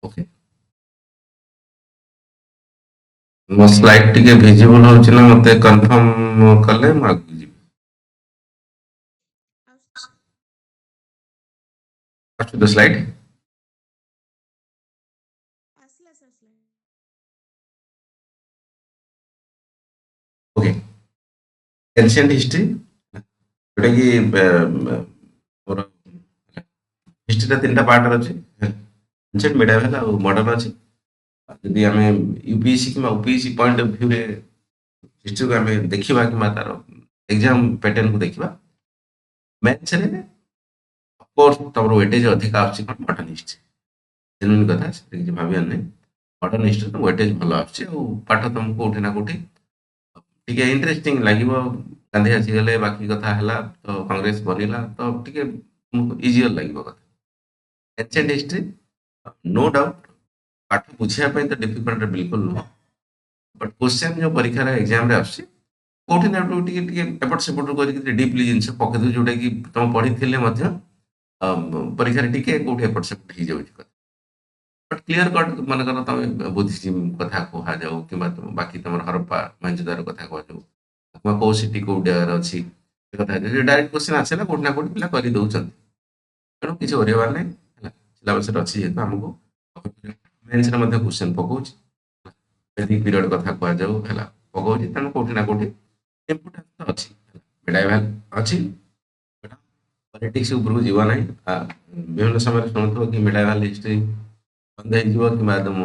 Okay. ମୋ slide ଟିକେ visible ହଉଛି ନା ମତେ କନଫର୍ମ କଲେ ମୁଁ ଆଗକୁ ଯିବି। ଆସୁଛି ତ ସ୍ଲାଇଡ୍? ଓକେ। ଏନସିଏଣ୍ଟ ହିଷ୍ଟ୍ରି ଯୋଉଟା କି ମୋର ହିଷ୍ଟ୍ରିଟା ତିନିଟା ପାର୍ଟରେ ଅଛି। ଏନସିଏଣ୍ଟ, ମିଡିଆଭେଲ ଆଉ ମଡର୍ନ ଅଛି। ଯଦି ଆମେ ୟୁପିଏସସି କିମ୍ବା ଓପିଏସସି ପଏଣ୍ଟ ଅଫ ଭ୍ୟୁରେ ହିଷ୍ଟ୍ରିକୁ ଆମେ ଦେଖିବା କିମ୍ବା ତାର ଏକ୍ଜାମ ପ୍ୟାଟର୍ନକୁ ଦେଖିବା, ମ୍ୟାଥ୍ସରେ ଅଫକୋର୍ସ ତମର ୱେଟେଜ ଅଧିକା ଆସୁଛି କ'ଣ ମଡର୍ନ ହିଷ୍ଟ୍ରି। ଜେନୁଇନ୍ କଥା, ସେଥିରେ କିଛି ଭାବିବାର ନାହିଁ। ମଡର୍ନ ହିଷ୍ଟ୍ରି ତ ୱେଟେଜ ଭଲ ଆସୁଛି ଆଉ ପାଠ ତମକୁ କୋଉଠି ନା କୋଉଠି ଟିକେ ଇଣ୍ଟରେଷ୍ଟିଂ ଲାଗିବ। ଗାନ୍ଧୀ ଆସିଗଲେ, ବାକି କଥା ହେଲା, ତ କଂଗ୍ରେସ ବନିଲା, ତ ଟିକେ ଇଜିଅର ଲାଗିବ କଥା। ଏନସିଏଣ୍ଟ ହିଷ୍ଟ୍ରି नो डाउट ପାଠ ବୁଝିବା ପାଇଁ ତ ଡିଫିକଲ୍ଟ ବିଲକୁଲ ନୁହଁ, ବଟ୍ କ୍ୱେଶ୍ଚନ୍ ଯୋଉ ପରୀକ୍ଷାର ଏକ୍ଜାମରେ ଆସୁଛି କୋଉଠି ନା କୋଉଠି ଟିକେ ଟିକେ ଏପଟ ସେପଟ କରିକି ଡିପଲି ଜିନିଷ ପକେଇ ଦଉଛି, ଯୋଉଟା କି ତମେ ପଢିଥିଲେ ମଧ୍ୟ ପରୀକ୍ଷାରେ ଟିକେ କୋଉଠି ଏପଟ ସେପଟ ହେଇଯାଉଛି କଥା। ବଟ୍ କ୍ଲିୟର କଟ୍ ମନେକର ତମେ ବୁଦ୍ଧିଜିମ୍ କଥା କୁହାଯାଉ କିମ୍ବା ବାକି ତମର ହରପ୍ପା ମହେଞ୍ଜୋଦାରୋ କଥା କୁହାଯାଉ କିମ୍ବା କୋଉ ସିଟି କୋଉ ଜାଗାରେ ଅଛି, ସେ କଥା ଡାଇରେକ୍ଟ କ୍ୱେଶ୍ଚନ୍ ଆସିଲା କୋଉଠି ନା କୋଉଠି ପିଲା କରିଦଉଛନ୍ତି। ତେଣୁ କିଛି କରିବାର ନାହିଁ ହେଲା, ସିଲାବସରେ ଅଛି ଯେହେତୁ ଆମକୁ ମେନ୍ସରେ ମଧ୍ୟ କ୍ୱେଶ୍ଚନ୍ ପକଉଛି, ବେଦିକ ପିରିୟଡ଼ କଥା କୁହାଯାଉ ହେଲା, ପକଉଛି। ତେଣୁ କୋଉଠି ନା କୋଉଠି ଇମ୍ପୋର୍ଟାନ୍ସ ଅଛି, ମେଡାଭାଲ ଅଛି। ପଲିଟିକ୍ସ ଉପରକୁ ଯିବ ନାହିଁ। ବିଭିନ୍ନ ସମୟରେ ଶୁଣୁଥିବ କି ମେଡାଭାଲ ହିଷ୍ଟ୍ରି ବନ୍ଦ ହେଇଯିବ କିମ୍ବା ତମ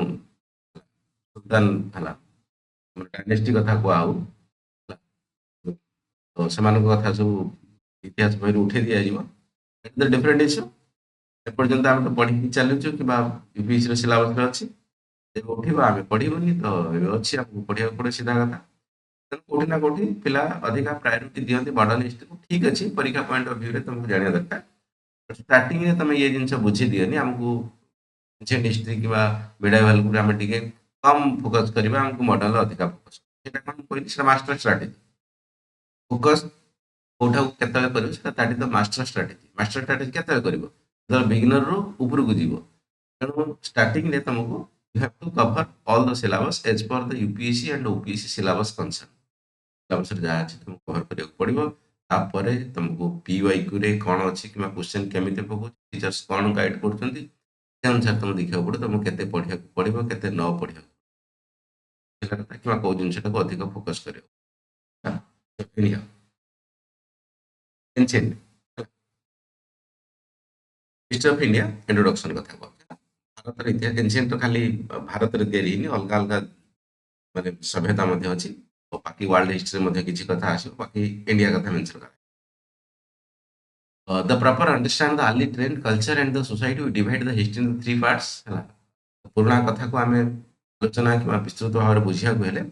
ସୁଲତାନ ହେଲା ଡାଇନେଷ୍ଟି କଥା କୁହା ହଉ ହେଲା, ତ ସେମାନଙ୍କ କଥା ସବୁ ଇତିହାସ ବହିରୁ ଉଠେଇ ଦିଆଯିବ। Different issue. ଏପର୍ଯ୍ୟନ୍ତ ଆମେ ତ ପଢିକି ଚାଲୁଛୁ କିମ୍ବା ୟୁପିଏସସିର ସିଲାବସରେ ଅଛି, ଯେବେ ଉଠିବ ଆମେ ପଢିବୁନି, ତ ଏବେ ଅଛି ଆମକୁ ପଢିବାକୁ ପଡେ, ସିଧା କଥା। ତେଣୁ କୋଉଠି ନା କୋଉଠି ପିଲା ଅଧିକା ପ୍ରାୟୋରିଟି ଦିଅନ୍ତି ମଡର୍ନ ହିଷ୍ଟ୍ରିକୁ। ଠିକ ଅଛି, ପରୀକ୍ଷା ପଏଣ୍ଟ ଅଫ ଭ୍ୟୁରେ ତମକୁ ଜାଣିବା ଦରକାର। ଷ୍ଟାର୍ଟିଂରେ ତମେ ଇଏ ଜିନିଷ ବୁଝି ଦିଅନି, ଆମକୁ ଏନସିଏଣ୍ଟ ହିଷ୍ଟ୍ରି କିମ୍ବା ମିଡିଆଭାଲକୁ ଆମେ ଟିକେ କମ ଫୋକସ କରିବା, ଆମକୁ ମଡର୍ନରେ ଅଧିକା ଫୋକସ। ସେଇଟା କ'ଣ କହିଲି, ସେଟା ମାଷ୍ଟର ଷ୍ଟ୍ରାଟେଜି। ଫୋକସ କୋଉଟାକୁ କେତେବେଳେ କରିବ ସେଟା ତାଠି ତ ମାଷ୍ଟର ଷ୍ଟ୍ରାଟେଜି। ମାଷ୍ଟର ଷ୍ଟ୍ରାଟେଜି କେତେବେଳେ କରିବ, ଯେତେବେଳେ ବିଗିନରରୁ ଉପରକୁ ଯିବ। ତେଣୁ ଷ୍ଟାର୍ଟିଂରେ ତମକୁ you have to cover all the syllabus as per the UPSC and OPSC syllabus concern। ସିଲାବସରେ ଯାହା ଅଛି ତମକୁ କଭର କରିବାକୁ ପଡିବ। ତାପରେ ତମକୁ PYQ ରେ କ'ଣ ଅଛି କିମ୍ବା କ୍ୱେଶ୍ଚନ କେମିତି ପକଉଛି, ଟିଚର୍ସ କ'ଣ ଗାଇଡ କରୁଛନ୍ତି, ସେ ଅନୁସାରେ ତମକୁ ଦେଖିବାକୁ ପଡିବ ତମକୁ କେତେ ପଢିବାକୁ ପଡିବ, କେତେ ନ ପଢିବାକୁ ପଡିବ କଥା, କିମ୍ବା କୋଉ ଜିନିଷଟାକୁ ଅଧିକ ଫୋକସ କରିବ। ହିଷ୍ଟ୍ରି ଅଫ ଇଣ୍ଡିଆ ଇଣ୍ଟ୍ରୋଡକ୍ସନ କଥା କହୁଛି। ଭାରତର ଇତିହାସ ଏନସିଏଣ୍ଟ ତ ଖାଲି ଭାରତରେ ତିଆରି ହେଇନି, ଅଲଗା ଅଲଗା ମାନେ ସଭ୍ୟତା ମଧ୍ୟ ଅଛି। ବାକି ୱାର୍ଲଡ ହିଷ୍ଟ୍ରି ମଧ୍ୟ କିଛି କଥା ଆସିବ, ବାକି ଇଣ୍ଡିଆ କଥା ମେନସନ କରା। The proper understand the early trend culture and the society we divide the history in three parts ହେଲା। ପୁରୁଣା କଥାକୁ ଆମେ ଆଲୋଚନା କିମ୍ବା ବିସ୍ତୃତ ଭାବରେ ବୁଝିବାକୁ ହେଲେ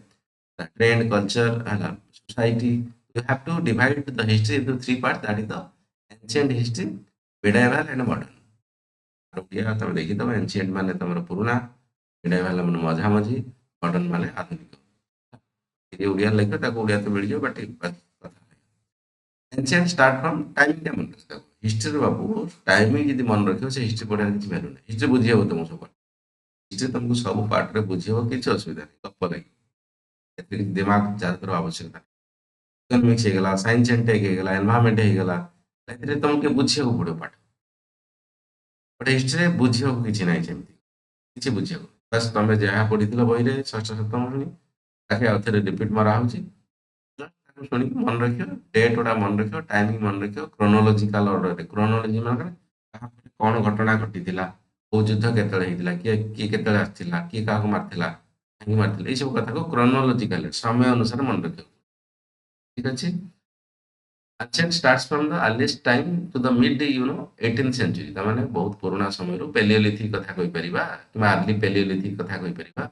ଟ୍ରେଣ୍ଡ କଲଚର ହେଲା society, you have to divide the history into three parts, that is the ancient history, medieval and modern। Odia ତମେ ଦେଖିଦବ, ଏନସିଏଣ୍ଟ ମାନେ ତମର ପୁରୁଣା, ମିଡିଆଭାଲ ମାନେ ମଝାମଝି, ମଡର୍ନ ମାନେ ଆଧୁନିକ। ଯଦି ଓଡ଼ିଆ ଲେଖିବ ତାକୁ ଓଡ଼ିଆ ତ ମିଳିଯିବ, ବାଟ କଥା ଏନସିଏଣ୍ଟ ଷ୍ଟାର୍ଟ ଫ୍ରମ୍ ଟାଇମିଂ ଟା ମନେ ରଖିଥାଉ। ହିଷ୍ଟ୍ରିରେ ବାବୁ ଟାଇମିଂ ଯଦି ମନେ ରଖିବ, ସେ ହିଷ୍ଟ୍ରି ପଢ଼ିବାର କିଛି ଭ୍ୟାଲୁ ନାହିଁ। ହିଷ୍ଟ୍ରି ବୁଝି ହବ ତମକୁ ସବୁବେଳେ, ହିଷ୍ଟ୍ରି ତମକୁ ସବୁ ପାର୍ଟରେ ବୁଝି ହବ, କିଛି ଅସୁବିଧା ନାହିଁ। ଗପ ଲାଗିବ, ଏଥିରେ ଦିମାଗ ଯାହାର ଆବଶ୍ୟକତା ନାହିଁ। ଇକୋନୋମିକ୍ସ ହେଇଗଲା, ସାଇନ୍ସ ଆଣ୍ଡ ଟେକ୍ ହେଇଗଲା, ଏନଭାରମେଣ୍ଟ ହେଇଗଲା, ଏଥିରେ ତମକୁ ଟିକେ ବୁଝିବାକୁ ପଡ଼ିବ ପାଠ। ବଟ୍ ହିଷ୍ଟ୍ରିରେ ବୁଝିବାକୁ କିଛି ନାହିଁ, ସେମିତି କିଛି ବୁଝିବାକୁ। ବାସ୍ ତମେ ଯାହା ପଢିଥିଲ ବହିରେ ଷଷ୍ଠ ସପ୍ତମ ଶ୍ରେଣୀ, ତାকে ଆଉ ଥରେ ରିପିଟ୍ ମରା ହଉଛି, ତାକୁ ଶୁଣିକି ମନେ ରଖିବ, ଡେଟ୍ ଗୁଡ଼ା ମନେ ରଖିବ, ଟାଇମିଂ ମନେ ରଖିବ, କ୍ରୋନୋଲୋଜିକାଲ ଅର୍ଡରରେ। କ୍ରୋନୋଲୋଜି ମାନେ କାହା ପରେ କ'ଣ ଘଟଣା ଘଟିଥିଲା, କୋଉ ଯୁଦ୍ଧ କେତେବେଳେ ହେଇଥିଲା, କିଏ କିଏ କେତେବେଳେ ଆସିଥିଲା, କିଏ କାହାକୁ ମାରିଥିଲା, କାହିଁକି ମାରିଥିଲା, ଏଇ ସବୁ କଥାକୁ କ୍ରୋନୋଲୋଜିକାଲ ସମୟ ଅନୁସାରେ ମନେ ରଖିବ। ଠିକ ଅଛି। Ancient starts from the earliest time to the mid 18th century। ତାମାନେ ବହୁତ ପୁରୁଣା ସମୟରୁ ପେଲିଓଲିଥିକ କଥା କହିପାରିବା କିମ୍ବା ଆର୍ଲି ପେଲିଓଲିଥିକ କଥା କହିପାରିବା,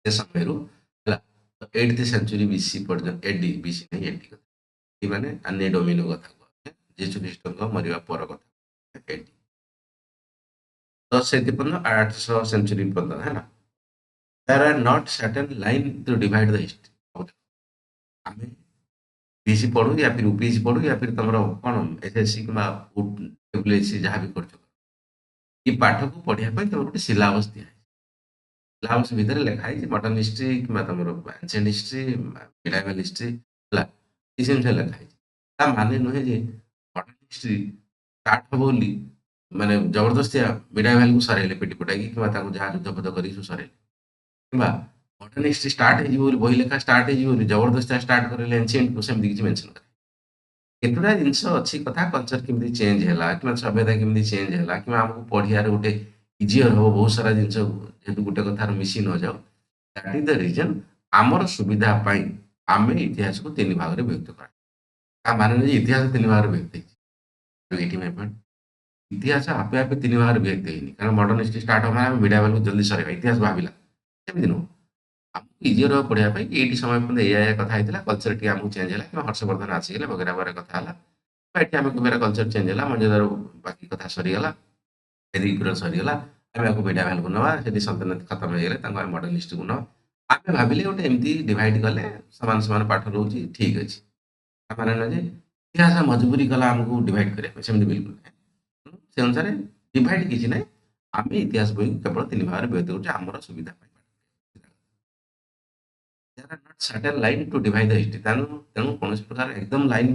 ସେ ସମୟରୁ ହେଲା 8th ସେଞ୍ଚୁରୀ ବିସି ପର୍ଯ୍ୟନ୍ତ। ଏଡି ବିସି ନାହିଁ, ଏଡି କଥା, ଏଡି ମାନେ ଆନେ ଡୋମିନୋ କଥା କୁହାଯାଏ, ଯୀଶୁ ଖ୍ରୀଷ୍ଟଙ୍କ ମରିବା ପର କଥା ଏଡି। ତ ସେଥିପର୍ଯ୍ୟନ୍ତ 800 ସେଞ୍ଚୁରୀ ପର୍ଯ୍ୟନ୍ତ ହେଲା। There are not certain line to divide the history। ଆମେ बीसी पढ़ू या फिर यूपीएससी पढ़ू या फिर तुम कौन एसएससी कि डब्ल्यूएससी जहाँ भी कर ये पाठ को पढ़िया तुम गोटे सिलाबस दिया सिलाबस भितर लिखा है मॉडर्न हिस्ट्री कि तुम एंशिएंट हिस्ट्री मिडाइवल हिस्ट्री है ये जिन लिखा है माने नुहे जे मॉडर्न हिस्ट्री स्टार्ट हम बोली माने जबरदस्ती मिडाइवल को सरेले पिटी पुटाई कि जहाँ युद्ध फुद्ध कर सरेले कि मॉडर्न हिस्ट्री स्टार्ट हो बही लेखा स्टार्ट हो जबरदस्ती स्टार्ट करेंगे एंशिएंट को सेमती किसी मेंशन कर केतुटा जिनस अच्छी कथा कल्चर केमती चेंज है कि सभ्यता केमती चेंज है कि आमको पढ़ियार गोटे इजियर हम बहुत सारा जिन जेहतु गोटे कथार मिसी न जाओ दैट इज द रीजन आमर सुविधा आम इतिहास को तीन भाग में विभक्त कर माने इतिहास तीन भाग में विभक्त है इतिहास आपे आपे तीन भाग में विभक्त है कारण मॉडर्न हिस्ट्री स्टार्ट हो मिडाइवल को जल्दी सर इतिहास भाविला सेमती नुह आमको इजियर पढ़ाई ये समय पर्यटन या कथा होता कल्चर टी आमको चेंज है कि हर्षवर्धन आसीगले वगैरह वगैरह कथा है आम मेरा कल्चर चेंज है मजेदार बाकी कथा सरीगला वैदिक पीरियड सरीगला आम आपको मिडा भैल को ना से सल्तनत खत्म हो गले मॉडर्न हिस्ट्री को ना आम भाविले गोटे एमती डिवाइड कले सामान सामान पाठ रोच ठीक अच्छे माने ना इतिहास मजबूरी कला आमको डिवाइड करने से बिल्कुल नहीं से अनुसार डिवाइड किसी ना आम इतिहास बही केवल तीन भाग में व्यक्त कर सुविधा there are not certain line to divide the history तेणु तेणु कौन प्रकार एकदम लाइन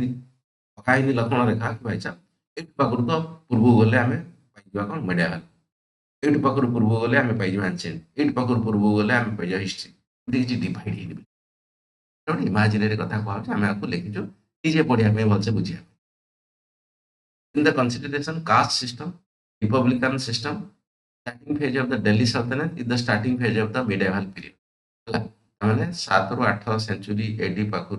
पकाई लक्षण रेखा कि भाई साहब एक पाखर तो पूर्व गले आम पाइबा कौन मेडियाल एट पाखर पूर्व गले आम पाइबा एंशिएंट एट पाखर पूर्व गले आम पाइबा हिस्ट्री किसी डिवाइड गोटे इमाजिनरी कथा कहूँ आम आपको लिखीचु निजे पढ़ाई भलसे बुझा in the consideration caste system republican system starting phase of the Delhi Sultanate is the starting phase of the medieval period मैंने 7 ରୁ 8 सेंचुरी एडी पाखु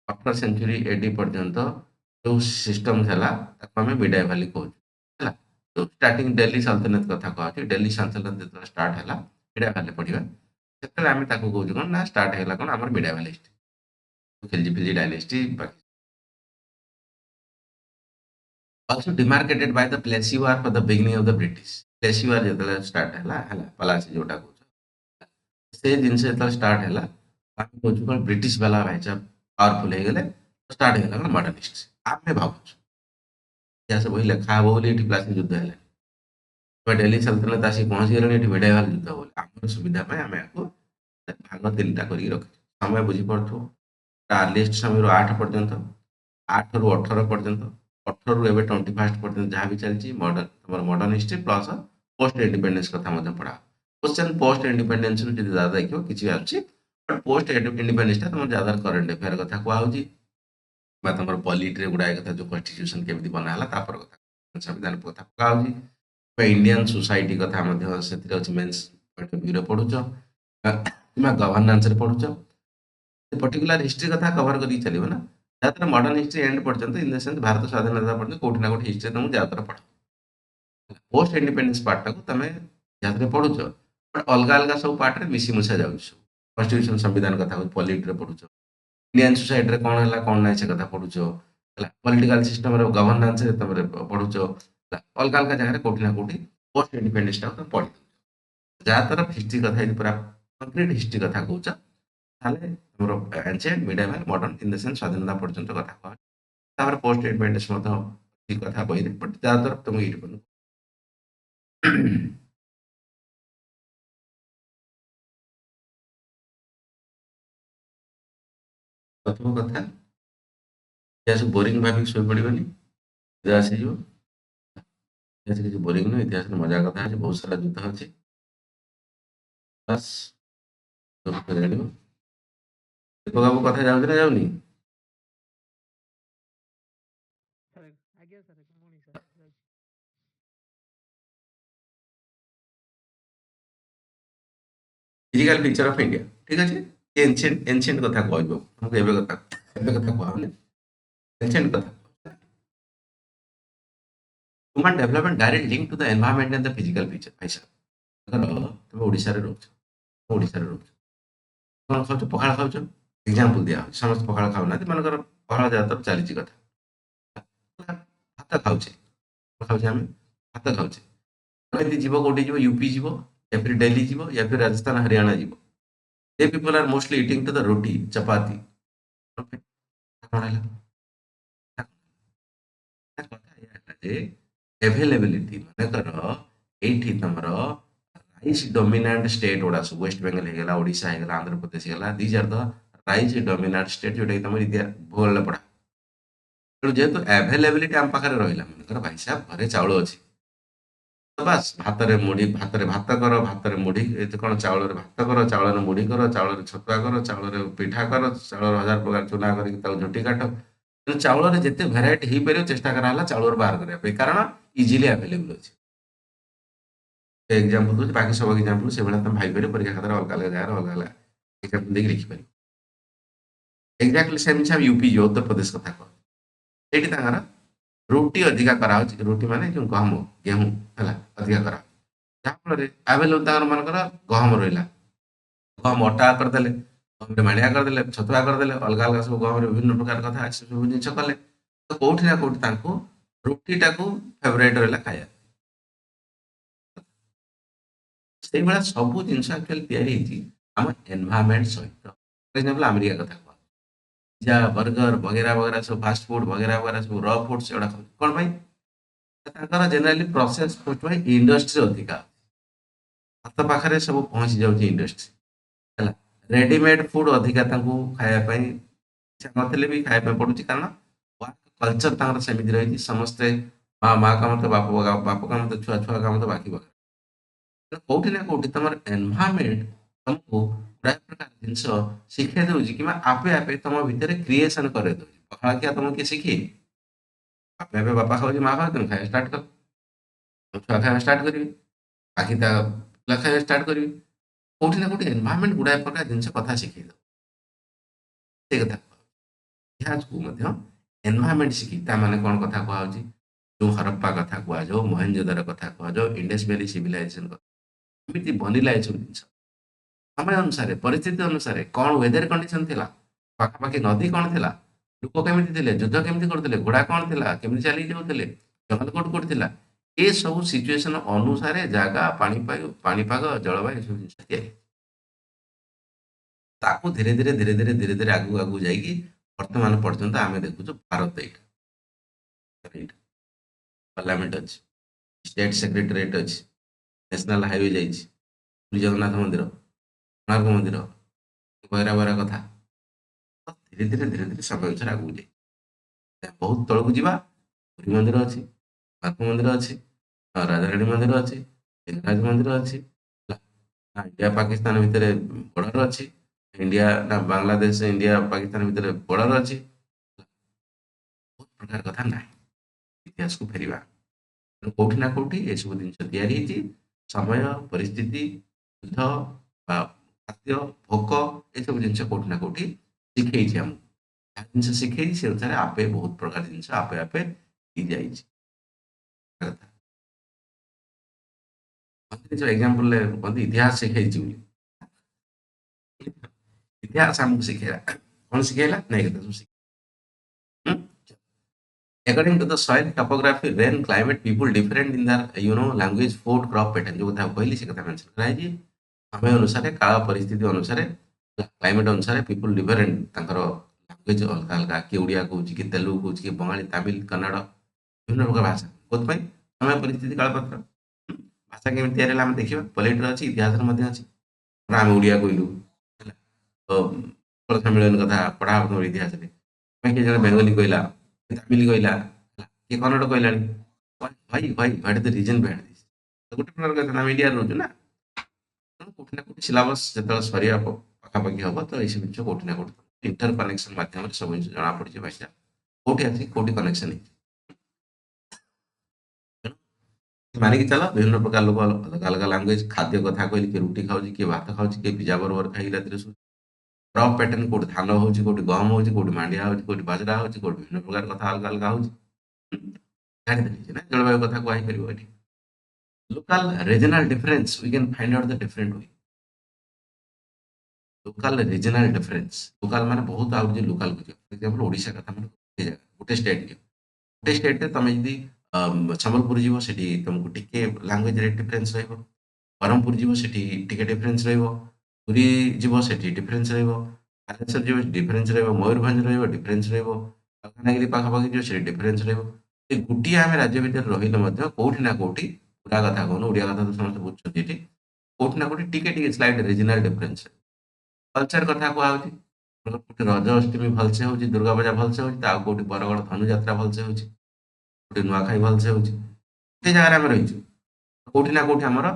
18 सेंचुरी एडी पर्यंत जो सिस्टम था आम मिडाइवल कहूँ जो स्टार्टिंग दिल्ली सल्तनत कथा कहूँ दिल्ली सल्तनत जो स्टार्ट है मिडाइवल पढ़ा से आम कहूँ कौन ना स्टार्ट है कौन आम मिडाइवल हिस्ट्री खिलजी फिलजी डायनेस्टी बाकी also demarcated by the Plessy War for the beginning of the British. Plessy War जो स्टार्ट है पलासी जोटा कह से जिन स्टार्ट है कौन ब्रिटिश वाला भाई साहब पावरफुल हो गले स्टार्ट है मॉडर्न हिस्ट्री आम भावुँ इतिहास बही लेखा हे बोली प्लासी युद्ध है दिल्ली सल्तनत आसी पहुँची गले मिडाइवल युद्ध बोली आम सुविधा आम आपको भाग तीन टा कर रखी समय बुझीपु आर्लीस्ट समय 8 पर्यंत 8 ରୁ 18 पर्यंत 18 ରୁ ଏବେ 21 पर्यंत जहाँ भी चलती modern modern history plus post independence कथा पढ़ा क्वेश्चन पोस्ट इंडिपेंडेंस जो ज्यादा देखो किसी आसुच्छी बट पोस्ट इंडिपेंडेंस तुम ज्यादा करेन्ट अफेयर कथा कहूँ तुम पॉलिटी गुड़ाए कथा जो कन्स्टिट्यूशन केमी बनाला कथा संविधान कथा कहूँ इंडियन सोसाइटी कथा मेन्स पॉइंट ऑफ व्यू पढ़ुच कि गवर्नांस पढ़ुच पर्टिकुलर हिस्ट्री कथा कवर कर चलो ना जहाँ मॉडर्न हिस्ट्री एंड पर्यंत इन द सेंस भारत स्वाधीनता पर्यंत कौटी ना कौटी हिस्ट्री तुमको जहाँ पढ़ पोस्ट इंडिपेंडेंस पार्ट को तुम जहाँ पढ़ुच बट अलग अलग सब पार्ट में मिसी मुसा जाऊँ कन्स्टिट्यूशन संविधान कथा पॉलिटी पढ़ुच इंडियन सोसाइटी कौन है कौन ना से कथा पढ़ुच पॉलिटिकल सिस्टम गवर्नांस तुम पढ़ुच अलग अलग जगह कौटी ना कौटी पोस्ट इंडिपेंडेंस तुम पढ़ जहाँ तरफ हिस्ट्री कथा पूरा कंक्रीट हिस्ट्री कथा कौच तुम ancient medieval modern in the sense स्वाधीनता पर्यंत कथा कह पोस्ट इंडिपेंडेंस कथा बही बट जहाँ तरफ तुम ये प्रथम कथा इतिहास बोरिंग भाविक शोई पड़ोनी आसीज इतिहास किसी बोरिंग नुह इतिहास मजा कथा अच्छे बहुत सारा युद्ध अच्छे बस जान दीपक बाबू कथा जाऊँ ना जाऊनी फिजिकल पिक्चर ऑफ इंडिया ठीक अच्छे एंशिएंट एंशिएंट कथा कहब तुमको एबे कथा कहने एंशिएंट कथा human development direct link to the environment and the physical picture भाई साहब तुम ओडिशा रे रोच ओडिशा रे रोच कौन खाऊ पखाड़ खाऊ एग्जांपल दिया समस्त पखाड़ खाऊ ना मनकर पखाड़ ज्यादातर चली कथा भात खाऊे खाऊे आम भात खाऊे जीव कौटी जीव यूपी जीव या फिर दिल्ली जीव या फिर राजस्थान हरियाणा जीव they people are mostly eating to the roti chapati कौन है कथा एभेलेबिलिटी मनकर ଏଇଠି ତମର ରାଇସ୍ ଡୋମିନାଣ୍ଟ ଷ୍ଟେଟ୍ ଗୁଡ଼ା ସବୁ ୱେଷ୍ଟ ବେଙ୍ଗଲ ହେଇଗଲା, ଓଡ଼ିଶା ହେଇଗଲା, ଆନ୍ଧ୍ରପ୍ରଦେଶ ହେଇଗଲା, these are the rice dominant state, ଯୋଉଟାକି ତମର ଭୂଗୋଳରେ ପଢା। ତେଣୁ ଯେହେତୁ ଆଭେଲେବିଲିଟି ଆମ ପାଖରେ ରହିଲା, ମନେକର ଭାଇ ସାହେବ ଘରେ ଚାଉଳ ଅଛି, ତ ବାସ୍ ଭାତରେ ଭାତ କର, ଭାତରେ ମୁଢି, ଏତେ କଣ ଚାଉଳରେ ଭାତ କର, ଚାଉଳରେ ମୁଢି କର, ଚାଉଳରେ ଛତୁଆ କର, ଚାଉଳରେ ପିଠା କର, ଚାଉଳର ହଜାର ପ୍ରକାର ଚୁନା କରିକି ତାକୁ ଝୁଟି କାଟ। ତେଣୁ ଚାଉଳରେ ଯେତେ ଭେରାଇଟି ହେଇପାରିବ ଚେଷ୍ଟା କରାହେଲା ଚାଉଳରୁ ବାହାର କରିବା ପାଇଁ, କାରଣ ଇଜିଲି ଆଭେଲେବୁଲ ଅଛି। ଏକ୍ଜାମ୍ପଲ ଦଉଛି, ବାକି ସବୁ ଏକ୍ଜାମ୍ପଲ ସେଇଭଳିଆ ତମେ ଭାବିପାରିବ, ପରୀକ୍ଷା ଖାତାରେ ଅଲଗା ଅଲଗା ଜାଗାରେ ଅଲଗା ଅଲଗା ଏକ୍ଜାମ୍ପଲ ଦେଇକି ଲେଖିପାରିବ। ଏକ୍ଜାକ୍ଟଲି ସେମିତି ଆମେ ୟୁପି ଯିବ, ଉତ୍ତରପ୍ରଦେଶ କଥା କହ, ସେଇଠି ତାଙ୍କର ରୁଟି ଅଧିକା କରାହଉଛି, ରୁଟି ମାନେ ଯୋଉ ଗହମ ଗେହूं ହେଲା ଅଧିକା କରାହଉଛି, ଯାହାଫଳରେ ଆଭେଲେବୁଲ ତାଙ୍କର ମନେକର ଗହମ ରହିଲା, ଗହମ ଅଟା କରିଦେଲେ, ଗହମରେ ମାଣିଆ କରିଦେଲେ, ଛତୁଆ କରିଦେଲେ, ଅଲଗା ଅଲଗା ସବୁ ଗହମରେ ବିଭିନ୍ନ ପ୍ରକାର କଥା ସେ ସବୁ ଜିନିଷ କଲେ, ତ କୋଉଠି ନା କୋଉଠି ତାଙ୍କୁ ରୁଟିଟାକୁ ଫେଭରାଇଟ ରହିଲା ଖାଇବା। ସେଇଭଳିଆ ସବୁ ଜିନିଷ ଆକ୍ଚୁଆଲି ତିଆରି ହେଇଛି ଆମ ଏନଭାୟରମେଣ୍ଟ ସହିତ। ଫର ଏକ୍ସାମ୍ପଲ ଆମେରିକା କଥା କୁହ, ପିଜା ବର୍ଗର ବଗେରା ବଗେରା ସବୁ ଫାଷ୍ଟ ଫୁଡ ବଗେରା ବଗେରା ସବୁ ର ଫୁଡ ସେଗୁଡା ଖାଉଛି କଣ ପାଇଁ? ତାଙ୍କର ଜେନେରାଲି ପ୍ରୋସେସ ଫୁଡ ପାଇଁ ଇଣ୍ଡଷ୍ଟ୍ରି ଅଧିକା, ହାତ ପାଖରେ ସବୁ ପହଞ୍ଚି ଯାଉଛି ଇଣ୍ଡଷ୍ଟ୍ରି ହେଲା, ରେଡିମେଡ ଫୁଡ ଅଧିକା ତାଙ୍କୁ ଖାଇବା ପାଇଁ ଇଚ୍ଛା ନଥିଲେ ବି ଖାଇବା ପାଇଁ ପଡୁଛି, କାରଣ କଲଚର ତାଙ୍କର ସେମିତି ରହିଛି, ସମସ୍ତେ ମା କାମ ତ ବାପ କାମ ତ ଛୁଆ, ଛୁଆ କାମ ତ ବାକି ବକା। ତ କୋଉଠି ନା କୋଉଠି ତମର ଏନଭାୟରମେଣ୍ଟ ତମକୁ ପ୍ରାୟ ପ୍ରକାର ଜିନିଷ ଶିଖେଇ ଦଉଛି, କିମ୍ବା ଆପେ ଆପେ ତମ ଭିତରେ କ୍ରିଏସନ କରେଇ ଦଉଛି। ପଖାଳ ଖିଆ ତମକୁ କିଏ ଶିଖେଇନି, ଆପେ ଆପେ ବାପା ଖାଉଛି, ମା ଖାଉଛି, ତମେ ଖାଇବା ଷ୍ଟାର୍ଟ କର, ତମ ଛୁଆ ଖାଇବା ଷ୍ଟାର୍ଟ କରିବେ, ବାକି ତା ପିଲା ଖାଇବା ଷ୍ଟାର୍ଟ କରିବେ। କୋଉଠି ନା କୋଉଠି ଏନଭାୟରମେଣ୍ଟ ଗୁଡାଏ ପ୍ରକାର ଜିନିଷ କଥା ଶିଖେଇ ଦବ, ସେଇ କଥା ଇତିହାସକୁ ମଧ୍ୟ ଏନଭାୟରମେଣ୍ଟ ଶିଖି, ତା ମାନେ କଣ କଥା କୁହାଯାଉଛି, ଯୋଉ ହରପ୍ପା କଥା କୁହାଯାଉ, ମହେଞ୍ଜୋଦାର କଥା କୁହାଯାଉ, ଇଣ୍ଡସ୍ ଭ୍ୟାଲି ସିଭିଲାଇଜେସନ କଥା, ଏମିତି ବନିଲା ଏସବୁ ଜିନିଷ ସମୟ ଅନୁସାରେ, ପରିସ୍ଥିତି ଅନୁସାରେ, କଣ ୱେଦର କଣ୍ଡିସନ ଥିଲା, ପାଖାପାଖି ନଦୀ କଣ ଥିଲା, ଲୋକ କେମିତି ଥିଲେ, ଯୁଦ୍ଧ କେମିତି କରୁଥିଲେ, ଘୋଡା କଣ ଥିଲା, କେମିତି ଚାଲିକି ଯାଉଥିଲେ, ଜଙ୍ଗଲ କୋଉଠି କୋଉଠି ଥିଲା, ଏ ସବୁ ସିଚୁଏସନ ଅନୁସାରେ ଜାଗା, ପାଣିପାଗ, ଜଳବାୟୁ ଏସବୁ ଜିନିଷ ତିଆରି, ତାକୁ ଧୀରେ ଧୀରେ ଆଗକୁ ଆଗକୁ ଯାଇକି ବର୍ତ୍ତମାନ ପର୍ଯ୍ୟନ୍ତ ଆମେ ଦେଖୁଛୁ ଭାରତ ଏଇଟା ପାର୍ଲାମେଣ୍ଟ ଅଛି, ଷ୍ଟେଟ ସେକ୍ରେଟାରିଏଟ ଅଛି, ନ୍ୟାସନାଲ ହାଇୱେ ଯାଇଛି, ପୁରୀ ଜଗନ୍ନାଥ ମନ୍ଦିର, କୋଣାର୍କ ମନ୍ଦିର, ବଗେରା ବଗେରା କଥା। ତ ଧୀରେ ଧୀରେ ସମୟ ଅନୁସାରେ ଆଗକୁ ଯାଇ ବହୁତ ତଳକୁ ଯିବା, ପୁରୀ ମନ୍ଦିର ଅଛି, କୋଣାର୍କ ମନ୍ଦିର ଅଛି, ରାଜାରାଣୀ ମନ୍ଦିର ଅଛି, ଲିଙ୍ଗରାଜ ମନ୍ଦିର ଅଛି ହେଲା। ଇଣ୍ଡିଆ ପାକିସ୍ତାନ ଭିତରେ ବର୍ଡର ଅଛି, ଇଣ୍ଡିଆ ନା ବାଂଲାଦେଶ ଇଣ୍ଡିଆ ପାକିସ୍ତାନ ଭିତରେ ବର୍ଡର ଅଛି, ବହୁତ ପ୍ରକାର କଥା ନାହିଁ। ଇତିହାସକୁ ଫେରିବା, ତେଣୁ କୋଉଠି ନା କୋଉଠି ଏସବୁ ଜିନିଷ ତିଆରି ହେଇଛି, ସମୟ, ପରିସ୍ଥିତି, ଯୁଦ୍ଧ ବା ଖାଦ୍ୟ, ଭୋକ, ଏସବୁ ଜିନିଷ କୋଉଠି ନା କୋଉଠି ଶିଖେଇଛି ଆମକୁ, ଯାହା ଜିନିଷ ଶିଖେଇଛି ସେ ଅନୁସାରେ ଆପେ ବହୁତ ପ୍ରକାର ଜିନିଷ ଆପେ ଆପେ ହେଇଯାଇଛି। ଏକ୍ସାମ୍ପଲ କୁହନ୍ତି ଇତିହାସ ଶିଖେଇଛି ବୋଲି, ଇତିହାସ ଆମକୁ ଶିଖେଇଲା କଣ, ଶିଖେଇଲା ନାଇଁ କଥା ସବୁ ଶିଖେଇଲା। According to the soil topography, rain, climate, people different in their language, food, crop pattern, ଯୋଉ କଥା କହିଲି ସେ କଥା ମେନସନ କରାଯାଇଛି। ସମୟ ଅନୁସାରେ, କାଳ ପରିସ୍ଥିତି ଅନୁସାରେ, କ୍ଲାଇମେଟ ଅନୁସାରେ ପିପୁଲ ଡିଫରେଣ୍ଟ, ତାଙ୍କର ଲାଙ୍ଗୁଏଜ ଅଲଗା ଅଲଗା, କିଏ ଓଡ଼ିଆ କହୁଛି, କିଏ ତେଲୁଗୁ କହୁଛି, କିଏ ବଙ୍ଗାଳୀ, ତାମିଲ, କନ୍ନଡ଼, ବିଭିନ୍ନ ପ୍ରକାର ଭାଷା, କୋଉଥିପାଇଁ, ସମୟ ପରିସ୍ଥିତି କାଳପତ୍ର। ଭାଷା କେମିତି ତିଆରି ହେଲା ଆମେ ଦେଖିବା, ପଲିଟିରେ ଅଛି, ଇତିହାସରେ ମଧ୍ୟ ଅଛି। ଆମେ ଓଡ଼ିଆ କହିଲୁ ହେଲା, ତ ଉତ୍କଳ ସମ୍ମିଳନୀ କଥା ପଢା ହବ ତମର ଇତିହାସରେ, କିଏ ଜଣେ ବେଙ୍ଗଲୀ କହିଲା, କିଏ ତାମିଲ କହିଲା ହେଲା, କିଏ କନ୍ନଡ଼ କହିଲାଣି, what is the reason behind this, ଗୋଟେ ପ୍ରକାର କଥା, ଆମେ ଇଣ୍ଡିଆରେ ରହୁଛୁ ନା, ତେଣୁ କୋଉଠି ନା କୋଉଠି ସିଲାବସ୍ ଯେତେବେଳେ ସରିବା ପାଖାପାଖି ହବ, ତ ଏଇସବୁ ଜିନିଷ କୋଉଠି ନା କୋଉଠି ଇଣ୍ଟର କନେକ୍ସନ ମାଧ୍ୟମରେ ସବୁ ଜିନିଷ ଜଣା ପଡିଯିବ, ଭାଇ କୋଉଠି ଅଛି କୋଉଠି କନେକ୍ସନ ହେଇଛି। ତେଣୁ ମାନିକି ଚାଲ, ବିଭିନ୍ନ ପ୍ରକାର ଲୋକ ଅଲଗା ଅଲଗା ଲାଙ୍ଗୁଏଜ, ଖାଦ୍ୟ କଥା କହିଲି, କିଏ ରୁଟି ଖାଉଛି, କିଏ ଭାତ ଖାଉଛି, କିଏ ପିଜା ବର୍ଗର ଖାଇକି ରାତିରେ ଶୋଉଛି, କ୍ରପ ପ୍ୟାଟର୍ନ କୋଉଠି ଧାନ ହଉଛି, କୋଉଠି ଗହମ ହଉଛି, କୋଉଠି ମାଣ୍ଡିଆ ହଉଛି, କୋଉଠି ବାଜରା ହଉଛି, କୋଉଠି ବିଭିନ୍ନ ପ୍ରକାର କଥା ଅଲଗା ଅଲଗା ହଉଛି। ଜାଣିଦେଲି ନା ଜଳବାୟୁ କଥା କୁହାହେଇପାରିବ ଏଠି। Local regional difference, we can find out the different way. Local regional difference. Local ମାନେ ବହୁତ ଆଉ କିଛି local ବୁଝିବ। For example, ଓଡ଼ିଶା କଥା ମାନେ ଗୋଟେ ଜାଗା, ଗୋଟେ ଷ୍ଟେଟ୍ ନିଅ। ଗୋଟେ ଷ୍ଟେଟରେ ତମେ ଯଦି ସମ୍ବଲପୁର ଯିବ, ସେଠି ତମକୁ ଟିକେ ଲାଙ୍ଗୁଏଜରେ ଡିଫରେନ୍ସ ରହିବ। ବ୍ରହ୍ମପୁର ଯିବ, ସେଠି ଟିକେ ଡିଫରେନ୍ସ ରହିବ। ପୁରୀ ଯିବ, ସେଠି ଡିଫରେନ୍ସ ରହିବ। ବାଲେଶ୍ୱର ଯିବ, ଡିଫରେନ୍ସ ରହିବ। ମୟୂରଭଞ୍ଜ ରହିବ, ଡିଫରେନ୍ସ ରହିବ। ମାଲକାନଗିରି ପାଖାପାଖି ଯିବ, ସେଠି ଡିଫରେନ୍ସ ରହିବ। ଏ ଗୋଟିଏ ଆମେ ରାଜ୍ୟ ଭିତରେ ରହିଲେ ମଧ୍ୟ କୋଉଠି ନା କୋଉଠି ପୁରା କଥା କହୁନୁ, ଓଡ଼ିଆ କଥା ତ ସମସ୍ତେ ବୁଝୁଛନ୍ତି ଏଠି। କୋଉଠି ନା କୋଉଠି ଟିକେ ଟିକେ ସ୍ଲାଇଟ୍ ରିଜନାଲ୍ ଡିଫରେନ୍ସ। କଲଚର କଥା କୁହାହଉଛି। କୋଉଠି ରଜ ଅଷ୍ଟମୀ ଭଲସେ ହଉଛି, ଦୁର୍ଗା ପୂଜା ଭଲସେ ହଉଛି, ତ ଆଉ କୋଉଠି ବରଗଡ଼ ଧନୁଯାତ୍ରା ଭଲସେ ହଉଛି, କୋଉଠି ନୂଆଖାଇ ଭଲସେ ହଉଛି। ସେ ଜାଗାରେ ଆମେ ରହିଛୁ। କୋଉଠି ନା କୋଉଠି ଆମର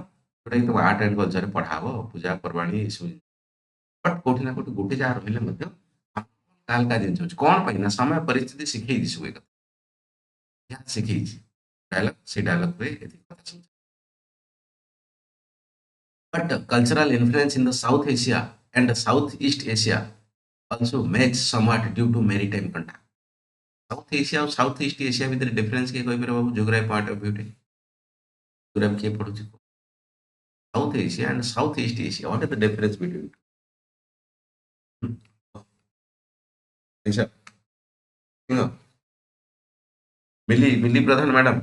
ଯୋଉଟାକି ତମ ଆର୍ଟ ଆଣ୍ଡ କଲଚରରେ ପଢା ହବ, ପୂଜା ପର୍ବାଣୀ ଏସବୁ। ବଟ୍ କୋଉଠି ନା କୋଉଠି ଗୋଟେ ଜାଗା ରହିଲେ ମଧ୍ୟ ଅଲଗା ଅଲଗା ଜିନିଷ ଅଛି। କଣ ପାଇଁ ନା ସମୟ ପରିସ୍ଥିତି ଶିଖେଇଛି ସବୁ ଏ କଥା। ଯାହା ଶିଖେଇଛି ଡାୟଲଗ, ସେଇ ଡାୟଲଗରେ ଏତିକି କଥା ସବୁ। But cultural influence in the South Asia and Southeast Asia also makes somewhat due to maritime contact. South Asia और South East Asia ଭିତରେ difference କିଏ କହିପାରିବ ବାବୁ geography point of view ରେ? geography କିଏ ପଢୁଛି? South Asia and Southeast Asia, what is the difference between? Hmm? Asia, you Mili Pradhan madam,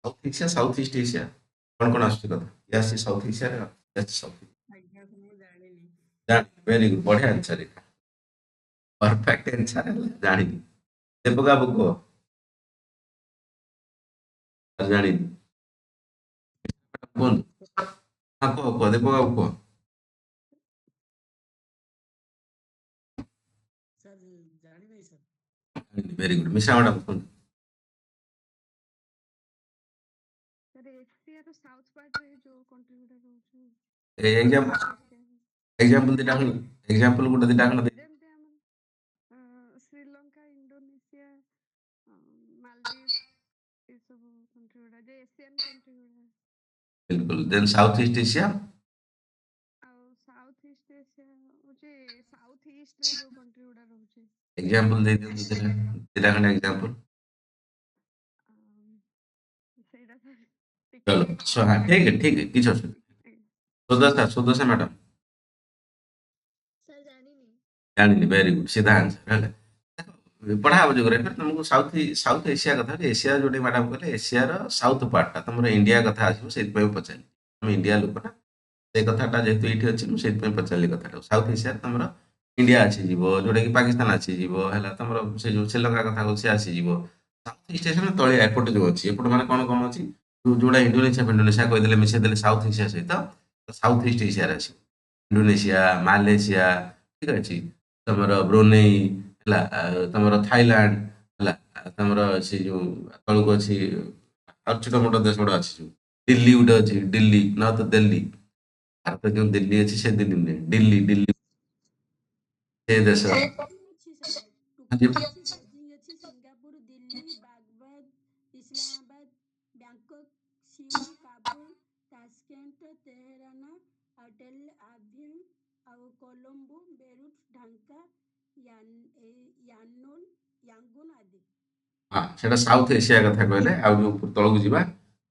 South Asia South East Asia कौन कौन आସୁଛି କଥା? yes साउथ एशिया ରେ yes साउथ ଜାଣିନି, ଭେରି ଗୁଡ୍, ବଢିଆ ଆନ୍ସର ଏଇଟା, ପରଫେକ୍ଟ ଆନ୍ସର ହେଲା ଜାଣିନି। ଦେବକ ବାବୁ କୁହ, ଜାଣିନି, କୁହନ୍ତୁ, ହଁ କୁହ କୁହ, ଦେବକ ବାବୁ କୁହ। ଜାଣିନି, ଭେରି ଗୁଡ୍, ମିଶ୍ରା ମ୍ୟାଡାମ କୁହନ୍ତୁ। ଏକ୍ସାମ୍ପଲ ଦିଟା ଖଣ୍ଡେ, ଏକ୍ସାମ୍ପଲ ଗୋଟେ ଦିଟା ଖଣ୍ଡେ बिल्कुल, then South East Asia, example दे दियो दिटा, दिटा खंडे एग्जांपल। चलो सो हाँ ठीक है किछ असुविधा सुदर्शा मैडम ଜାଣିନି, ଭେରି ଗୁଡ୍, ସିଧା ଆନ୍ସର ହେଲା। ପଢା ହବ ଯୋଗ୍ରାଫି ତମକୁ ସାଉଥ ଏସିଆ କଥା, ଏସିଆ ଯୋଉଠି ମ୍ୟାଡାମ କହିଲେ ଏସିଆର ସାଉଥ ପାର୍ଟଟା ତମର ଇଣ୍ଡିଆ କଥା ଆସିବ, ସେଇଥିପାଇଁ ପଚାରିଲି। ତମେ ଇଣ୍ଡିଆ ଲୋକ ନା, ସେଇ କଥାଟା ଯେହେତୁ ଏଇଠି ଅଛି ମୁଁ ସେଇଥିପାଇଁ ପଚାରିଲି କଥାଟା। ସାଉଥ ଏସିଆରେ ତମର ଇଣ୍ଡିଆ ଆସିଯିବ, ଯୋଉଟା କି ପାକିସ୍ତାନ ଆସିଯିବ, ହେଲା ତମର ସେ ଯୋଉ ଶ୍ରୀଲଙ୍କା କଥା କହୁଛି ସେ ଆସିଯିବ। ସାଉଥ ଇଷ୍ଟ ଏସିଆ ତଳେ ଏପଟେ ଯୋଉ ଅଛି, ଏପଟେ ମାନେ କଣ କଣ ଅଛି, ଯୋଉଟା ଇଣ୍ଡୋନେସିଆ କହିଦେଲେ ମିଶେଇ ଦେଲେ ସାଉଥ ଏସିଆ ସହିତ, ସାଉଥ ଇଷ୍ଟ ଏସିଆରେ ଆସିବ। ଇଣ୍ଡୋନେସିଆ, ମାଲେସିଆ, ଠିକ ଅଛି, ତମର ବ୍ରୁନେଇ, ହେଲା ତମର ଥାଇଲାଣ୍ଡ, ହେଲା ତମର ସେ ଯୋଉ ତଳକୁ ଅଛି ଆଉ ଛୋଟ ମୋଟ ଦେଶ ଗୁଡା ଅଛି, ଯୋଉ ଦିଲ୍ଲୀ ଗୋଟେ ଅଛି, ଦିଲ୍ଲୀ ନା ତ ଦିଲ୍ଲୀ, ଭାରତ ଯୋଉ ଦିଲ୍ଲୀ ଅଛି ସେ ଦିଲ୍ଲୀ ନୁହେଁ, ଦିଲ୍ଲୀ ଦିଲ୍ଲୀ ସେ ଦେଶ। ହଁ ସେଟା ସାଉଥ ଏସିଆ କଥା କହିଲେ, ଆଉ ଯୋଉ ତଳକୁ ଯିବା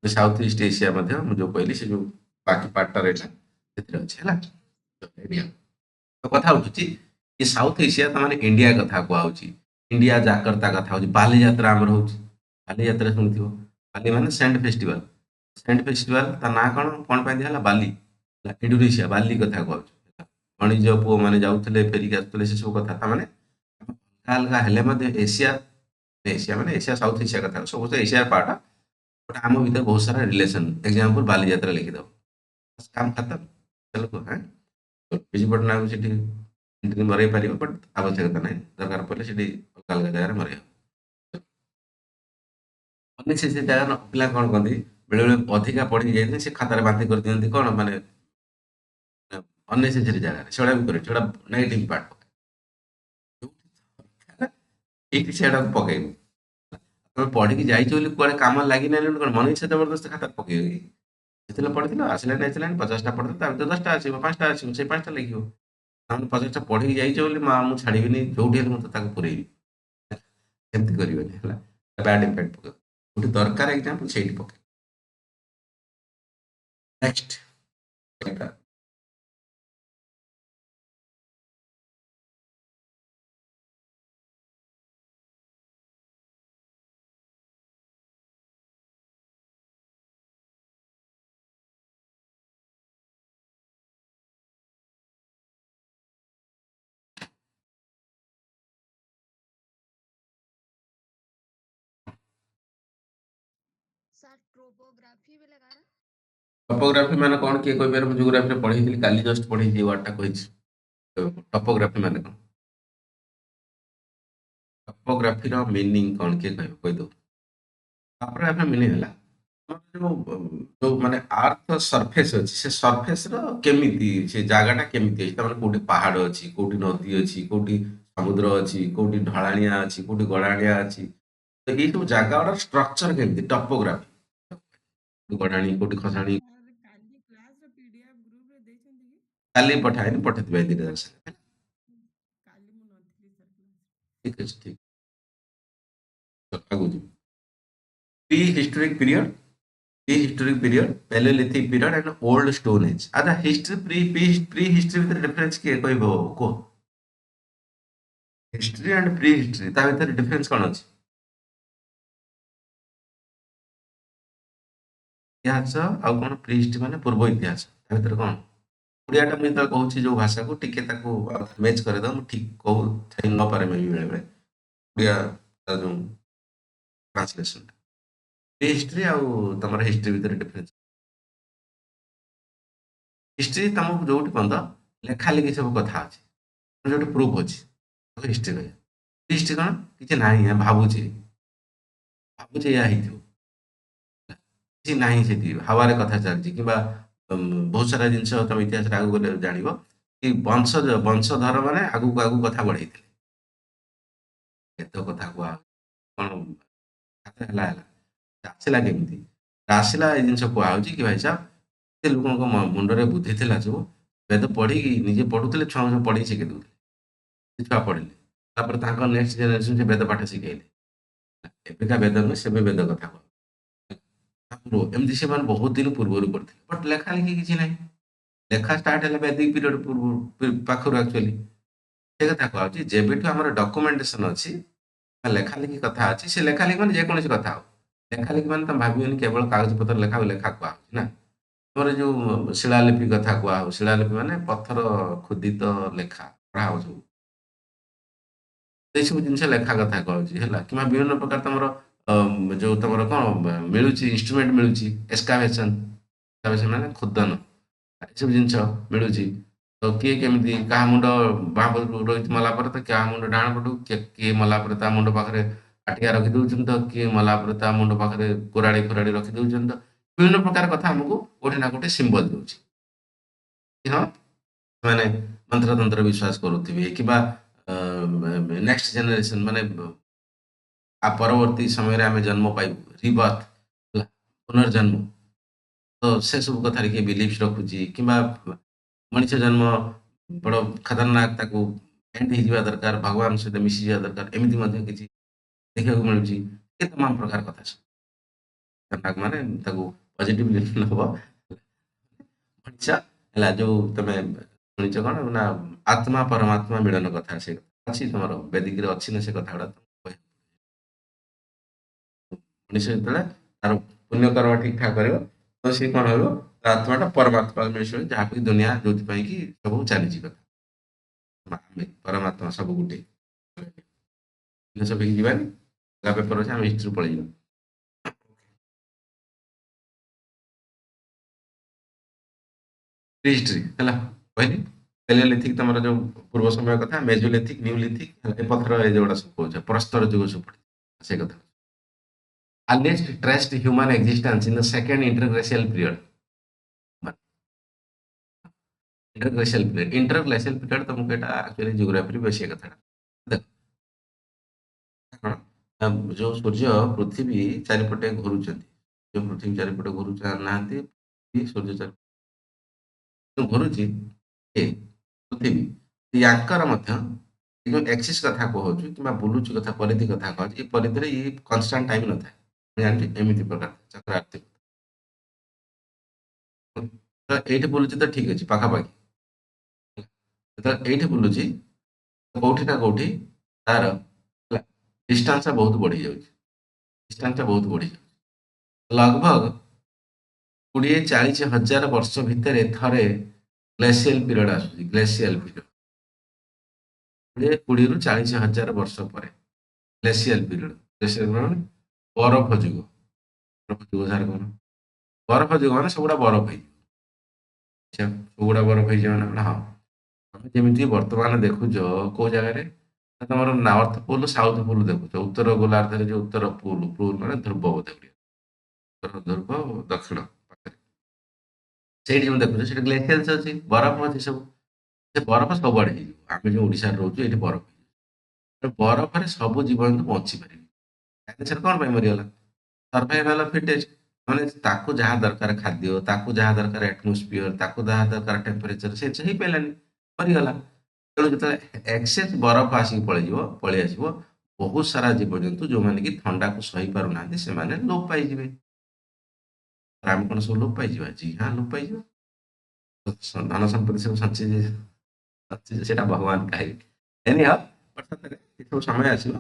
ସାଉଥ ଇଷ୍ଟ ଏସିଆ ମଧ୍ୟ ମୁଁ ଯୋଉ କହିଲି ସେ ଯୋଉ ବାକି ପାର୍ଟଟା ରହିଲା ସେଥିରେ ଅଛି, ହେଲା। ଏରିଆ ତ କଥା ଉଠୁଛି କି ସାଉଥ ଏସିଆ ତାମାନେ ଇଣ୍ଡିଆ କଥା କୁହାହଉଛି, ଇଣ୍ଡିଆ ଜାକର୍ତ୍ତା କଥା ହଉଛି, ବାଲିଯାତ୍ରା ଆମର ହଉଛି, ବାଲିଯାତ୍ରା ଶୁଣିଥିବ, ବାଲି ମାନେ ସେଣ୍ଟ ଫେଷ୍ଟିଭାଲ, ସେଣ୍ଟ ଫେଷ୍ଟିଭାଲ ତା ନାଁ କଣ କଣ ପାଇଁ ଦିଆହେଲା ବାଲି, ହେଲା ଇଣ୍ଡୋନେସିଆ ବାଲି କଥା କୁହାହଉଛି, ହେଲା। ବାଣିଜ୍ୟ ପୁଅ ମାନେ ଯାଉଥିଲେ ଫେରିକି ଆସୁଥିଲେ ସେ ସବୁ କଥା, ତାମାନେ ଅଲଗା ଅଲଗା ହେଲେ ମଧ୍ୟ ଏସିଆ, एशिया मैंने एशिया साउथ एशिया କଥା ସବୁ ତ ଏସିଆ ପାର୍ଟ, ବଟ୍ ଆମ ଭିତରେ ବହୁତ ସାରା ରିଲେସନ, ଏକ୍ସାମ୍ପଲ ବାଲିଯାତ୍ରା ଲେଖିଦବ, ବାସ୍ କାମ ଖତମ। ଚାଲ କୁହ ହଁ, ବିଜୁ ପଟ୍ଟନାୟକ ସେଠି ଏଣ୍ଟ୍ରି ମରେଇ ପାରିବ, ବଟ୍ ଆବଶ୍ୟକତା ନାହିଁ, ଦରକାର ପଡ଼ିଲେ ସେଠି ଅଲଗା ଅଲଗା ଜାଗାରେ ମରେଇବ। ଅନେସେସରି ଜାଗା ପିଲା କଣ କହନ୍ତି, ବେଳେ ବେଳେ ଅଧିକା ପଢିକି ଯାଇଥିଲେ ସେ ଖାତାରେ ବାନ୍ତି କରିଦିଅନ୍ତି, କଣ ମାନେ ଅନେସେସରି ଜାଗାରେ ସେଗୁଡା ବି କରିବେ, ସେଗୁଡା ନେଗେଟିଭ ପାର୍ଟ, ଏଇଠି ସେଟାକୁ ପକେଇବୁ। ତମେ ପଢିକି ଯାଇଛ ବୋଲି କୁଆଡେ କାମ ଲାଗିନାହିଁ ବୋଲି କଣ ମନ ଇଚ୍ଛା ଜବରଦସ୍ତ ଖାତାରେ ପକେଇବ କି? ଯେତେବେଳେ ପଢିଥିଲ ଆସିଲାନି ଆସିଲାନି 50ଟା ପଢିଥିଲ ତା ଭିତରେ 10ଟା ଆସିବ, 5ଟା ଆସିବ, ସେଇ 5ଟା ଲେଖିବ। ତାମାନେ 50ଟା ପଢିକି ଯାଇଛ ବୋଲି ମୁଁ ଛାଡିବିନି, ଯୋଉଠି ହେଲେ ମୁଁ ତ ତାକୁ ପୁରେଇବି, ସେମିତି କରିବନି, ହେଲା। ବ୍ୟାଡ୍ ଇମ୍ପାକ୍ଟ ପକେଇବ, ଯୋଉଠି ଦରକାର ଏକ୍ସାମ୍ପଲ ସେଇଠି ପକେଇବ। ନେକ୍ସଟ सर ट्रोपोग्राफी भी लगा रहा। ଟପୋଗ୍ରାଫି ମାନେ କଣ କିଏ କହିପାରିବ? ମୁଁ ଜିଓଗ୍ରାଫିରେ ପଢେଇଥିଲି, କାଲି ଜଷ୍ଟ ପଢେଇଛି ଏ ୱାର୍ଡଟା କହିଛି। ଟପୋଗ୍ରାଫି ମାନେ କଣ? ଟପୋଗ୍ରାଫିର ମିନିଂ କଣ କିଏ କହିବ? କହିଦଉ। ଟପୋଗ୍ରାଫିର ମିନିଂ ହେଲା ଯୋଉ ମାନେ ଆର୍ଥ ସରଫେସ୍ ଅଛି, ସେ ସରଫେସ୍‌ର କେମିତି, ସେ ଜାଗାଟା କେମିତି ଅଛି, ତାମାନେ କୋଉଠି ପାହାଡ ଅଛି, କୋଉଠି ନଦୀ ଅଛି, କୋଉଠି ସମୁଦ୍ର ଅଛି, କୋଉଠି ଢଳାଣିଆ ଅଛି, କୋଉଠି ଗଡାଣିଆ ଅଛି। ତ ଏଇ ସବୁ ଜାଗା ଗୁଡାର ଷ୍ଟ୍ରକ୍ଚର କେମିତି, ଟପୋଗ୍ରାଫି। ଗଡାଣି କୋଉଠି ଖସାଣି। ସାର୍ କାଲି କ୍ଲାସର ପିଡିଏଫ୍ ଗ୍ରୁପରେ ଦେଇଛନ୍ତି କି? କାଲି ପଠାଏନି, ପଠେଇଥିବେ ଏଇ ଦିଟା ସାଙ୍ଗେ। କାଲି ମୁଁ ନଥିଲି ସାର୍ କ୍ଲାସ୍। ଠିକ ଅଛି, ଠିକ। ଆଗକୁ ଯିବି। Pre historic period, prehistoric period, Paleolithic period and old stone age। ଆଚ୍ଛା ହିଷ୍ଟ୍ରି ପ୍ରି ହିଷ୍ଟ୍ରି ଭିତରେ ଡିଫରେନ୍ସ କିଏ କହିବ କୁହ? ହିଷ୍ଟ୍ରି ଆଣ୍ଡ ପ୍ରି ହିଷ୍ଟ୍ରି, ତା ଭିତରେ ଡିଫରେନ୍ସ କଣ ଅଛି? ଇତିହାସ ଆଉ କଣ ପ୍ରି ହିଷ୍ଟ୍ରି ମାନେ ପୂର୍ବ ଇତିହାସ, ତା ଭିତରେ କଣ? ଓଡ଼ିଆଟା ମୁଁ ଯେତେବେଳେ କହୁଛି ଯୋଉ ଭାଷାକୁ ଟିକେ ତାକୁ ମ୍ୟାଚ୍ କରିଦେବ, ମୁଁ ଠିକ କହୁଥାଇ ନପାରେ ମେ ବି ବେଳେବେଳେ ଓଡ଼ିଆ ତାର ଯୋଉ ଟ୍ରାନ୍ସଲେସନଟା। ପ୍ରି ହିଷ୍ଟ୍ରି ଆଉ ତମର ହିଷ୍ଟ୍ରି ଭିତରେ ଡିଫରେନ୍ସ। ହିଷ୍ଟ୍ରି ତମକୁ ଯୋଉଠି କଣ ତ ଲେଖା ଲେଖି ସବୁ କଥା ଅଛି, ଯୋଉଠି ପ୍ରୁଫ୍ ଅଛି, ତାକୁ ହିଷ୍ଟ୍ରି କହିବା। ହିଷ୍ଟ୍ରି କଣ? କିଛି ନାହିଁ, ଭାବୁଛି ଭାବୁଛି ଏଇଆ ହେଇଥିବ, କିଛି ନାହିଁ ସେଠି, ହାୱାରେ କଥା ଚାଲିଛି। କିମ୍ବା ବହୁତ ସାରା ଜିନିଷ ତମେ ଇତିହାସରେ ଆଗକୁ ଗଲେ ଜାଣିବ କି ବଂଶଧର ମାନେ ଆଗକୁ ଆଗକୁ କଥା ବଢେଇଥିଲେ, ଏତ କଥା କୁହା କଣ ହେଲା ହେଲା ଆସିଲା କେମିତି, ଆସିଲା ଏଇ ଜିନିଷ କୁହାହଉଛି କି ଭାଇ ସାହେବ ଏତେ ଲୋକଙ୍କ ମୁଣ୍ଡରେ ବୁଦ୍ଧି ଥିଲା ସବୁ, ବେଦ ପଢିକି ନିଜେ ପଢୁଥିଲେ, ଛୁଆଙ୍କୁ ସବୁ ପଢିକି ଶିଖେଇ ଦଉଥିଲେ। ସେ ଛୁଆ ପଢିଲେ, ତାପରେ ତାଙ୍କ ନେକ୍ସଟ ଜେନେରେସନ ସେ ବେଦ ପାଠ ଶିଖେଇଲେ। ଏବେକା ବେଦ ନୁହେଁ, ସେବେ ବେଦ କଥା କହ। ଏମିତି ସେମାନେ ବହୁତ ଦିନ ପୂର୍ବରୁ କରିଥିଲେ, ବଟ୍ ଲେଖା ଲେଖି କିଛି ନାହିଁ। ଲେଖା ଷ୍ଟାର୍ଟ ହେଲା ବୈଦିକ ପିରିୟଡ଼ ପୂର୍ବରୁ ପାଖରୁ ଆକ୍ଚୁଆଲି। ସେ କଥା କୁହାହଉଛି ଯେବେଠୁ ଆମର ଡକୁମେଣ୍ଟେସନ ଅଛି, ଲେଖା ଲେଖି କଥା ଅଛି, ସେ ଲେଖା ଲେଖି ମାନେ ଯେକୌଣସି କଥା ହଉ। ଲେଖା ଲେଖି ମାନେ ତମେ ଭାବିବନି କେବଳ କାଗଜ ପତ୍ର ଲେଖା ହଉ, ଲେଖା କୁହାହଉଛି ନା। ଆମର ଯୋଉ ଶିଳାଲିପି କଥା କୁହା ହଉ, ଶିଳାଲିପି ମାନେ ପଥର ଖୋଦିତ ଲେଖା ପଢା ହଉ ସବୁ, ଏଇସବୁ ଜିନିଷ ଲେଖା କଥା କହୁଛି ହେଲା। କିମ୍ବା ବିଭିନ୍ନ ପ୍ରକାର ତମର ଯୋଉ ତମର କଣ ମିଳୁଛି, ଇନଷ୍ଟ୍ରୁମେଣ୍ଟ ମିଳୁଛି, ଏକ୍ସକାଭେସନ, ଏକ୍ସକାଭେସନ ମାନେ ଖୋଦନ, ଏସବୁ ଜିନିଷ ମିଳୁଛି। ତ କିଏ କେମିତି କାହା ମୁଣ୍ଡ ବାଁ ପଟକୁ ରୋହିତ ମଲା ପରେ ତ କାହା ମୁଣ୍ଡ ଡାହାଣ ପଟକୁ, କିଏ ମଲା ପରେ ତା ମୁଣ୍ଡ ପାଖରେ ଆଟିକା ରଖି ଦଉଛନ୍ତି, ତ କିଏ ମଲା ପରେ ତା ମୁଣ୍ଡ ପାଖରେ କୁରାଢି ଫୁରାଢି ରଖି ଦଉଛନ୍ତି। ତ ବିଭିନ୍ନ ପ୍ରକାର କଥା ଆମକୁ କୋଉଠି ନା କୋଉଠି ସିମ୍ବଲ ଦଉଛି କି ହଁ ସେମାନେ ମନ୍ତ୍ରତନ୍ତ୍ର ବିଶ୍ୱାସ କରୁଥିବେ, କିମ୍ବା ନେକ୍ସଟ ଜେନେରେସନ ମାନେ ଆ ପରବର୍ତ୍ତୀ ସମୟରେ ଆମେ ଜନ୍ମ ପାଇବୁ, ରିବର୍ଥ ହେଲା, ପୁନର୍ଜନ୍ମ। ତ ସେ ସବୁ କଥାରେ କିଏ ବିଲିଫ୍ ରଖୁଛି, କିମ୍ବା ମଣିଷ ଜନ୍ମ ବଡ଼ ଖତରନାକ, ତାକୁ ଏଣ୍ଡ ହେଇଯିବା ଦରକାର, ଭଗବାନ ସହିତ ମିଶିଯିବା ଦରକାର, ଏମିତି ମଧ୍ୟ କିଛି ଦେଖିବାକୁ ମିଳୁଛି। ଏ ତମାମ ପ୍ରକାର କଥା ସବୁ ଖତରନାକ ମାନେ ତାକୁ ପଜିଟିଭ ନବ। ମଣିଷ ହେଲା ଯୋଉ ତମେ ଶୁଣିଛ କଣ ନା ଆତ୍ମା ପରମାତ୍ମା ମିଳନ କଥା, ସେ ଅଛି ତମର ବେଦିକରେ ଅଛି ନା ସେ କଥା ଗୁଡା ମଣିଷ ଯେତେବେଳେ ତାର ପୁଣ୍ୟ କର୍ମ ଠିକ ଠାକ କରିବ, ତ ସିଏ କଣ ହବ, ତା ଆତ୍ମାଟା ପରମାତ୍ମା ମିଳିବ, ଯାହାକୁ ଦୁନିଆ ଯୋଉଥିପାଇଁ କି ସବୁ ଚାଲିଛି କଥା। ଆମେ ପରମାତ୍ମା ସବୁ ଗୋଟେ ଫିଲୋସଫିକି ଯିବାନି, ପେପର ଅଛି, ଆମେ ହିଷ୍ଟ୍ରି ପଳେଇଯିବା। ହିଷ୍ଟ୍ରି ହେଲା କହିଲି, ପେଲିଓଲିଥିକ ତମର ଯୋଉ ପୂର୍ବ ସମୟ କଥା, ମେଜୋଲିଥିକ, ନିଉଲିଥିକ, ଏ ପଥର ଏ ଯୋଉଗୁଡା ସବୁ କହୁଛ, ପ୍ରସ୍ତର ଯୁଗ ସବୁ ପଡିଛି ସେ କଥା। earliest traced human existence in the second interglacial period। Interglacial period तुमको एटा एक्चुअली ज्योग्राफी बेसी कथा देख कଣ जो सूर्य पृथ्वी चारिपटे घुरुଛନ୍ତି, जो पृथ्वी चारिपटे घुରୁ ନାହାନ୍ତି, सूर्य ଚାରି ଘୁରୁଛି ଏ ପୃଥିବୀ, ୟାଙ୍କର ମଧ୍ୟ ଏ ଯୋଉ ଏକ୍ସିସ୍ କଥା କହୁଛୁ କିମ୍ବା ବୁଲୁଛି କଥା, ପରିଧି କଥା କହୁଛି, ଏ ପରିଧିରେ ଇଏ କନଷ୍ଟାଣ୍ଟ ଟାଇମ ନଥାଏ। ମୁଁ ଜାଣିଛି ଏମିତି ପ୍ରକାର ଚକ୍ର ଆର୍ଥିକ, ତ ଏଇଠି ବୁଲୁଛି ତ ଠିକ ଅଛି ପାଖାପାଖି, ଯେତେବେଳେ ଏଇଠି ବୁଲୁଛି କୋଉଠି ନା କୋଉଠି ତାର ଡିଷ୍ଟାନ୍ସ ବହୁତ ବଢି ଯାଉଛି, ଡିଷ୍ଟାନ୍ସ ବହୁତ ବଢି ଯାଉଛି। लगभग 20-40 ହଜାର ବର୍ଷ ଭିତରେ ଥରେ ଗ୍ଲେସିଆଲ ପିରିୟଡ ଆସୁଛି। ଗ୍ଲେସିଆଲ ପିରିୟଡ 20-40 ହଜାର ବର୍ଷ ପରେ ଗ୍ଲେସିଆଲ ପିରିୟଡ, ଗ୍ଲେସିଆଲ ମାନେ ବରଫ ଯୁଗ, ବରଫ ଯୁଗ ସାର୍ କଣ? ବରଫ ଯୁଗ ମାନେ ସବୁଗୁଡା ବରଫ ହେଇଯିବ। ଆଚ୍ଛା, ସବୁଗୁଡା ବରଫ ହେଇଯିବ ମାନେ ହଁ। ତମେ ଯେମିତି ବର୍ତ୍ତମାନ ଦେଖୁଛ କୋଉ ଜାଗାରେ ନା ତମର ନର୍ଥ ପୋଲ ସାଉଥ ପୋଲ ଦେଖୁଛ, ଉତ୍ତର ଗୋଲାର୍ଦ୍ଧରେ ଯୋଉ ଉତ୍ତର ପୋଲ, ପୋଲ ମାନେ ଧ୍ରୁବ ବୋଧେ ଓଡ଼ିଆ। ଉତ୍ତର ଧ୍ରୁବ ଦକ୍ଷିଣ ପାଖରେ ସେଇଠି ଯୋଉ ଦେଖୁଛ ସେଠି ଗ୍ଲେସିୟାର୍ସ ଅଛି, ବରଫ ଅଛି ସବୁ। ସେ ବରଫ ସବୁଆଡେ ହେଇଯିବ। ଆମେ ଯୋଉ ଓଡିଶାରେ ରହୁଛୁ ଏଇଠି ବରଫ ହେଇଯିବ। ବରଫରେ ସବୁ ଜୀବଜନ୍ତୁ ବଞ୍ଚିପାରିବେ। ଡାଇନୋସର କଣ ପାଇଁ ମରିଗଲା? Survival of fittest. ମାନେ ତାକୁ ଯାହା ଦରକାର ଖାଦ୍ୟ, ତାକୁ ଯାହା ଦରକାର ଆଟମୋସ୍ଫିୟର, ତାକୁ ଯାହା ଦରକାର ଟେମ୍ପରେଚର, ସେ ଜିନିଷ ହେଇପାରିଲାନି, ମରିଗଲା। ତେଣୁ ଯେତେବେଳେ ଏକ୍ସେସ ବରଫ ଆସିକି ପଳେଇ ଆସିବ, ବହୁତ ସାରା ଜୀବଜନ୍ତୁ ଯୋଉମାନେ କି ଥଣ୍ଡାକୁ ସହି ପାରୁନାହାନ୍ତି ସେମାନେ ଲୋପ ପାଇଯିବେ। ଆମେ କଣ ସବୁ ଲୋପ ପାଇଯିବା? ଜି ହଁ, ଲୋପ ପାଇଯିବା। ଧନ ସମ୍ପତ୍ତି ସବୁ ସଞ୍ଚିତ ସେଇଟା ଭଗବାନ ଖାଇବେ। ଏନି ହାଉ, ସତରେ ଏ ସବୁ ସମୟ ଆସିବ।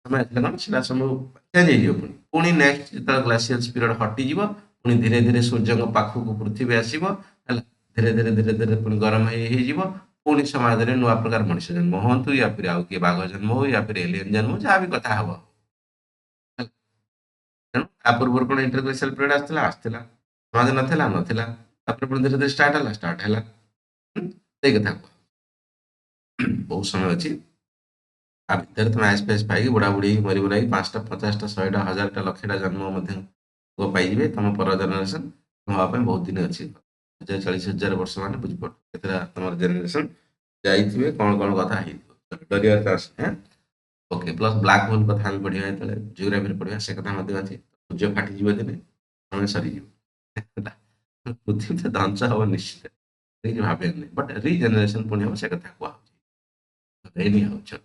ସମୟ ଆସିଲେ କଣ ସେଟା ସବୁ ଚେଞ୍ଜ ହେଇଯିବ। ପୁଣି ପୁଣି ନେକ୍ସଟ ଯେତେବେଳେ ଗ୍ଲାସିୟର ପିରିୟଡ଼ ହଟିଯିବ, ପୁଣି ଧୀରେ ଧୀରେ ସୂର୍ଯ୍ୟଙ୍କ ପାଖକୁ ପୃଥିବୀ ଆସିବ ହେଲା। ଧୀରେ ଧୀରେ ଧୀରେ ଧୀରେ ପୁଣି ଗରମ ହେଇଯିବ। ପୁଣି ସମାଜରେ ନୂଆ ପ୍ରକାର ମଣିଷ ଜନ୍ମ ହୁଅନ୍ତୁ, ୟା ଫିର ଆଉ କିଏ ବାଘ ଜନ୍ମ ହଉ, ୟା ଫିର ଏଲିୟନ ଜନ୍ମ ହଉ, ଯାହା ବି କଥା ହବ ହେଲା। ତେଣୁ ତା ପୂର୍ବରୁ କଣ ଇଣ୍ଟରଗ୍ଲେସିଆଲ ପିରିୟଡ଼ ଆସିଥିଲା? ଆସିଥିଲା। ସମାଜ ନଥିଲା? ନଥିଲା। ତାପରେ ପୁଣି ଧୀରେ ଧୀରେ ଷ୍ଟାର୍ଟ ହେଲା? ଷ୍ଟାର୍ଟ ହେଲା। ହୁଁ, ସେଇ କଥା କୁହ। ବହୁତ ସମୟ ଅଛି। ତା ଭିତରେ ତମେ ଆଇସ୍ ଫାଇସ୍ ପାଇକି ବୁଢା ବୁଢୀ ହେଇକି ମରି ମୁରାକି 5ଟା 50ଟା 100ଟା 1000ଟା 1,00,000ଟା ଜନ୍ମ ମଧ୍ୟ ପୁଅ ପାଇଯିବେ। ତମ ପର ଜେନେରେସନ ହବା ପାଇଁ ବହୁତ ଦିନ ଅଛି। 40,000 ବର୍ଷ ମାନେ ବୁଝିପାରୁଛ କେତେଟା ତମର ଜେନେରେସନ ଯାଇଥିବେ, କଣ କଣ କଥା ହେଇଥିବ। ଡରିବାର ଚାନ୍ସ ନାହିଁ। ଓକେ, ପ୍ଲସ୍ ବ୍ଲାକ୍ ହୋଲ କଥା ଆମେ ପଢିବା, ଯେତେବେଳେ ଜିଓଗ୍ରାଫିରେ ପଢିବା ସେ କଥା ମଧ୍ୟ ଅଛି। ସୂର୍ଯ୍ୟ ଫାଟିଯିବ ଦିନେ, ଆମେ ସରିଯିବ। ହେଲା। ପୃଥିବୀ ତ ଧ୍ୱଂସ ହବ ନିଶ୍ଚିତ, କିଛି ଭାବିବାର ନାହିଁ। ବଟ୍ ରିଜେନେରେସନ ପୁଣି ହବ, ସେ କଥା କୁହାହଉଛି। ହେଇନି ହଉଛି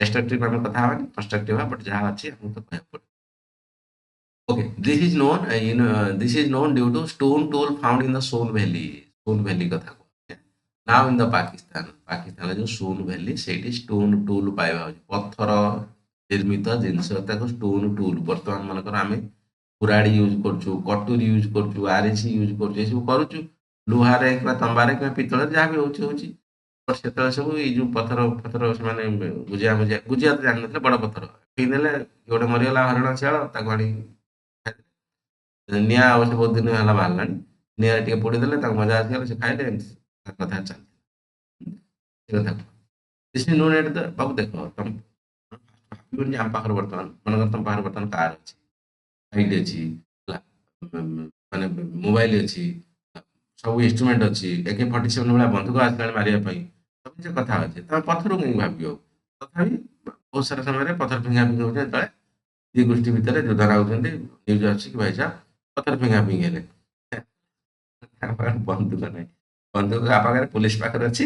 ଡେଷ୍ଟ୍ରକ୍ଟିଭ ଆମେ କଥା ହବାନି, କନଷ୍ଟ୍ରକ୍ଟିଭ ହବା, ବଟ୍ ଯାହା ଅଛି ଆମକୁ ତ କହିବାକୁ ପଡିବ। Okay, this is known, this is known due to stone tool found in the Son Valley. Son Valley କଥା କହୁଛି। Now in the Pakistan, ପାକିସ୍ତାନରେ ଯୋଉ ସୋନ ଭ୍ୟାଲି ସେଇଠି ଷ୍ଟୋନ ଟୁଲ ପାଇବା ହଉଛି। ପଥର ନିର୍ମିତ ଜିନିଷ, ତାକୁ ଷ୍ଟୋନ ଟୁଲ। ବର୍ତ୍ତମାନ ମନେକର ଆମେ କୁରାଡି ୟୁଜ କରୁଛୁ, କଟୁରୀ ୟୁଜ କରୁଛୁ, ଆରିସି ୟୁଜ କରୁଛୁ, ଏସବୁ କରୁଛୁ ଲୁହାରେ କିମ୍ବା ତମ୍ବାରେ କିମ୍ବା ପିତ୍ତଳରେ, ଯାହା ବି ହଉଛି ହଉଛି। ବଟ୍ ସେତେବେଳେ ସବୁ ଏଇ ଯୋଉ ପଥର ପଥର ସେମାନେ ଗୁଜିଆ ମୁଜିଆ ଗୁଜିଆ ତ ଜାଣିନଥିଲେ, ବଡ ପଥର ପିଇଦେଲେ ଗୋଟେ ମରିଗଲା ହରିଣ ଶିଆଳ, ତାକୁ ଆଣି ନିଆଁ ଅବଶ୍ୟ ବହୁତ ଦିନ ହେଲା ବାହାରିଲାଣି। ନିଆଁରେ ଟିକେ ପୋଡିଦେଲେ ତାକୁ ମଜା ଆସିଗଲା, ସେ ଖାଇଲେ, ଏମିତି ତା କଥା ଚାଲିଥିଲା। ସେ କଥା this is known at the ବାବୁ ଦେଖ, ତମେ ଭାବିବନି ଯେ ଆମ ପାଖରେ ବର୍ତ୍ତମାନ ମନେକର ତମ ପାଖରେ ବର୍ତ୍ତମାନ କାର ଅଛି, ଲାଇଟ୍ ଅଛି ହେଲା, ମାନେ ମୋବାଇଲ ଅଛି, ସବୁ ଇନଷ୍ଟ୍ରୁମେଣ୍ଟ ଅଛି, AK-47 ଭଳିଆ ବନ୍ଧୁକ ଆସିଲାଣି ମାରିବା ପାଇଁ, ସବୁ କିଛି କଥା ଅଛି। ତମେ ପଥରକୁ କାହିଁକି ଭାବିବ? ତଥାପି ବହୁତ ସାରା ସମୟରେ ପଥର ଫିଙ୍ଗା ଫିଙ୍ଗି ହଉଛି, ଯେତେବେଳେ ଦି ଗୋଷ୍ଠୀ ଭିତରେ ଯୁଦ୍ଧ ଲାଗୁଛନ୍ତି, ନ୍ୟୁଜ ଆସୁଛି କି ଭାଇସା ପଥର ଫିଙ୍ଗା ଫିଙ୍ଗି ହେଲେ। ତା ପାଖରେ ବନ୍ଧୁକ ନାହିଁ। ବନ୍ଧୁକ ତା ପାଖରେ ପୁଲିସ ପାଖରେ ଅଛି,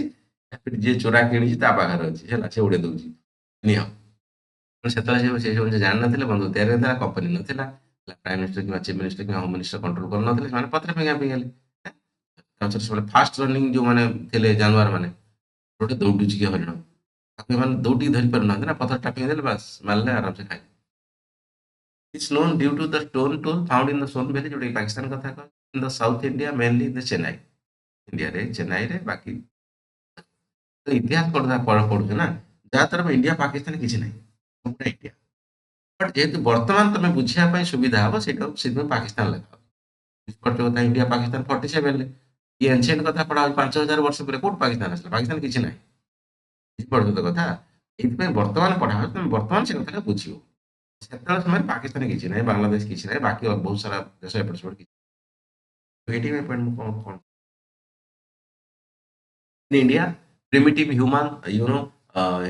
ଯିଏ ଚୋରା କିଣିଛି ତା ପାଖରେ ଅଛି ହେଲା, ସେ ଉଡେଇ ଦଉଛି ନିଅ। କିନ୍ତୁ ସେତେବେଳେ ସେ ସବୁ ଜିନିଷ ଜାଣିନଥିଲେ, ବନ୍ଧୁକ ତିଆରି ହେଇଥିଲା, କମ୍ପାନୀ ନଥିଲା, ପ୍ରାଇମ ମିନିଷ୍ଟର କିମ୍ବା ଚିଫ ମିନିଷ୍ଟର କିମ୍ବା ହୋମ ମିନିଷ୍ଟର କଣ୍ଟ୍ରୋଲ କରୁନଥିଲେ, ସେମାନେ ପଥର ଫିଙ୍ଗା ଫିଙ୍ଗି ହେଲେ। ତାପରେ ସେମାନେ ଫାଷ୍ଟ ରନିଂ ଯୋଉମାନେ ଥିଲେ ଜାନୁଆର ମାନେ, ଗୋଟେ ଦୌଡୁଛି କି ହରିଣ, ତାକୁ ଏମାନେ ଦୌଡ଼ିକି ଧରି ପାରୁନାହାନ୍ତି ନା, ପଥର ଟା ଫିଙ୍ଗି ଦେଲେ ବାସ୍ ମାରିଲେ, ଆରାମସେ ଖାଇଲେ। It's known due to the stone tool found in the Son Valley, ଯୋଉଟା କି ପାକିସ୍ତାନ କଥା କହ, in the South India, mainly in the Chennai. ଇଣ୍ଡିଆରେ ଚେନ୍ନାଇରେ ବାକି ତ ଇତିହାସ ପଢୁଛ ନା, ଯାହା ତରଫ ଇଣ୍ଡିଆ ପାକିସ୍ତାନ କିଛି ନାହିଁ, ସବୁଟା ଇଣ୍ଡିଆ। ବଟ୍ ଯେହେତୁ ବର୍ତ୍ତମାନ ତମେ ବୁଝିବା ପାଇଁ ସୁବିଧା ହବ, ସେଇଟା ସେଥିପାଇଁ ପାକିସ୍ତାନ ଲେଖା ହବ। ବୁଝିପାରୁଛ କଥା, ଇଣ୍ଡିଆ ପାକିସ୍ତାନ 47ରେ ଇଏ ଏନସିଏଣ୍ଟ କଥା ପଢା ହଉଛି। 5,000 ବର୍ଷ ପରେ କୋଉଠି ପାକିସ୍ତାନ ଆସିଲା? ପାକିସ୍ତାନ କିଛି ନାହିଁ। ବୁଝିପାରୁଛ ତ କଥା? ଏଇଥିପାଇଁ ବର୍ତ୍ତମାନ ପଢା ହଉଛି, ତମେ ବର୍ତ୍ତମାନ ସେ କଥାଟା ବୁଝିବ। ସେତେବେଳେ ସମୟରେ ପାକିସ୍ତାନ କିଛି ନାହିଁ, ବାଂଲାଦେଶ କିଛି ନାହିଁ, ବାକି ବହୁତ ସାରା ଦେଶ ଏପଟ ସେପଟ କିଛି। ଏଇଠି ପାଇଁ point ମୁଁ କଣ କଣ in India, primitive human,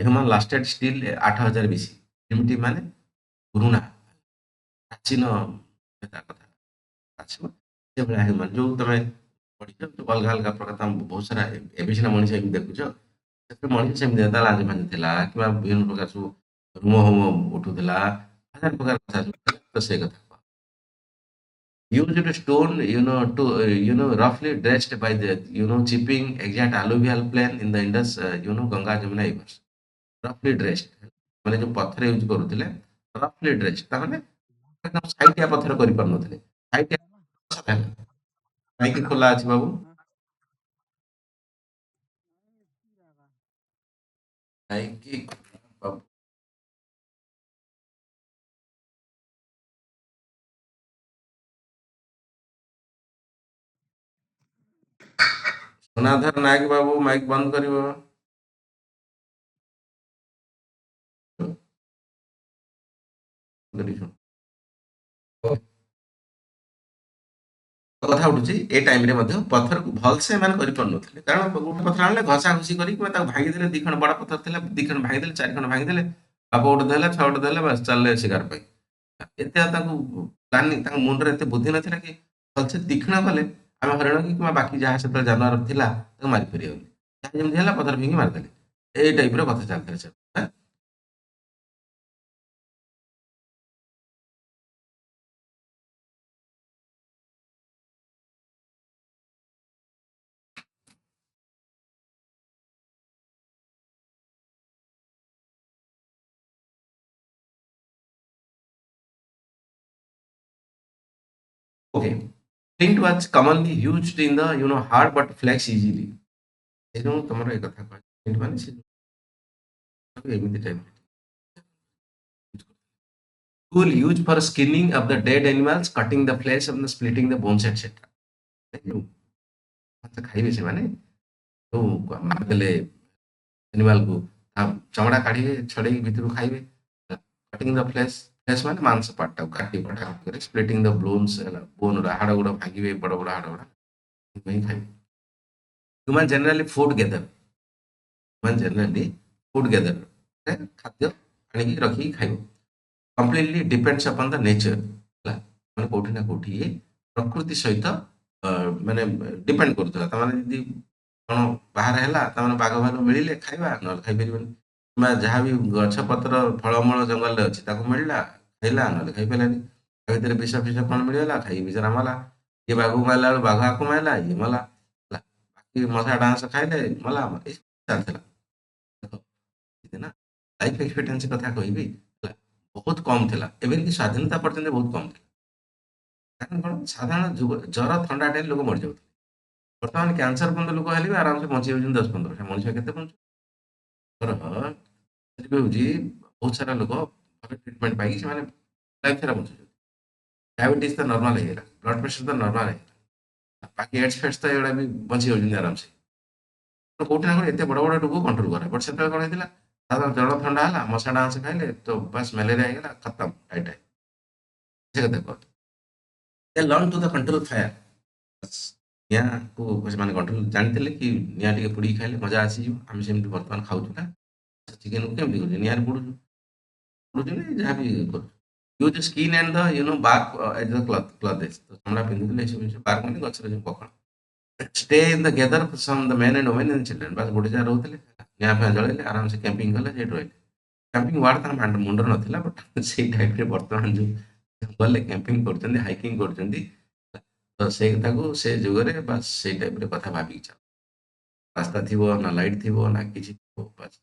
human lasted still 8,000 BC। primitive ମାନେ ପୁରୁଣା, ପ୍ରାଚୀନ ତା କଥା ଆସିବ। ସେଭଳିଆ ହ୍ୟୁମାନ ଯୋଉ ତମେ ପଢିଛ, ଅଲଗା ଅଲଗା ପ୍ରକାର ତମେ ବହୁତ ସାରା, ଏବେ ସିନା ମଣିଷ ଏମିତି ଦେଖୁଛ, ସେଥିରେ ମଣିଷ ସେମିତି ତା ଲାଞ୍ଜ ଫାଞ୍ଜ ଥିଲା, କିମ୍ବା ବିଭିନ୍ନ ପ୍ରକାର ସବୁ ରୁମ ହୁମ ଉଠୁଥିଲା, ହଜାର ପ୍ରକାର କଥା ସବୁ ଥିଲା। ତ ସେ କଥା used stone, roughly dredged by the, chipping exact alluvial plain in the Indus, Ganga Jamuna rivers। roughly dredged ମାନେ ଯୋଉ ପଥର ୟୁଜ କରୁଥିଲେ, roughly dredged ତା ମାନେ একদମ ସାଇଟିଆ ପଥର କରିପାରୁନଥିଲେ। ସାଇଟିଆ କାହିଁକି ଖୋଲା ଅଛି ବାବୁ? କାହିଁକି ବାବୁ ଗଙ୍ଗାଧର ନାୟକ ବାବୁ ମାଇକ୍ ବନ୍ଦ କରିବ। କଥା ଉଠୁଛି ଏ ଟାଇମରେ ମଧ୍ୟ ପଥରକୁ ଭଲସେ ଏମାନେ କରିପାରୁନଥିଲେ, କାରଣ ଗୋଟେ ପଥର ଆଣିଲେ ଘଷା ଘଷି କରିକି ତାକୁ ଭାଙ୍ଗିଦେଲେ, ଦି ଖଣ୍ଡ ବଡ ପଥର ଥିଲା, ଦି ଖଣ୍ଡ ଭାଙ୍ଗିଦେଲେ, ଚାରି ଖଣ୍ଡ ଭାଙ୍ଗିଦେଲେ, ବାପ ଗୋଟେ ଦେଲେ, ଛଅ ଗୋଟେ ଦେଲେ, ବାସ୍ ଚାଲିଲେ ଶିକାର ପାଇଁ। ଏତେ ଆଉ ତାଙ୍କୁ ପ୍ଲାନିଂ, ତାଙ୍କ ମୁଣ୍ଡରେ ଏତେ ବୁଦ୍ଧି ନଥିଲା କି ଭଲସେ ତୀକ୍ଷ୍ଣ କଲେ ଆମେ ହରିଣ କି କିମ୍ବା ବାକି ଯାହା ସେତେବେଳେ ଜାନୁଆର ଥିଲା ତାକୁ ମାରିପାରିବା ବୋଲି। ଯାହା ଯେମିତି ହେଲା ପଥର ଫିଙ୍ଗି ମାରିଦେଲେ, ଏଇ ଟାଇପର କଥା ଚାଲିଥିଲା ସେ। Okay. Flint was commonly used in the hard but flex easily. এই জন্য তোমার এই কথা কয় flint মানে ସେ ଏମିତି type tool used for skinning of the dead animals, cutting the flesh and splitting the bones etc. ଯୋଉ ଭାତ ଖାଇବେ ସେମାନେ, ଯୋଉ ମାରିଦେଲେ ଆନିମାଲକୁ, ତା ଚମଡ଼ା କାଢିବେ, ଛଡେଇକି ଭିତରୁ ଖାଇବେ। କଟିଂ ଦ ଫ୍ଲେଶ, ଫ୍ଲେଶ ମାନେ ମାଂସ ପାର୍ଟଟାକୁ କାଟି କଟାକଟି କରି, ସ୍ପ୍ଲିଟିଂ ଦ ବୋନ୍ସ ହେଲା, ବୋନ ହାଡ଼ ଗୁଡା ଭାଙ୍ଗିବେ, ବଡ ବଡ ହାଡ଼ ଗୁଡା ଖାଇବେ। Human generally food gather, human generally food gather ଖାଦ୍ୟ ଆଣିକି ରଖିକି ଖାଇବ। Completely depends upon the nature, ହେଲା ମାନେ କୋଉଠି ନା କୋଉଠି ପ୍ରକୃତି ସହିତ ମାନେ ଡିପେଣ୍ଡ କରୁଥିଲା। ତାମାନେ ଯଦି କଣ ବାହାରେ ହେଲା, ତାମାନେ ବାଘ ଭାଲୁ ମିଳିଲେ ଖାଇବା, ନହେଲେ ଖାଇପାରିବନି। କିମ୍ବା ଯାହା ବି ଗଛ ପତ୍ର ଫଳମୂଳ ଜଙ୍ଗଲରେ ଅଛି ତାକୁ ମିଳିଲା ଖାଇଲା, ନହେଲେ ଖାଇପାରିଲାନି। ତା ଭିତରେ ବିଷ ଫିଷ କଣ ମିଳିଗଲା, ଖାଇ ବିଚରା ମଲା। ଇଏ ବାଘକୁ ମାରିଲା ବେଳକୁ ବାଘ ଆକୁ ମାରିଲା, ଇଏ ମଲା। ହେଲା ବାକି ମଶା ଡାଁସ ଖାଇଲେ ମଲା, ଏଇ ଚାଲିଥିଲା। ଦେଖ ନା ଲାଇଫ ଏକ୍ସପେକ୍ଟାନ୍ସି କଥା କହିବି, ହେଲା ବହୁତ କମ ଥିଲା, ଏମିତି ସ୍ୱାଧୀନତା ପର୍ଯ୍ୟନ୍ତ ବହୁତ କମ ଥିଲା। କାରଣ କଣ, ସାଧାରଣ ଜର ଥଣ୍ଡାଟେ ଲୋକ ମରିଯାଉଥିଲେ। ବର୍ତ୍ତମାନ କ୍ୟାନ୍ସର ପର୍ଯ୍ୟନ୍ତ ଲୋକ ହେଲେ ବି ଆରାମସେ ବଞ୍ଚି ଯାଉଛନ୍ତି 10-15। ମଣିଷ କେତେ ବଞ୍ଚୁ ହଉଛି, ବହୁତ ସାରା ଲୋକ ଭଲ ଟ୍ରିଟମେଣ୍ଟ ପାଇକି ସେମାନେ ଲାଇଫ ସାରା ବଞ୍ଚୁଛନ୍ତି। ଡାଇବେଟିସ୍ ତ ନର୍ମାଲ ହେଇଗଲା, ବ୍ଲଡ ପ୍ରେସର ତ ନର୍ମାଲ ହେଇଗଲା, ବାକି ଏଡ୍ସ ଫେଡ୍ସ ତ ଏଗୁଡ଼ା ବି ବଞ୍ଚି ଯାଉଛନ୍ତି ଆରାମସେ। ତ କୋଉଠି ନା କୋଉଠି ଏତେ ବଡ ବଡ ରୋଗ କଣ୍ଟ୍ରୋଲ କରେ। ବଟ୍ ସେତେବେଳେ କଣ ହେଇଥିଲା, ସାଧାରଣ ଜର ଥଣ୍ଡା ହେଲା, ମଶା ଡାଁସ ଖାଇଲେ ତ ବାସ୍ ମ୍ୟାଲେରିଆ ହେଇଗଲା, ଖତମ ଏଇଟା ସେ କଥା କହ। They learn to the control fire, ନିଆଁକୁ ସେମାନେ କଣ୍ଟ୍ରୋଲ ଜାଣିଥିଲେ କି ନିଆଁ ଟିକେ ପୋଡ଼ିକି ଖାଇଲେ ମଜା ଆସିଯିବ। ଆମେ ସେମିତି ବର୍ତ୍ତମାନ ଖାଉଛୁ ନା, ଚିକେନକୁ କେମିତି କରୁଛୁ, ନିଆଁରେ ପୋଡୁଛୁ, ପୋଡୁଛୁ ଯାହା ବି କରୁଛୁ। Use skin and the bark as the clothes, ତ ଚମଡ଼ା ପିନ୍ଧୁଥିଲେ ଏସବୁ ଜିନିଷ। ବାର୍କ ମାନେ ଗଛର ଯୋଉ ପଖଳ। Stay in the gather some the men and women and children, ବାସ୍ ଗୋଟେ ଜାଗାରେ ରହୁଥିଲେ, ନିଆଁ ଫିଆଁ ଜଳେଇଲେ, ଆରାମସେ କ୍ୟାମ୍ପିଂ କଲେ, ସେଇଠି ରହିଲେ। କ୍ୟାମ୍ପିଂ ୱାର୍ଡ ତାଙ୍କ ମୁଣ୍ଡରେ ନଥିଲା, ବଟ୍ ସେଇ ଟାଇପ୍ରେ ବର୍ତ୍ତମାନ ଯୋଉ ଜଙ୍ଗଲରେ କ୍ୟାମ୍ପିଂ କରୁଛନ୍ତି, ହାଇକିଂ କରୁଛନ୍ତି, ତ ସେଇଟାକୁ ସେ ଯୁଗରେ ବାସ୍ ସେଇ ଟାଇପ୍ରେ କଥା ଭାବିକି ଚାଲ। ରାସ୍ତା ଥିବ ନା, ଲାଇଟ୍ ଥିବ ନା, କିଛି ଥିବ, ବାସ୍।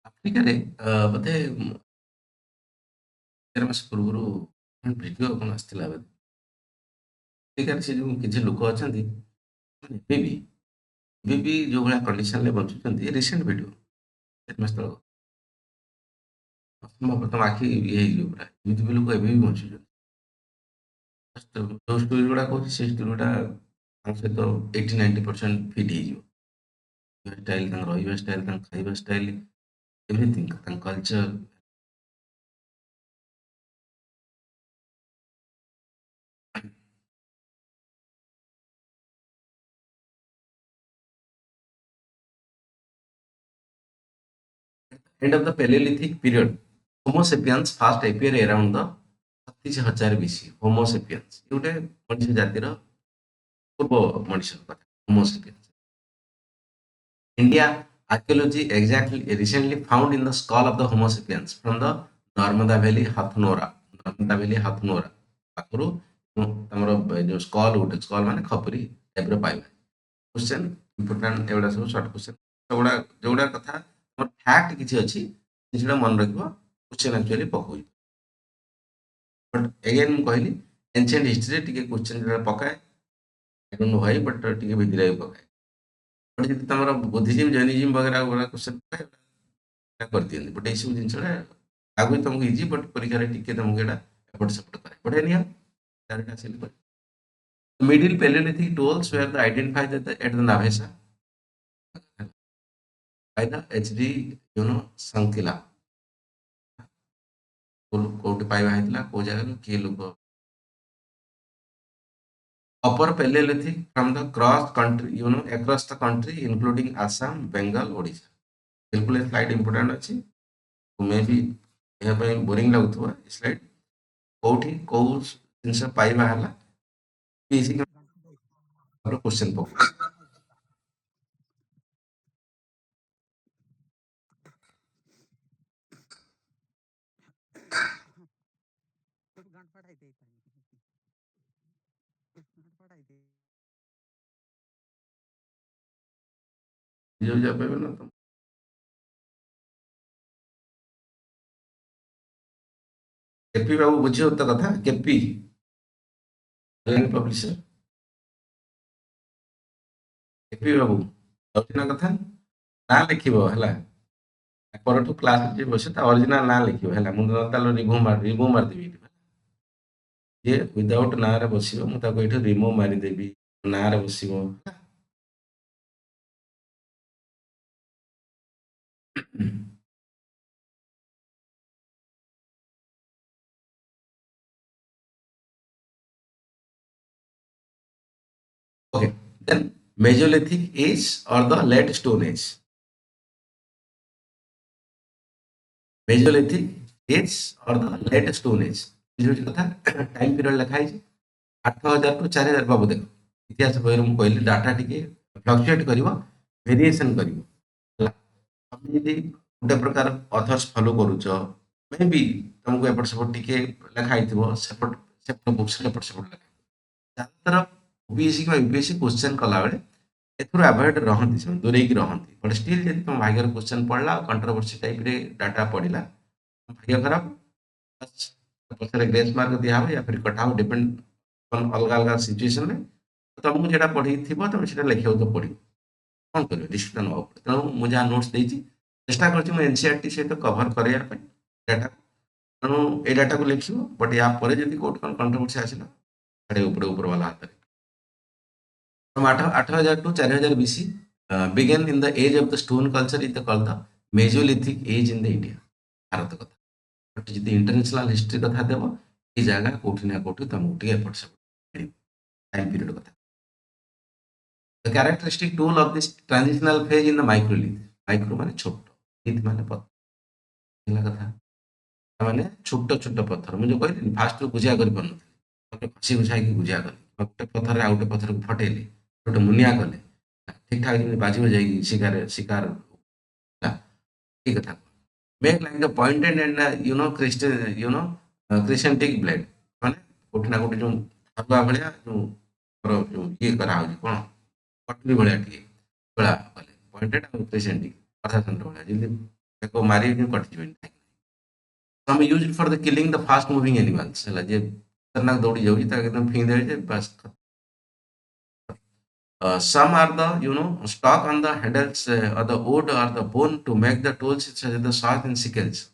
ଆଫ୍ରିକାରେ ବୋଧେ 11 ମାସ ପୂର୍ବରୁ ଭିଡ଼ିଓ କଣ ଆସିଥିଲା ବୋଧେ। ଆଫ୍ରିକାରେ ସେ ଯୋଉ କିଛି ଲୋକ ଅଛନ୍ତି, ମାନେ ଏବେ ବି ଯୋଉ ଭଳିଆ କଣ୍ଡିସନରେ ବଞ୍ଚୁଛନ୍ତି, ରିସେଣ୍ଟ ଭିଡ଼ିଓ 4 ମାସ ତଳ, ଅସମ୍ଭବ, ତମ ଆଖି ଇଏ ହେଇଯିବ ପୁରା। ଏମିତି ବି ଲୋକ ଏବେ ବି ବଞ୍ଚୁଛନ୍ତି। ଯୋଉ ଷ୍ଟୋରି ଗୁଡା କହୁଛି, ସେଇ ଷ୍ଟୋରି ଗୁଡା ତାଙ୍କ ସହିତ 80-90% ଫିଟ୍ ହେଇଯିବ। ଷ୍ଟାଇଲ, ତାଙ୍କ ରହିବା ଷ୍ଟାଇଲ, ତାଙ୍କ ଖାଇବା ଷ୍ଟାଇଲ, ଏଭ୍ରିଥିଙ୍ଗ, ତାଙ୍କ culture. End of the Paleolithic period, Homo sapiens first appear around the 36,000 BC. Homo sapiens ଏ ଗୋଟେ ମଣିଷ ଜାତିର ପୂର୍ବ ମଣିଷ କଥା, Homo sapiens. India archaeology exactly recently found in the skull of the Homo sapiens from the Narmada Valley Hathnora. Narmada Valley Hathnora ପାଖରୁ ତମର ଯୋଉ school, ଗୋଟେ ସ୍କଲ୍ ମାନେ ଖପରି ଟାଇପ୍ର ପାଇବା। କ୍ୱେଶ୍ଚନ୍ ଇମ୍ପୋର୍ଟାଣ୍ଟ, ଏଗୁଡ଼ା ସବୁ ସର୍ଟ କ୍ୱେଶ୍ଚନ୍, ସେଗୁଡ଼ା ଯୋଉଗୁଡ଼ା କଥା ତମର ଫ୍ୟାକ୍ଟ କିଛି ଅଛି ସେଟା ମନେ ରଖିବ, କ୍ୱେଶ୍ଚନ୍ ଆକ୍ଚୁଆଲି ପକଉଛି। ବଟ୍ ଏଗେନ୍ ମୁଁ କହିଲି, ଏନସିଏଣ୍ଟ ହିଷ୍ଟ୍ରିରେ ଟିକେ କ୍ୱେଶ୍ଚନ୍ ଯେତେବେଳେ ପକାଏ, I don't know why but टिके भितरे पकाए बट जदि तमर बुद्धिज्म जैनिज्म वगैरह वगैरह क्वेश्चन कर दियंती बट एसବୁ ଜିନିଷଟା ଆଗୁ ତମକୁ ଇଜି ବଟ୍ ପରୀକ୍ଷାରେ ଟିକେ ତମକୁ ଏଟା ଏପଟ ସେପଟ କରେ ବଟ୍ ଏନିହାଉ ଡାଇରେକ୍ଟ ଆସିଲି middle paleolithic tools were the identified at the Navesa by the HD Sankila କୋଉଠି ପାଇବା ହେଇଥିଲା କୋଉ ଜାଗାରୁ କିଏ ଲୋକ upper paleolithic from the cross country across the country including Assam Bengal Odisha बिल्कुल ये स्लाइड इंपोर्टेंट अच्छी मे भी ଏହା ପାଇଁ ବୋରିଂ ଲାଗୁଥିବ ଏ ସ୍ଲାଇଡ୍ କୋଉଠି କୋଉ ଜିନିଷ ପାଇବା ହେଲା ପିସି କ୍ୱେଶ୍ଚନ ପକଉ ଯୋଉ ଯା ପାଇବେ ନା ତ କେପି ବାବୁ ବୁଝିବ ତ କଥା କେପି ପବ୍ଲିସର କେପି ବାବୁ ଯାଉଛି ନା କଥା ନା ଲେଖିବ ହେଲା ପରଠୁ କ୍ଲାସ୍ ଯିଏ ବସେ ତା ଅରିଜିନାଲ ନାଁ ଲେଖିବ ହେଲା ମୁଁ ତାହେଲେ ରିମୁଭ୍ ମାରିଦେବି ଯିଏ ୱିଦାଉଟ୍ ନାଁରେ ବସିବ ମୁଁ ତାକୁ ଏଇଠି ରିମୁଭ୍ ମାରିଦେବି ନାଁରେ ବସିବ Okay, then Mesolithic age or the late Stone Age. Mesolithic age or the late Stone Age. ବୁଝିହଉଛି କଥା ଟାଇମ୍ ପିରିୟଡ଼ ଲେଖା ହେଇଛି 8000 ରୁ 4000 ବାବୁ ଦେଖ ଇତିହାସ ବହିରେ ମୁଁ କହିଲି ଡାଟା ଟିକେ ଫ୍ଲକ୍ଚୁଏଟ୍ କରିବ ଭେରିଏସନ୍ କରିବ ହେଲା ତମେ ଯଦି ଗୋଟେ ପ୍ରକାର ଅଥର୍ସ ଫଲୋ କରୁଛ ମେ ବି ତମକୁ ଏପଟ ସେପଟ ଟିକେ ଲେଖା ହେଇଥିବ ସେପଟ ବୁକ୍ସରେ ଏପଟ ସେପଟ ଲେଖା ଯାହାଦ୍ୱାରା ଓବିଏସି କିମ୍ବା ୟୁପିଏସି କ୍ୱେଶ୍ଚନ୍ କଲାବେଳେ ଏଥିରୁ ଆଭଏଡ୍ ରହନ୍ତି ସେମାନେ ଦୂରେଇକି ରହନ୍ତି ବଟ୍ ଷ୍ଟିଲ୍ ଯଦି ତମ ଭାଗ୍ୟରେ କ୍ୱେଶ୍ଚନ୍ ପଡ଼ିଲା ଆଉ କଣ୍ଟ୍ରୋଭର୍ସି ଟାଇପ୍ରେ ଡାଟା ପଡ଼ିଲା ଭାଗ୍ୟ ଖରାପ ପଛରେ ଗ୍ରେସ୍ ମାର୍କ ଦିଆହବ ୟା ଫିର୍ କଟା ହବ ଡିପେଣ୍ଡ ଅଲଗା ଅଲଗା ସିଚୁଏସନରେ ତମକୁ ଯେଟା ପଢ଼ିଥିବ ତମେ ସେଟା ଲେଖିବାକୁ ତ ପଡ଼ିବ କ'ଣ କରିବ ଡିସିସନ୍ ନେବାକୁ ପଡ଼ିବ ତେଣୁ ମୁଁ ଯାହା ନୋଟ୍ସ ଦେଇଛି ଚେଷ୍ଟା କରୁଛି ମୁଁ ଏନ୍ସିଆରଟି ସହିତ କଭର କରିବା ପାଇଁ ଡାଟା ତେଣୁ ଏଇ ଡାଟାକୁ ଲେଖିବ ବଟ୍ ୟା ପରେ ଯଦି କୋଉଠି କ'ଣ କଣ୍ଟ୍ରୋଭର୍ସି ଆସିଲା ଛାଡ଼ିବାକୁ ପଡ଼ିବ ଉପରବାଲା ହାତରେ From 8000 to 4000 BC began in the age of the stone culture is the called the Mesolithic age in the India. Bharat କଥା ବଟ୍ ଯଦି ଇଣ୍ଟରନ୍ୟାସନାଲ ହିଷ୍ଟ୍ରି କଥା ଦେବ ଏଇ ଜାଗା କୋଉଠି ନା କୋଉଠି ତମକୁ ଟିକେ ଏପଟ ସେପଟ ମିଳିବ ଟାଇମ୍ ପିରିୟଡ଼ କଥା The characteristic tool of this transitional phase in the microlith micro ମାନେ ଛୋଟ ଲିଥ୍ ମାନେ ପଥର ହେଲା କଥା ମାନେ ଛୋଟ ଛୋଟ ପଥର ମୁଁ ଯୋଉ କହିଲି ଫାଷ୍ଟରୁ ବୁଝା କରିପାରୁନଥିଲି ତାପରେ ଘଷି ଘୁଷାଇକି ବୁଝା କଲି ଗୋଟେ ପଥରରେ ଆଉ ଗୋଟେ ପଥରକୁ ଫଟେଇଲି ଗୋଟେ ମୁନିଆ କଲେ ଠିକ୍ ଠାକ୍ ଯେମିତି ବାଜିବ ଯାଇକି ଶିକାର ହେଲା ଏଇ କଥା make like the pointed and crescentic blade ମାନେ କୋଉଠି ନା କୋଉଠି ଯୋଉ ଧାରୁଆ ଭଳିଆ ଯୋଉ ଇଏ କରାହଉଛି କ'ଣ କଟୁରୀ ଭଳିଆ ଟିକେ କଳା କଲେ ପଏଣ୍ଟେଡ୍ ଆଉ କ୍ରେସେଣ୍ଟିକ୍ ଅର୍ଦ୍ଧାଚନ୍ଦ୍ର ଭଳିଆ ଯେମିତି ତାକୁ ମାରିକି କଟିଯିବେନି some use it for the killing the fast moving animals ହେଲା ଯେ ଖତରନାକ ଦୌଡ଼ି ଯାଉଛି ତାକୁ ଏକଦମ ଫିଙ୍ଗି ଦେବେ ଯେ ବାସ୍ some are the stock on the handles or the wood or the bone to make the tools such as the saws and sickles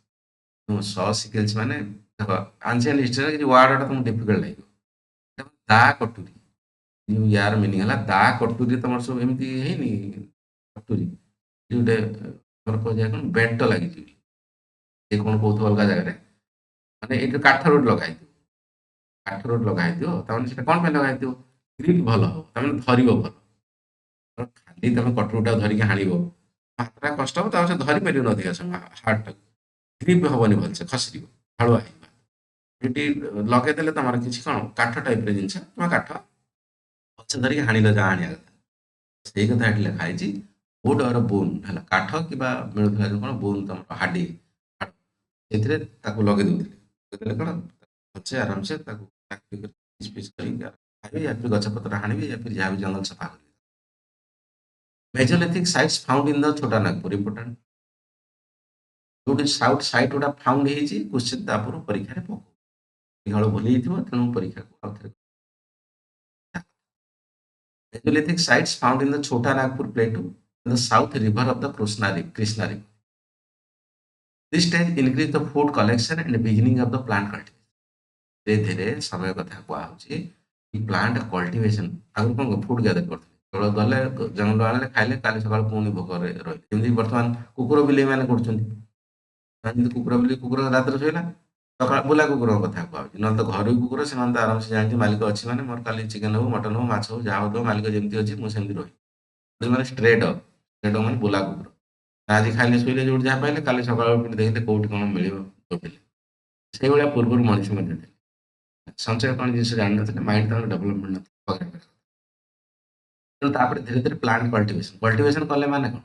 saw sickles ମାନେ ଦେଖ ancient history କିଛି ୱାର୍ଡଟା ତମକୁ ଡିଫିକଲ୍ଟ ଲାଗିବ ଦା କଟୁରୀ ୟାର ମିନିଂ ହେଲା ଦା କଟୁରୀ ତମର ସବୁ ଏମିତି ହେଇନି କଟୁରୀ ଗୋଟେ ତମର କୁହାଯାଏ କ'ଣ ବେଣ୍ଟ ଲାଗିଛି ସେ କ'ଣ କହୁଥିବ ଅଲଗା ଜାଗାରେ ମାନେ ଏଇଠି କାଠ ରୋଡ୍ ଲଗା ହେଇଥିବ କାଠ ରୋଡ୍ ଲଗା ହେଇଥିବ ତାମାନେ ସେଟା କ'ଣ ପାଇଁ ଲଗା ହେଇଥିବ ଗ୍ରିପ୍ ଭଲ ହବ ତାମାନେ ଧରିବ ଭଲ ଖାଲି ତମେ କଟୁରୀଟା ଧରିକି ହାଣିବ ହାତଟା କଷ୍ଟ ହବ ତାପରେ ସେ ଧରି ପାରିବନି ଅଧିକା ସମୟ ହାର୍ଟଟାକୁ ଗ୍ରିପ୍ ହବନି ଭଲସେ ଖସିଯିବ ହାଳୁଆ ହେଇଯିବ ଏଠି ଲଗେଇଦେଲେ ତମର କିଛି କ'ଣ କାଠ ଟାଇପ୍ର ଜିନିଷ କିମ୍ବା କାଠ ଭଲସେ ଧରିକି ହାଣିଲ ଯାହା ହାଣିବା କଥା ସେଇ କଥା ଏଠି ଲେଖା ହେଇଛି wood or bone ହେଲା କାଠ କିମ୍ବା ମିଳୁଥିଲା ଯୋଉ କ'ଣ ବୋନ୍ ତମର ହାଡି ସେଥିରେ ତାକୁ ଲଗେଇ ଦଉଥିଲେ ଲଗେଇଦେଲେ କ'ଣ ଭଲସେ ଆରାମସେ ତାକୁ ପିସ୍ ପିସ୍ କରିକି ଖାଇବେ ୟା ଫିର୍ ଗଛ ପତ୍ର ହାଣିବେ ୟା ଫିର୍ ଯାହା ବି ଜଙ୍ଗଲ ସଫା କରିବେ Mesolithic sites found in the Chota Nagpur important ଯୋଉଠି ସାଉଥ୍ ସାଇଟ୍ ଗୁଡ଼ା ଫାଉଣ୍ଡ ହେଇଛି କ୍ୱେଶ୍ଚିନ୍ ତାପରେ ପରୀକ୍ଷାରେ ପକଉ ଭୁଲି ଯାଇଥିବ ତେଣୁ ପରୀକ୍ଷାକୁ ଆଉଥରେ Mesolithic sites found in the Chota Nagpur Plateau and the south river of the Krishna River. This stage increased the food collection and beginning of the plant cultivation. ଧୀରେ ଧୀରେ ସମୟ କଥା କୁହାହଉଛି କି ପ୍ଲାଣ୍ଟ କଲ୍ଟିଭେସନ ଆଗରୁ କଣ ଫୁଡ ଗ୍ୟାଦର କରୁଥିଲେ କେବଳ ଗଲେ ଜଙ୍ଗଲ ଆଣିଲେ ଖାଇଲେ କାଲି ସକାଳୁ ପୁଣି ଭୋକରେ ରହିଲେ ଯେମିତି ବର୍ତ୍ତମାନ କୁକୁର ବିଲେଇ ମାନେ କରୁଛନ୍ତି ଯେମିତି କୁକୁର ବିଲେଇ କୁକୁର ରାତିରେ ଶୋଇଲା ସକାଳ ବୁଲା କୁକୁରଙ୍କ କଥା କୁହାହଉଛି ନହେଲେ ତ ଘରୋଇ କୁକୁର ସେମାନେ ତ ଆରାମସେ ଜାଣିଛି ମାଲିକ ଅଛି ମାନେ ମୋର କାଲି ଚିକେନ ହଉ ମଟନ ହଉ ମାଛ ହଉ ଯାହା ହଉଥିବ ମାଲିକ ଯେମିତି ଅଛି ମୁଁ ସେମିତି ରହିବି ମାନେ ଷ୍ଟ୍ରେଟ୍ ମାନେ ବୁଲା କୁକୁର ଆଜି ଖାଇଲେ ଶୋଇଲେ ଯୋଉଠି ଯାହା ପାଇଲେ କାଲି ସକାଳୁ ଉଠିକି ଦେଖିଲେ କୋଉଠି କଣ ମିଳିବ ଦୌଡ଼ିଲେ ସେଇଭଳିଆ ପୂର୍ବରୁ ମଣିଷ ମଧ୍ୟ ଥିଲେ ସଞ୍ଚୟ କଣ ଜିନିଷ ଜାଣିନଥିଲେ ମାଇଣ୍ଡ ତାଙ୍କର ଡେଭଲପମେଣ୍ଟ ନଥିଲା ତେଣୁ ତାପରେ ଧୀରେ ଧୀରେ ପ୍ଲାଣ୍ଟ କଲ୍ଟିଭେସନ କଲେ ମାନେ କଣ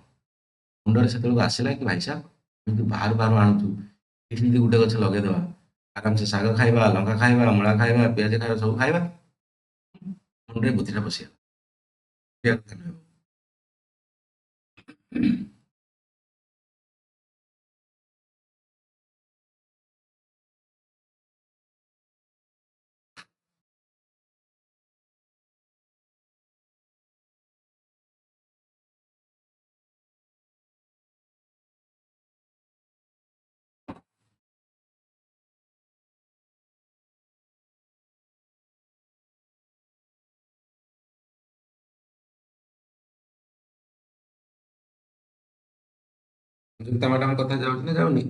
ମୁଣ୍ଡରେ ସେତେବେଳକୁ ଆସିଲା କି ଭାଇ ସାହେବ ଏମିତି ବାହାରୁ ବାହାରୁ ଆଣୁଛୁ ଏଠି ଯଦି ଗୋଟେ ଗଛ ଲଗେଇଦବା ଆରାମସେ ଶାଗ ଖାଇବା ଲଙ୍କା ଖାଇବା ମୂଳା ଖାଇବା ପିଆଜ ଖାଇବା ସବୁ ଖାଇବା ମୁଣ୍ଡରେ ବୁଦ୍ଧିଟା ପଶିଗଲା ଏଇଆ କଥା ନୁହେଁ। ଯୁକ୍ତା ମ୍ୟାଡାମ କଥା ଯାଉଛି ନା ଯାଉନି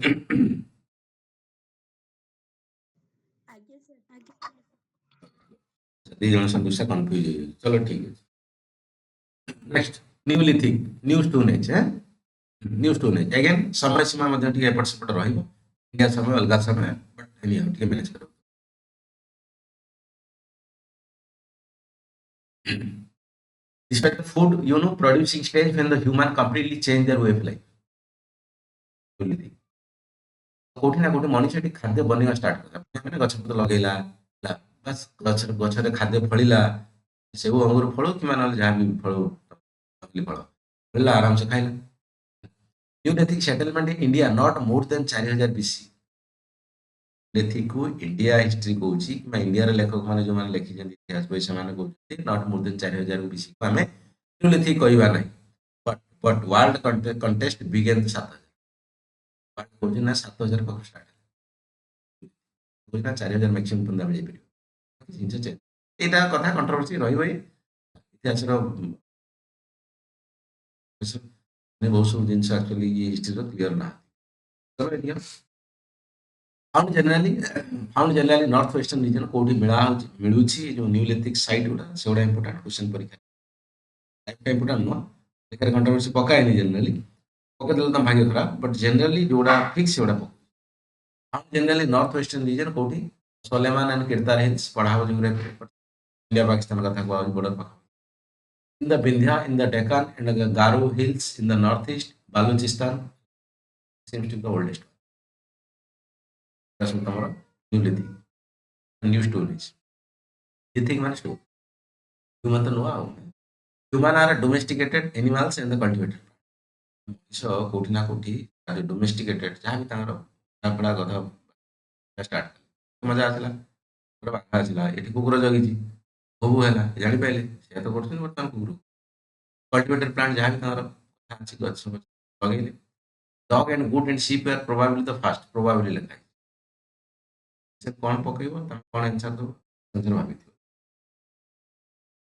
ଆଜ୍ଞା ସାର୍ ଆଜ୍ଞା ଦି ଜଣ ସଦସ୍ୟ କନଫ୍ୟୁଜ ହେଇଯାଉଛି ଚलो ଠିକ ଅଛି next neolithic new stone age new stone age ଆଜ୍ଞା ସମୟ ସୀମା ମଧ୍ୟ ଟିକେ ଏପଟ ସେପଟ ରହିବ ଇଣ୍ଡିଆ ସମୟ ଅଲଗା ସମୟ ବଟ୍ ଟିକେ ମ୍ୟାନେଜ କର despite the food producing stage when the human completely change their way of life କୋଉଠି ନା କୋଉଠି ମଣିଷ ଏଠି ଖାଦ୍ୟ ବନେଇବା ଷ୍ଟାର୍ଟ କଲା ମାନେ ଗଛ ପତ୍ର ଲଗେଇଲା ହେଲା ବାସ୍ ଗଛରେ ଖାଦ୍ୟ ଫଳିଲା ସେଉ ଅଙ୍ଗୁର ଫଳୁ କିମ୍ବା ନହେଲେ ଯାହା ବି ଫଳୁ ଫଳ ଫଳିଲା ଆରାମସେ ଖାଇଲା ନ୍ୟୁଲିଥିକ ସେଟଲମେଣ୍ଟ ଇନ୍ ଇଣ୍ଡିଆ ନଟ୍ ମୋର ଦେନ୍ 4000 BC କୁ ଇଣ୍ଡିଆ ହିଷ୍ଟ୍ରି କହୁଛି କିମ୍ବା ଇଣ୍ଡିଆର ଲେଖକ ମାନେ ଯୋଉମାନେ ଲେଖିଛନ୍ତି ଇତିହାସ ବହି ସେମାନେ କହୁଛନ୍ତି ନଟ୍ ମୋର ଦେନ୍ 4000 BC କୁ ଆମେ ନ୍ୟୁଲିଥିକ କହିବା ନାହିଁ ବଟ୍ ୱାର୍ଲଡ କଣ୍ଟେଷ୍ଟ ବିଗେନ୍ 7000 କହୁଛି ନା 7000 ପାଖରୁ ଷ୍ଟାର୍ଟ କହୁଛି ନା 4000 ମ୍ୟାକ୍ସିମମ୍ ପର୍ଯ୍ୟନ୍ତ ଆମେ ଯାଇପାରିବୁ ଜିନିଷ ଚେଞ୍ଜ ଏଇଟା କଥା କଣ୍ଟ୍ରୋଭର୍ସି ରହିବ ଇତିହାସର ବହୁତ ସବୁ ଜିନିଷ ଆକ୍ଚୁଆଲି ଇଏ ହିଷ୍ଟ୍ରିର କ୍ଲିୟର ନାହାନ୍ତି found generally north western region कोठी मिलूची जो न्यूलिथिक साइट गुड़ा सेगुड़ा इंपोर्टेंट क्वेश्चन परीक्षा टाइप इंपोर्टेंट नुह लेखा कंट्रोवर्सी पकाएनि जनरली पके देले तम भाग्य खराब बट जनरली जोड़ा फिक्स सेगुड़ा पक found generally north western region कोठी सोलेमान एंड किरतार हिल्स पढ़ाओ ज्योग्राफी इंडिया पाकिस्तान कथा को बॉर्डर पाख in the Vindhya in the Deccan and the Garo hills in the northeast Balochistan seems to be the oldest that's what neolithic new storage lithic माने store human तो नुआ human are domesticated animals and the cultivated मनुष्य कोठी ना कोठी domesticated जहाँ भी तांगर अपना गधा स्टार्ट मजा आसला गोटे बाघ आसला एठी कुकुर जगिची बहु है जानी पाइले से तो करछन बर्तमान कुकुर कल्टिवेटेड प्लांट जहाँ भी तांगर अच्छी गछ लगेले dog and goat and sheep are probably the first probably लिखा से कौन पकेइबो तमे कौन आंसर दो आंसर भाबी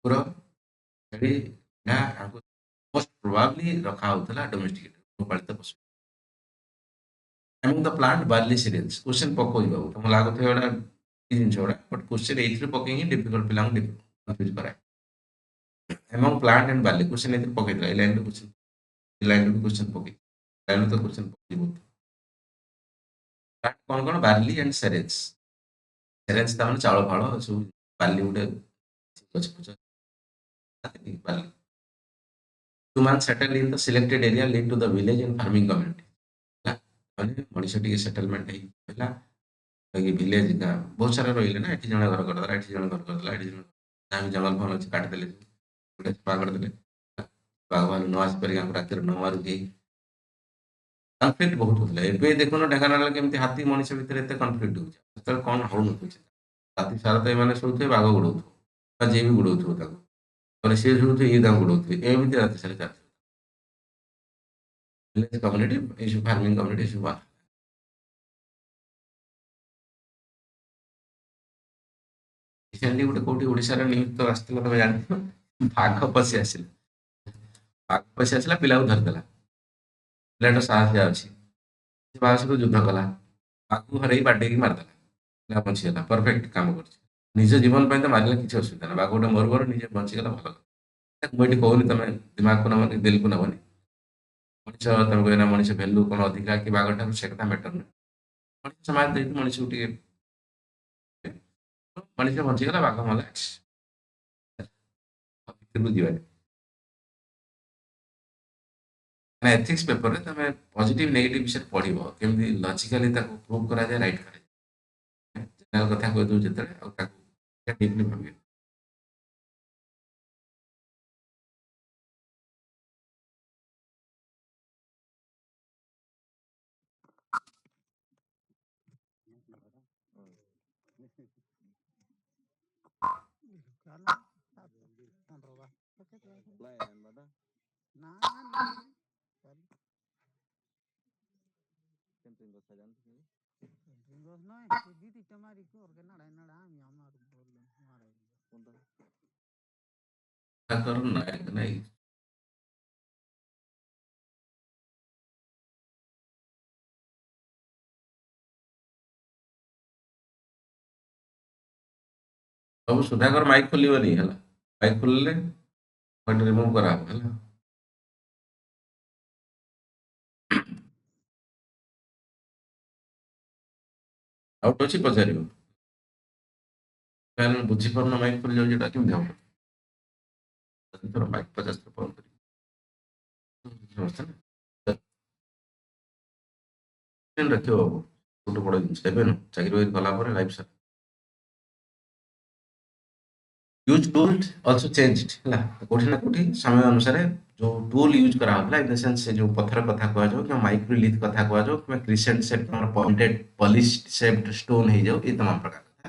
कुकुर छेड़ी ना आंको मोस्ट प्रोबेबली रखा होतला डोमेस्टिकेटेड पालित पशु among the plant barley cereals question पकोइ बाबू तुम लागो थे एडा की जिंस एडा बट क्वेश्चन एथरे पकेइ डिफिकल्ट पिलांग कंफ्यूज कराए among plant and barley question एथरे पकेइ दला लाइन क्वेश्चन लाइन क्वेश्चन पकेइ लाइन तो क्वेश्चन पकेइ बहुत कौन कौन बार्ली एंड cereals cereals ता माने चावल फाଳ सब बार्ली उडे गछ पछ barley human settled in the selected area linked to the village and farming community माने मनुष्य टिके सेटलमेंट है पहला कि विलेज का बहुत सारा रहिले ना एठी जण घर कर दला एठी जण घर कर दला एठी जण ना भी जंगल फल अछि काट देले गुडे पागड़ देले भगवान नवाज पर गांव रातिर न मारू के कॉन्फ्लिक्ट बहुत होतले एबे देखो ना ढेकानाल केमती हाथी मनुष्य भीतर एते कॉन्फ्लिक्ट हो छ कौन हो न राति सारा तो माने सोते बाघ गुड़ौथु जे भी गुड़ौथु ताको ମାନେ ସିଏ ଶୁଣୁଥିବେ ଇଏ ତାଙ୍କୁ ଉଡଉଥିବେ, ଏମିତି ରାତି ସାରା ଚାଲିଥିବ। ଭିଲେଜ କମ୍ୟୁନିଟି ଏସବୁ ଫାର୍ମିଂ କମ୍ୟୁନିଟି ଏସବୁ ବାହାର। ରିସେଣ୍ଟଲି ଗୋଟେ କୋଉଠି ଓଡ଼ିଶାର ନ୍ୟୁଜ୍ ତ ଆସିଥିଲା ତମେ ଜାଣିଥିବ, ବାଘ ପଶି ଆସିଲା। ବାଘ ପଶି ଆସିଲା, ପିଲାକୁ ଧରିଦେଲା। ପିଲାଟା ସାହସିଆ ଅଛି, ସେ ବାଘ ସହିତ ଯୁଦ୍ଧ କଲା, ବାଘକୁ ହରେଇ ବାଡେଇକି ମାରିଦେଲା, ପିଲା ବଞ୍ଚିଗଲା। ପରଫେକ୍ଟ କାମ କରିଛି। ନିଜ ଜୀବନ ପାଇଁ ତ ମାରିଲେ କିଛି ଅସୁବିଧା ନାହିଁ, ବାଘ ଗୋଟେ ମରୁ ନିଜେ ବଞ୍ଚିଗଲା, ଭଲ କଥା। ମୁଁ ଏଠି କହୁନି ତମେ ଦିମାଗକୁ ନବନି, ଦିଲକୁ ନବନି। ମଣିଷ ତମେ କହିନା ମଣିଷ ଭ୍ୟାଲୁ କଣ ଅଧିକା କି ବାଘ ଠାରୁ, ସେ କଥା ମ୍ୟାଟର ନୁହେଁ। ମଣିଷ ସମାଜ ଦେଇକି ମଣିଷକୁ ଟିକେ ମଣିଷ ବଞ୍ଚିଗଲା, ବାଘ ମଲା, ଭିତରକୁ ଯିବାନି। ମାନେ ଏଥିକ୍ସ ପେପରରେ ତମେ ପଜିଟିଭ ନେଗେଟିଭ ବିଷୟରେ ପଢିବ, କେମିତି ଲଜିକାଲି ତାକୁ ପ୍ରୁଭ୍ କରାଯାଏ, ରାଇଟ୍ କରାଯାଏ। ଜେନେରାଲ କଥା କହିଦେବୁ ଯେତେବେଳେ, ଆଉ ତାକୁ ଡିପଲି ଭାବିବେ। ତାଙ୍କର ନାୟକ ନାଇଁ ସବୁ। ସୁଧାକର ମାଇକ୍ ଖୋଲିବନି ହେଲା, ମାଇକ୍ ଖୋଲିଲେ ରିମୁଭ୍ କରାହବ ହେଲା। ଆଉଟ୍ ଅଛି ପଚାରିବ, କାରଣ ବୁଝିପାରୁନ ମାଇକ୍ ଖୋଲି ଯାଉଛି, ଏଟା କେମିତି ହବ? ଥର ମାଇକ୍ 50 ଥର ବନ୍ଦ କରିବି ରଖିବ। ଗୋଟେ ବଡ ଜିନିଷ ଏବେ ନୁହଁ, ଚାକିରି ବାକିରି କଲା ପରେ ଲାଇଫ୍ ସାରା। ୟୁଜ୍ ଟୁଲ୍ ଅଲସୋ ଚେଞ୍ଜଡ ହେଲା, କୋଉଠି ନା କୋଉଠି ସମୟ ଅନୁସାରେ ଯୋଉ ଟୁଲ୍ ୟୁଜ୍ କରାହଉଥିଲା, ଇନ୍ ଦ ସେନ୍ସ ସେ ଯୋଉ ପଥର କଥା କୁହାଯାଉ କିମ୍ବା ମାଇକ୍ରୋଲିଥ୍ କଥା କୁହାଯାଉ କିମ୍ବା କ୍ରିସେଣ୍ଟ ସେଟ୍ ଆମର ପଏଣ୍ଟେଡ ପଲିଶ୍ଡ ସେପ୍ଡ ଷ୍ଟୋନ୍ ହେଇଯାଉ, ଏ ତମାମ ପ୍ରକାର କଥା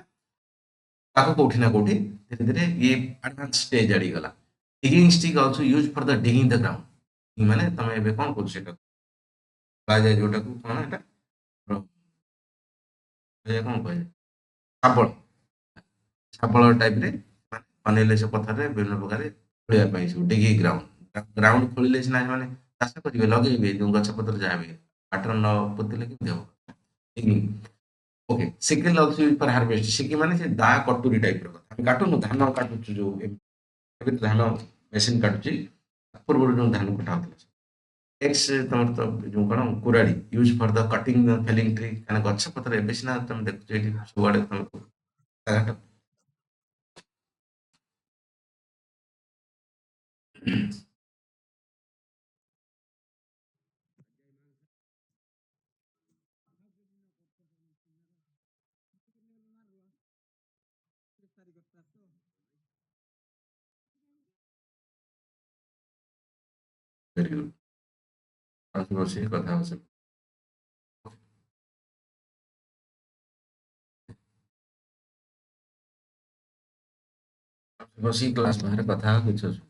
ତାକୁ କୋଉଠି ନା କୋଉଠି ଧୀରେ ଧୀରେ ଇଏ ଆଡଭାନ୍ସ ଷ୍ଟେଜ୍ ଆଡିକି ଗଲା। Digging stick also use for the digging the ground. ମାନେ ତମେ ଏବେ କଣ କରୁଛ, ସେଟା କୁହାଯାଏ ଯୋଉଟାକୁ କଣ ଏଟା କଣ କୁହାଯାଏ, ଶାବଳ। ଶାବଳ ଟାଇପ୍ ରେ ବନେଇଲେ ସେ ପଥରରେ ବିଭିନ୍ନ ପ୍ରକାର ଖୋଳିବା ପାଇଁ, ସବୁ ଡିଗି ଗ୍ରାଉଣ୍ଡ। ଗ୍ରାଉଣ୍ଡ ଖୋଳିଲେ ସିନା ସେମାନେ ଚାଷ କରିବେ, ଲଗେଇବେ, ଯୋଉ ଗଛ ପତ୍ର ଯାହା ବି ମାଟିରେ ନ ପୋତିଲେ କେମିତି ହବ। Digging. Okay, sickle also use for harvest. ସିକି ମାନେ ସେ ଦା କଟୁରୀ ଟାଇପ୍ ର କଥା। ଆମେ କାଟୁନୁ, ଧାନ କାଟୁଛୁ ଯୋଉ, ଏବେ ତ ଧାନ ମେସିନ୍ କାଟୁଛି, ପୂର୍ବରୁ ଯୋଉ ଧାନ କଟା ହଉଥିଲା। ଏକ୍ସ ତମର ତ ଯୋଉ କଣ କୁରାଡି, ୟୁଜ୍ ଫର ଦ କଟିଂ ଫେଲିଂ ଟ୍ରି। କାରଣ ଗଛ ପତ୍ର ଏବେ ସିନା ତମେ ଦେଖୁଛ ଏଠି ସବୁଆଡେ ତମେ ରାସ୍ତାଘାଟ। Very good. ବସିକି କଥା ହଉଛି, ବସିକି କ୍ଲାସ୍ ବାହାରେ କଥା ହବା କିଛି ଅସୁବିଧା।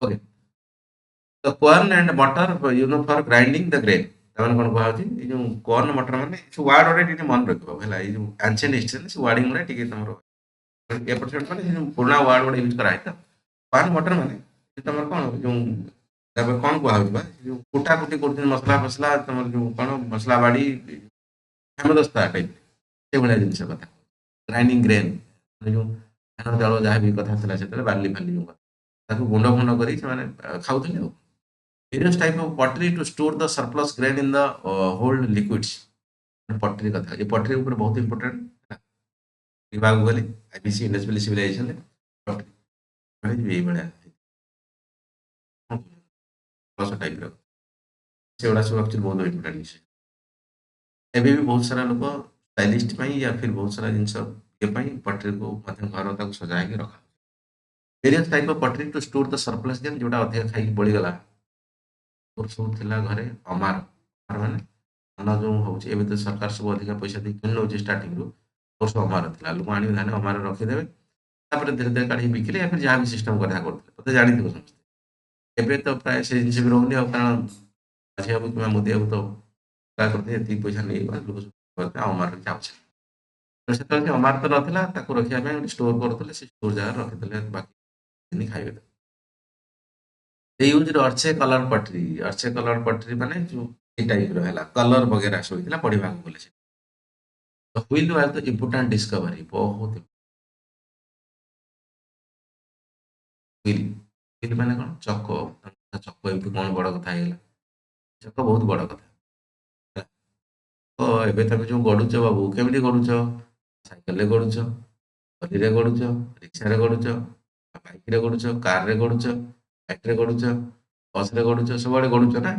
ଓକେ, ତ corn and mortar you know for grinding the grain. ତାମାନେ କଣ କୁହାହଉଛି, ଏଇ ଯୋଉ କର୍ନ ମଟର ମାନେ ସେ ୱାର୍ଡ ଗୁଡା ଟିକେ ମନେ ରଖିବ ହେଲା। ଏଇ ଯୋଉ ଆନ୍ସିଏଣ୍ଟ ହିଷ୍ଟ୍ରି ସେ ୱାର୍ଡିଂ ଗୁଡା ଟିକେ ତମର ଏପଟ ସେପଟ, ମାନେ ସେ ଯୋଉ ପୁରୁଣା ୱାର୍ଡ ଗୁଡା ୟୁଜ୍ କରାହେଇ ତ। କର୍ନ ମଟର ମାନେ ତମର କଣ ଯୋଉ, ତାପରେ କଣ କୁହାହଉଛି ବା, ଯୋଉ କୁଟା କୁଟି କରୁଛନ୍ତି ମସଲା ଫସଲା, ତମର ଯୋଉ କଣ ମସଲା ବାଡି ହେମଦସ୍ତା ଟାଇପ୍, ସେଇଭଳିଆ ଜିନିଷ କଥା। ଗ୍ରାଇଣ୍ଡିଂ ଗ୍ରେନ୍ ଯୋଉ ଧାନ ଚାଉଳ ଯାହା ବି କଥା ଥିଲା ସେତେବେଳେ, ବାର୍ଲି ଫାର୍ଲି ଯୋଉ କଥା, ତାକୁ ଗୁଣ୍ଡ ଫୁଣ୍ଡ କରି ସେମାନେ ଖାଉଥିଲେ ଆଉ। Various type of pottery to store the surplus grain in the hold liquids। ପଟରୀ କଥା, ଏ ପଟରୀ ଉପରେ ବହୁତ ଇମ୍ପୋର୍ଟାଣ୍ଟ। ବିଭାଗ ଗଲି ଆଇବିସି ଇଣ୍ଡଷ୍ଟ୍ରିଆଲ ସିଭିଲାଇଜେସନ ଏଇଭଳିଆ ଟାଇପର, ସେଗୁଡା ସବୁ ଆକ୍ଚୁଆଲି ବହୁତ ଇମ୍ପୋର୍ଟାଣ୍ଟ ଜିନିଷ। ଏବେ ବି ବହୁତ ସାରା ଲୋକ ଷ୍ଟାଇଲିଷ୍ଟ ପାଇଁ ୟା ଫିର ବହୁତ ସାରା ଜିନିଷ ଇଏ ପାଇଁ ପଟରୀକୁ ମଧ୍ୟ ଘର ତାକୁ ସଜା ହେଇକି ରଖା। Various type of pottery to store the surplus grain, ଯୋଉଟା ଅଧିକା ଖାଇକି ବଳିଗଲା। ମୋର ସବୁ ଥିଲା ଘରେ ଅମାର। ଅମାର ମାନେ ଧାନ ଯୋଉ ହଉଛି, ଏବେ ତ ସରକାର ସବୁ ଅଧିକା ପଇସା ଦେଇ କିଣି ନେଉଛି ଷ୍ଟାର୍ଟିଂରୁ। ମୋର ସବୁ ଅମାର ଥିଲା, ଲୋକ ଆଣିବେ ଧାନ ଅମାର ରଖିଦେବେ, ତାପରେ ଧୀରେ ଧୀରେ କାଢ଼ିକି ବିକିଲେ या फिर ଯାହା ବି ସିଷ୍ଟମ କଥା କରୁଥିଲେ ବୋଧେ ଜାଣିଥିବ ସମସ୍ତେ। ଏବେ ତ ପ୍ରାୟ ସେ ଜିନିଷ ବି ରହୁନି ଆଉ, କାରଣ ମାଝୀ ବାବୁ କିମ୍ବା ମୋଦି ବାବୁ ତ ପ୍ରାୟ କରିଥିଲେ ଏତିକି ପଇସା ନେଇଗଲା ଲୋକ ସବୁ ଅମାର ଯାଉଛି। ସେତେବେଳେ ସେ ଅମାର ତ ନଥିଲା, ତାକୁ ରଖିବା ପାଇଁ ଗୋଟେ ଷ୍ଟୋର କରୁଥିଲେ, ସେ ଷ୍ଟୋର ଜାଗାରେ ରଖିଥିଲେ ବାକି ଦିନ ଖାଇବେ। They used ଅର୍ଛେ କଲର ପଟ୍ରି, ଅର୍ଛେ କଲର ପଟ୍ରି ମାନେ ଯୋଉ ଏଇ ଟାଇପର ହେଲା କଲର ବଗେରା ସବୁ ହେଇଥିଲା ପଢିବାକୁ ଗଲେ ସେ। The wheel was the important discovery, ବହୁତ wheel, wheel ମାନେ କଣ ଚକ, ଚକ ଏମିତି କଣ ବଡ କଥା ହେଇଗଲା, ଚକ ବହୁତ ବଡ କଥା ହେଲା। ତ ଏବେ ତମେ ଯୋଉ ଗଡୁଛ ବାବୁ କେମିତି ଗଡୁଛ, ସାଇକେଲରେ ଗଡୁଛ, ଗଦିରେ ଗଡୁଛ, ରିକ୍ସାରେ ଗଡୁଛ, ବାଇକରେ ଗଡୁଛ, କାରରେ ଗଡୁଛ, ଫ୍ଲାଇଟରେ ଗଡୁଛ, ବସରେ ଗଡୁଛ, ସବୁଆଡେ ଗଡୁଛ ନା।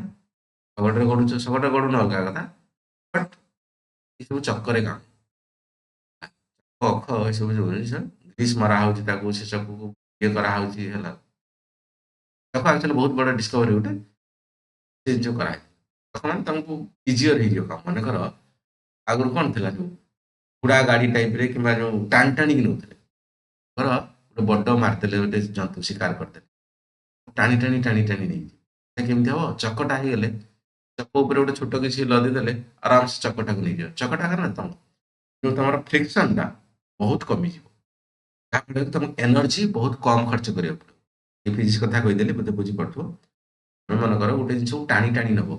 ଶଗଡ଼ରେ ଗଡୁଛ, ଶଗଡ଼ରେ ଗଡୁନ ଅଲଗା କଥା, ବଟ୍ ଏସବୁ ଚକରେ କାମ, ଅଖ ଏସବୁ ଯୋଉ ଜିନିଷ ଗ୍ରୀସ୍ ମରା ହଉଛି ତାକୁ, ସେ ଚକକୁ ଇଏ କରାହଉଛି ହେଲା। ଚକ ଆକ୍ଚୁଆଲି ବହୁତ ବଡ ଡିସ୍କଭରି ଗୋଟେ, ସେ ଜିନିଷ କରାହେଇଛି। ଚକ ମାନେ ତମକୁ ଇଜିଅର ହେଇଯିବ କାମ। ମନେକର ଆଗରୁ କଣ ଥିଲା, ଯୋଉ ଘୋଡା ଗାଡି ଟାଇପରେ କିମ୍ବା ଯୋଉ ଟାଣି ଟାଣିକି ନଉଥିଲେ, ଧର ଗୋଟେ ବଡ ମାରିଦେଲେ ଗୋଟେ ଜନ୍ତୁ ଶିକାର କରିଦେଲେ, ଟାଣି ଟାଣି ଟାଣି ଟାଣି ନେଇଯିବେ। এটা କେମିତି ହବ, ଚକଟା ହେଇଗଲେ ଚକ ଉପରେ ଗୋଟେ ଛୋଟ କିଛି ଲଦି ଦେଲେ ଆରାମସେ ଚକଟାକୁ ନେଇଯିବ। ଚକଟା ନା ତମ ଯୋଉ ତମର ଫ୍ରିକ୍ସନ ଟା ବହୁତ କମିଯିବ, ଯାହାଫଳରେ ତମକୁ ଏନର୍ଜି ବହୁତ କମ ଖର୍ଚ୍ଚ କରିବାକୁ ପଡିବ। ଏ ଫିଜିକ୍ସ କଥା କହିଦେଲି ବୋଧେ ବୁଝିପାରୁଥିବ। ତମେ ମନେକର ଗୋଟେ ଜିନିସକୁ ଟାଣି ଟାଣି ନବ,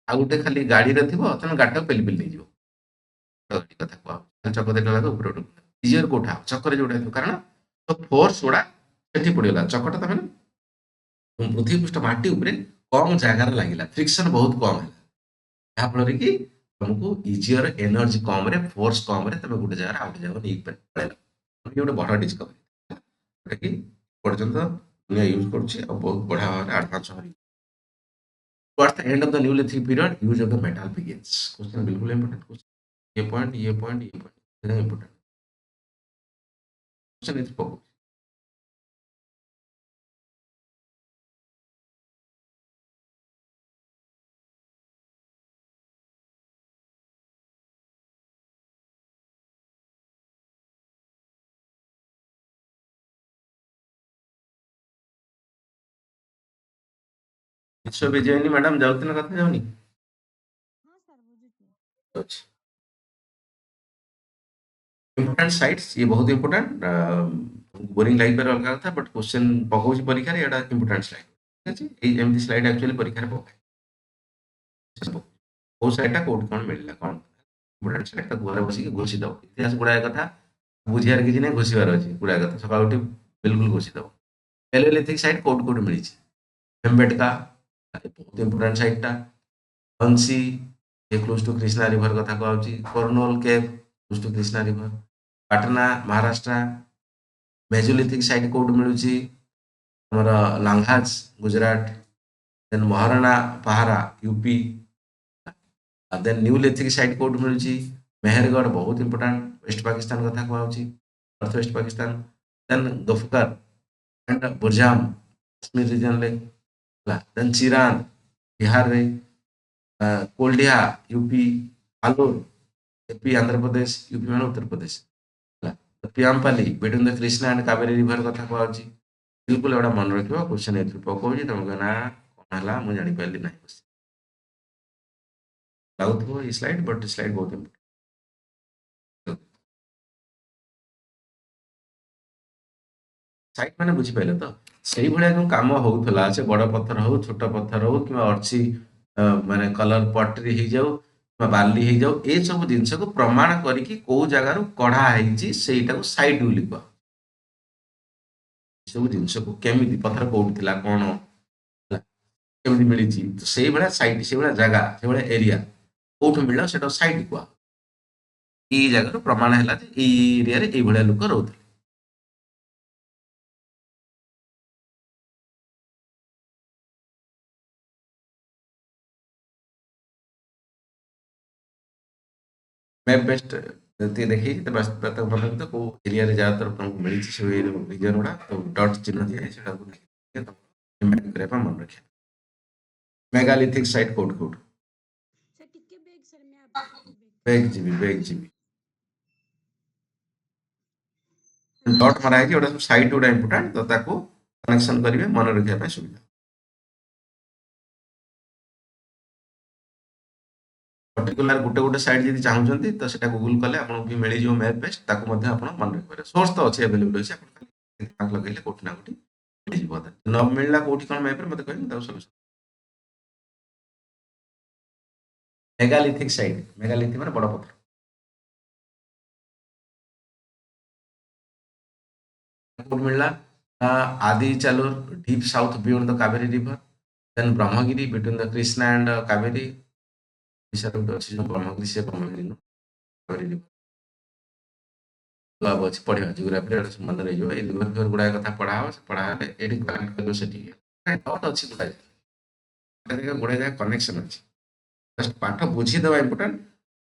ଆଉ ଗୋଟେ ଖାଲି ଗାଡିରେ ଥିବ, ତମେ ଗାଡିଟାକୁ ପେଲି ପେଲି ନେଇଯିବ। ତ ଏଇ କଥା କୁହା ହଉଛି। ଖାଲି ଚକ ଦେଖିଲା ବେଳକୁ ଉପରେ ଉଠୁ, ଇଜିଅର କୋଉଟା ହବ, ଚକରେ ଯୋଉଟା ଥିବ, କାରଣ ଫୋର୍ସ ଗୁଡା ସେଠି ପଡିଗଲା। ଚକଟା ତମେ ପୃଥିବୀ ପୃଷ୍ଠ ମାଟି ଉପରେ କମ ଜାଗାରେ ଲାଗିଲା, ଫ୍ରିକ୍ସନ ବହୁତ କମ ହେଲା, ଯାହାଫଳରେ କି ତମକୁ ଇଜିଅର ଏନର୍ଜି କମରେ, ଫୋର୍ସ କମରେ ତମେ ଗୋଟେ ଜାଗାରେ ଆଉ ଗୋଟେ ଜାଗାକୁ ନେଇକି ପଳେଇଲ। ଇଏ ଗୋଟେ ବଡ ଡିସ୍କଭରି, ଯୋଉଟା କି ପର୍ଯ୍ୟନ୍ତ ଦୁନିଆ ୟୁଜ କରୁଛି ଆଉ ବହୁତ ବଢିଆ ଭାବରେ ଆଡଭାନ୍ସ ଭାବରେ। Towards the end of the Neolithic period, use of the metal begins. Question बिल्कुल important question. ये पॉइंट ये पॉइंट ये पॉइंट important question is पकड़। विश्व विजयनी मैडम जाऊती ना कथा जाऊनी हाँ सर बुझुची। ଅଛି। इम्पोर्टाट साइट्स ये बहुत इम्पोर्टाट, बोरिंग लागिपारे अलगा कथा, बट क्वेश्चन पकाउछि परीक्षा रे एटा इम्पोर्टाट स्लाइड। ठीक अछि, एई एमती स्लाइड एक्चुअली परीक्षा रे पकाए। କୋଉ ସାଇଡଟା କୋଉଠି କଣ ମିଳିଲା କଣ ଇମ୍ପୋର୍ଟାଣ୍ଟ ସାଇଡଟା ଘରେ ବସିକି ଘୋଷି ଦବ। ଇତିହାସ ଗୁଡାଏ କଥା ବୁଝିବାର କିଛି ନାହିଁ, ଘୋଷିବାର ଅଛି ଗୁଡାଏ କଥା। ସକାଳୁ ଉଠି ବିଲକୁଲ ଘୋଷି ଦବ। ଏଲିଲିଥିକ ସାଇଟ୍ କୋଉଠି କୋଉଠି ମିଳିଛି, ଭୀମବେଟକା ବହୁତ ଇମ୍ପୋର୍ଟାଣ୍ଟ ସାଇଟଟା, ବଂଶୀ ଏ କ୍ଲୋଜ ଟୁ କ୍ରିଷ୍ଣା ରିଭର କଥା କୁହାଯାଉଛି, Kurnool cave close two Krishna river, Patna Maharashtra, ମେଜୋଲିଥିକ side କୋଉଠି ମିଳୁଛି ଆମର ଲାଙ୍ଘାଜ ଗୁଜରାଟ, ଦେନ୍ ମହାରାଣା ପାହାରା ୟୁପି, ଦେନ୍ ନ୍ୟୁଲିଥିକ ସାଇଟ୍ କୋଉଠି ମିଳୁଛି ମେହେରଗଡ଼ ବହୁତ ଇମ୍ପୋର୍ଟାଣ୍ଟ, ୱେଷ୍ଟ ପାକିସ୍ତାନ କଥା କୁହାଯାଉଛି, north waste Pakistan, then ଗଫକାର and ବୁରଜାମ Kashmir ରିଜନରେ ହେଲା, ଦେନ୍ ଚିରାନ ବିହାରରେ, କୋଲଡିହା UP, Alur AP Andhra Pradesh, UP ମାନେ ଉତ୍ତରପ୍ରଦେଶ ହେଲା, ପିଆମପାଲି between the Krishna and Kaveri river କଥା କୁହାଯାଉଛି। ବିଲକୁଲ ଏଗୁଡ଼ା ମନେ ରଖିବ, କ୍ୱେଶ୍ଚନ ଏଥିରୁ ପକଉଛି, ତମେ କହିବ ନା କଣ ହେଲା ମୁଁ ଜାଣିପାରିଲି ନାହିଁ। ଲାଗୁଥିବ ଏଇ ସ୍ଲାଇଡ୍, ବଟ୍ ସ୍ଲାଇଡ୍ ବହୁତ ଇମ୍ପୋର୍ଟାଣ୍ଟ। ସାଇଟ୍ ମାନେ ବୁଝିପାରିଲେ ତ, ସେଇଭଳିଆ ଯୋଉ କାମ ହଉଥିଲା, ସେ ବଡ ପଥର ହଉ ଛୋଟ ପଥର ହଉ କିମ୍ବା ଅର୍ଛି ମାନେ କଲର ପଟ୍ରି ହେଇଯାଉ କିମ୍ବା ବାଲି ହେଇଯାଉ, ଏ ସବୁ ଜିନିଷକୁ ପ୍ରମାଣ କରିକି କୋଉ ଜାଗାରୁ କଢା ହେଇଛି ସେଇଟାକୁ ସାଇଟ୍ ବୋଲି କୁହା। ସବୁ ଜିନିଷକୁ କେମିତି ପଥର କୋଉଠି ଥିଲା କଣ ହେଲା, କେମିତି ମିଳିଛି, ତ ସେଇଭଳିଆ ସାଇଟ୍, ସେଇଭଳିଆ ଜାଗା, ସେଇଭଳିଆ ଏରିଆ କୋଉଠୁ ମିଳିଲା ସେଟା ସାଇଟ୍ କୁହା। ଏଇ ଜାଗାରୁ ପ୍ରମାଣ ହେଲା ଯେ ଏଇ ଏରିଆରେ ଏଇଭଳିଆ ଲୋକ ରହୁଥିଲେ। मैप बेस्ट ते देखिए तो बस तक मतलब तो को एरिया रे ज्यादातर तुमको मिली से रीजन गुड़ा तो डॉट चिन्ह दिया है सेटा को देखिए तो इमेजिन करे पर मन रखे। Megalithic site code code sir टिके बेग सर मैं आपको टिके बेग। Bag GB. डॉट मरा है गोटे सब साइट गुड़ा इंपोर्टाट तो ताको कनेक्शन करेंगे मन रखा सुविधा पर्टिकुलर गोटे गोटे साइट जब चाहते तो सेटा गूगल कले आपको भी मिल जाए मैप बेस्ट ताको मन रखिपारे सोर्स तो अच्छे अवेलेबल अच्छे लगे कौटी ना कौटी न मिलला कौटी कौन मैप मत कह सल्यूशन मेगालिथिक साइट मेगालिथिक माने बड़ पत्थर कौन मिलला आदि चालूर deep south beyond the Kaveri river then Brahmagiri between the Krishna and Kaveri विषय गोटे अच्छी ब्रह्मगिरी से ब्रह्मगिरी नु कावेरी रिवर अब अच्छी पढ़ा जियोग्राफी मन रही रिवर गुड़ाए कथा पढ़ा पढ़ा ये कनेक्ट कर अच्छी गुड़ाए गुड़ाए जगह कनेक्शन अच्छी जस्ट पाठ बुझीदे इम्पोर्टाट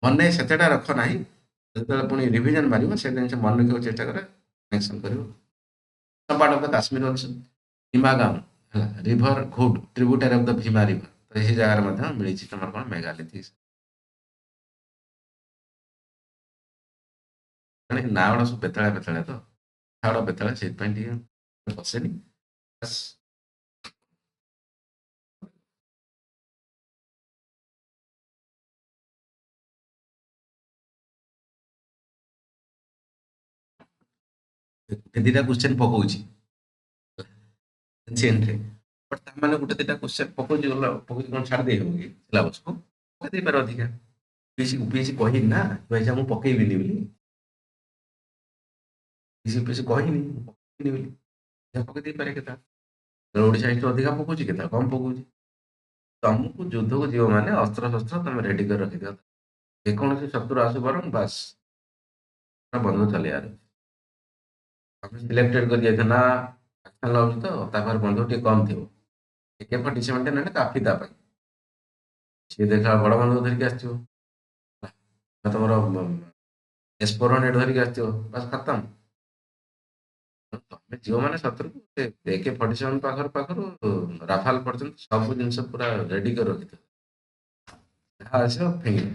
मन से रख ना जो पुणी रिविजन मार से जिन मन रखा चेस्ट कर कनेक्शन कर part of the Kashmir also भीमागाम रिवर घुड tributary of the Bhima river तो ये जगह मिली तुम कौन मेगालिथिक ना गुड़ा सब बेतला बेतला तो छाड़ बेतला से बसेनी बस दीटा क्वेश्चन पकाउची चेन रे बट ताମାନେ ଗୋଟେ ଦିଟା क्वेश्चन ପକଉଚି ଗଲା ପକଉଚି କଣ ଛାଡି ଦେଇ ହବ କି ସିଲାବସ କୁ ପକେଇ ଦେଇ ପାରେ ଅଧିକା ପିସି କହିନି ନା ଭାଇ ମୁଁ ପକେଇବିନି ବୋଲି ପିସି କହିନି ପକେଇବିନି ବୋଲି ପକେଇ ଦେଇ ପାରେ କେତା ଓଡ଼ିଶା ହିଷ୍ଟ୍ରି ଅଧିକା ପକଉଚି କେତା କମ ପକଉଚି ତମକୁ ଯୁଦ୍ଧକୁ ଯିବ ମାନେ ଅସ୍ତ୍ର ଶସ୍ତ୍ର ତମେ ରେଡି କରି ରଖିଦିଅ ଯେକୌଣସି ଶତ୍ରୁ ଆସୁ ବରଂ ବାସ୍ ବନ୍ଧୁକ ଚଲେଇବାର ତମେ ସିଲେକ୍ଟେଡ କରି ଯାଇଥିବ ନା ଆକ୍ସନ ଲାଗୁଛି ତ ତା ପାଖରେ ବନ୍ଧୁକ ଟିକେ କମ ଥିବ ଟିକେ ପଟିସେମେଣ୍ଟ ନେଲେ କାଫି ତା ପାଇଁ ସିଏ ଦେଖା ବଡ ବନ୍ଧୁକ ଧରିକି ଆସିଥିବ ତମର S-400 ଧରିକି ଆସିଥିବ ବାସ୍ ଖତମ ତମେ ଯିବ ମାନେ ଶତ୍ରୁକୁ AK-47 ପାଖରୁ ରାଫାଲ ପର୍ଯ୍ୟନ୍ତ ସବୁ ଜିନିଷ ପୁରା ରେଡି କରି ରଖିଥିବ ଯାହା ଆସିବ ଫିଙ୍ଗି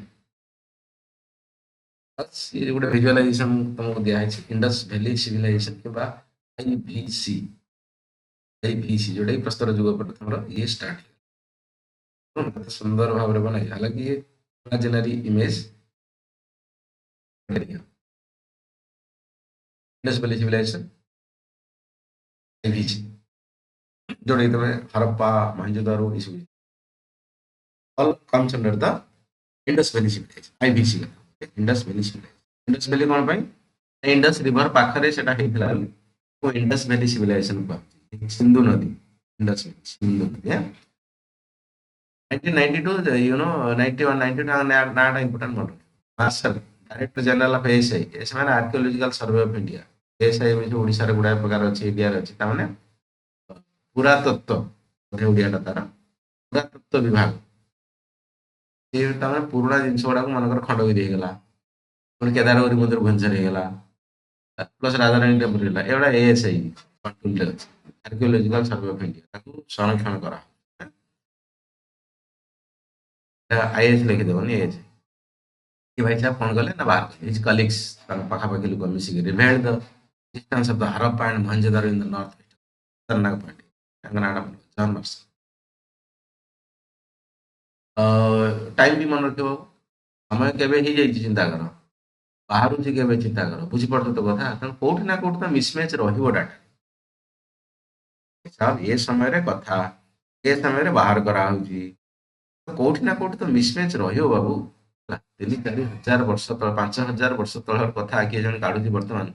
ये गोटे विजुअलाइजेशन तुमको दिखाई इंडस वैली सिविलाइजेशन के आईवीसी जोटा प्रस्तर जुग पर तुम ये स्टार्ट सुंदर भाव में बनाई हालांकि ये imaginary image Indus valley civilisation IVC जोटा तुम हरप्पा मोहनजोदारो ये सब all comes under the Indus valley civilisation IVC Indus valley civilisation Indus valley कौन पाई इंडस रिवर पाखरे सेटा हेइतला को इंडस वैली सिविलाइजेशन को सिंधु नदी इंडस सिंधु नदी 1992 यू नो 91 92 नाटा इंपोर्टेंट मॉडल Marshall director general of ASI एस माने archaeological survey of India ASI में जो ओडिसा रे गुडा प्रकार अछि इंडिया रे अछि ता माने पुरातत्व ओडिया तार पुरातत्व विभाग ये तमें पुराना जिनस गुड़ा मनकर खंडगिरी होगा पुणी केदारगौरी मंदिर भुवनेश्वर होगा प्लस राजाराणी टेम्पल है एगुड़ा एएसआई कंट्रोल अच्छे आर्कियोलॉजिकल सर्वे ऑफ इंडिया संरक्षण करा आईएस लिखिदेवन एएस ये भाई साहब कौन कले ना बाहर हिज कलिग्स पाखापाखि लोक मिसिक revealed the distance of the Harappa and Mohenjodaro in the north east खतरनाक पॉइंट जॉन मार्शल टाइम भी मन रखियो समय केबे ही जाई चिंता कर बाहर से केबे चिंता कर बुझी पड़तो तो कथा कारण कोठ ना कोठ तो मिसमैच रहिबो डाटा साहब ये समय रे कथा ये समय रे बाहर करा होची कोठ ना कोठ तो मिसमैच रहियो बाबू 3-4 वर्ष तल 5000 वर्ष तलर कथा आके जन काढुची वर्तमान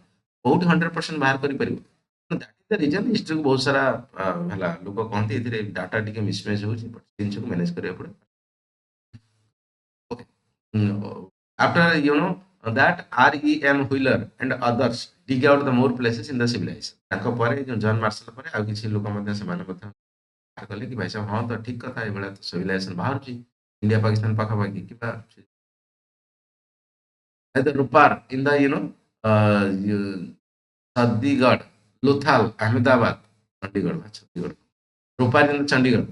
कोठ 100% बाहर करि परिबो that is the reason history को बहुत सारा हला लोक कहते इथरे डाटा टिके मिसमैच होची बट जिंस को मैनेज करिया पड़े after that R.E.M. Wheeler and others dig out the more places in the civilization ताको परे जो जॉन मार्शल परे आ किछि लोक मध्ये से माने मध्ये कहले कि भाई साहब हां तो ठीक कथा ए बेला तो सिविलाइजेशन बाहर छी इंडिया पाकिस्तान पाखा पाखी कि बा the Rupar in the Chandigarh Lothal Ahmedabad Chandigarh Rupar in the Chandigarh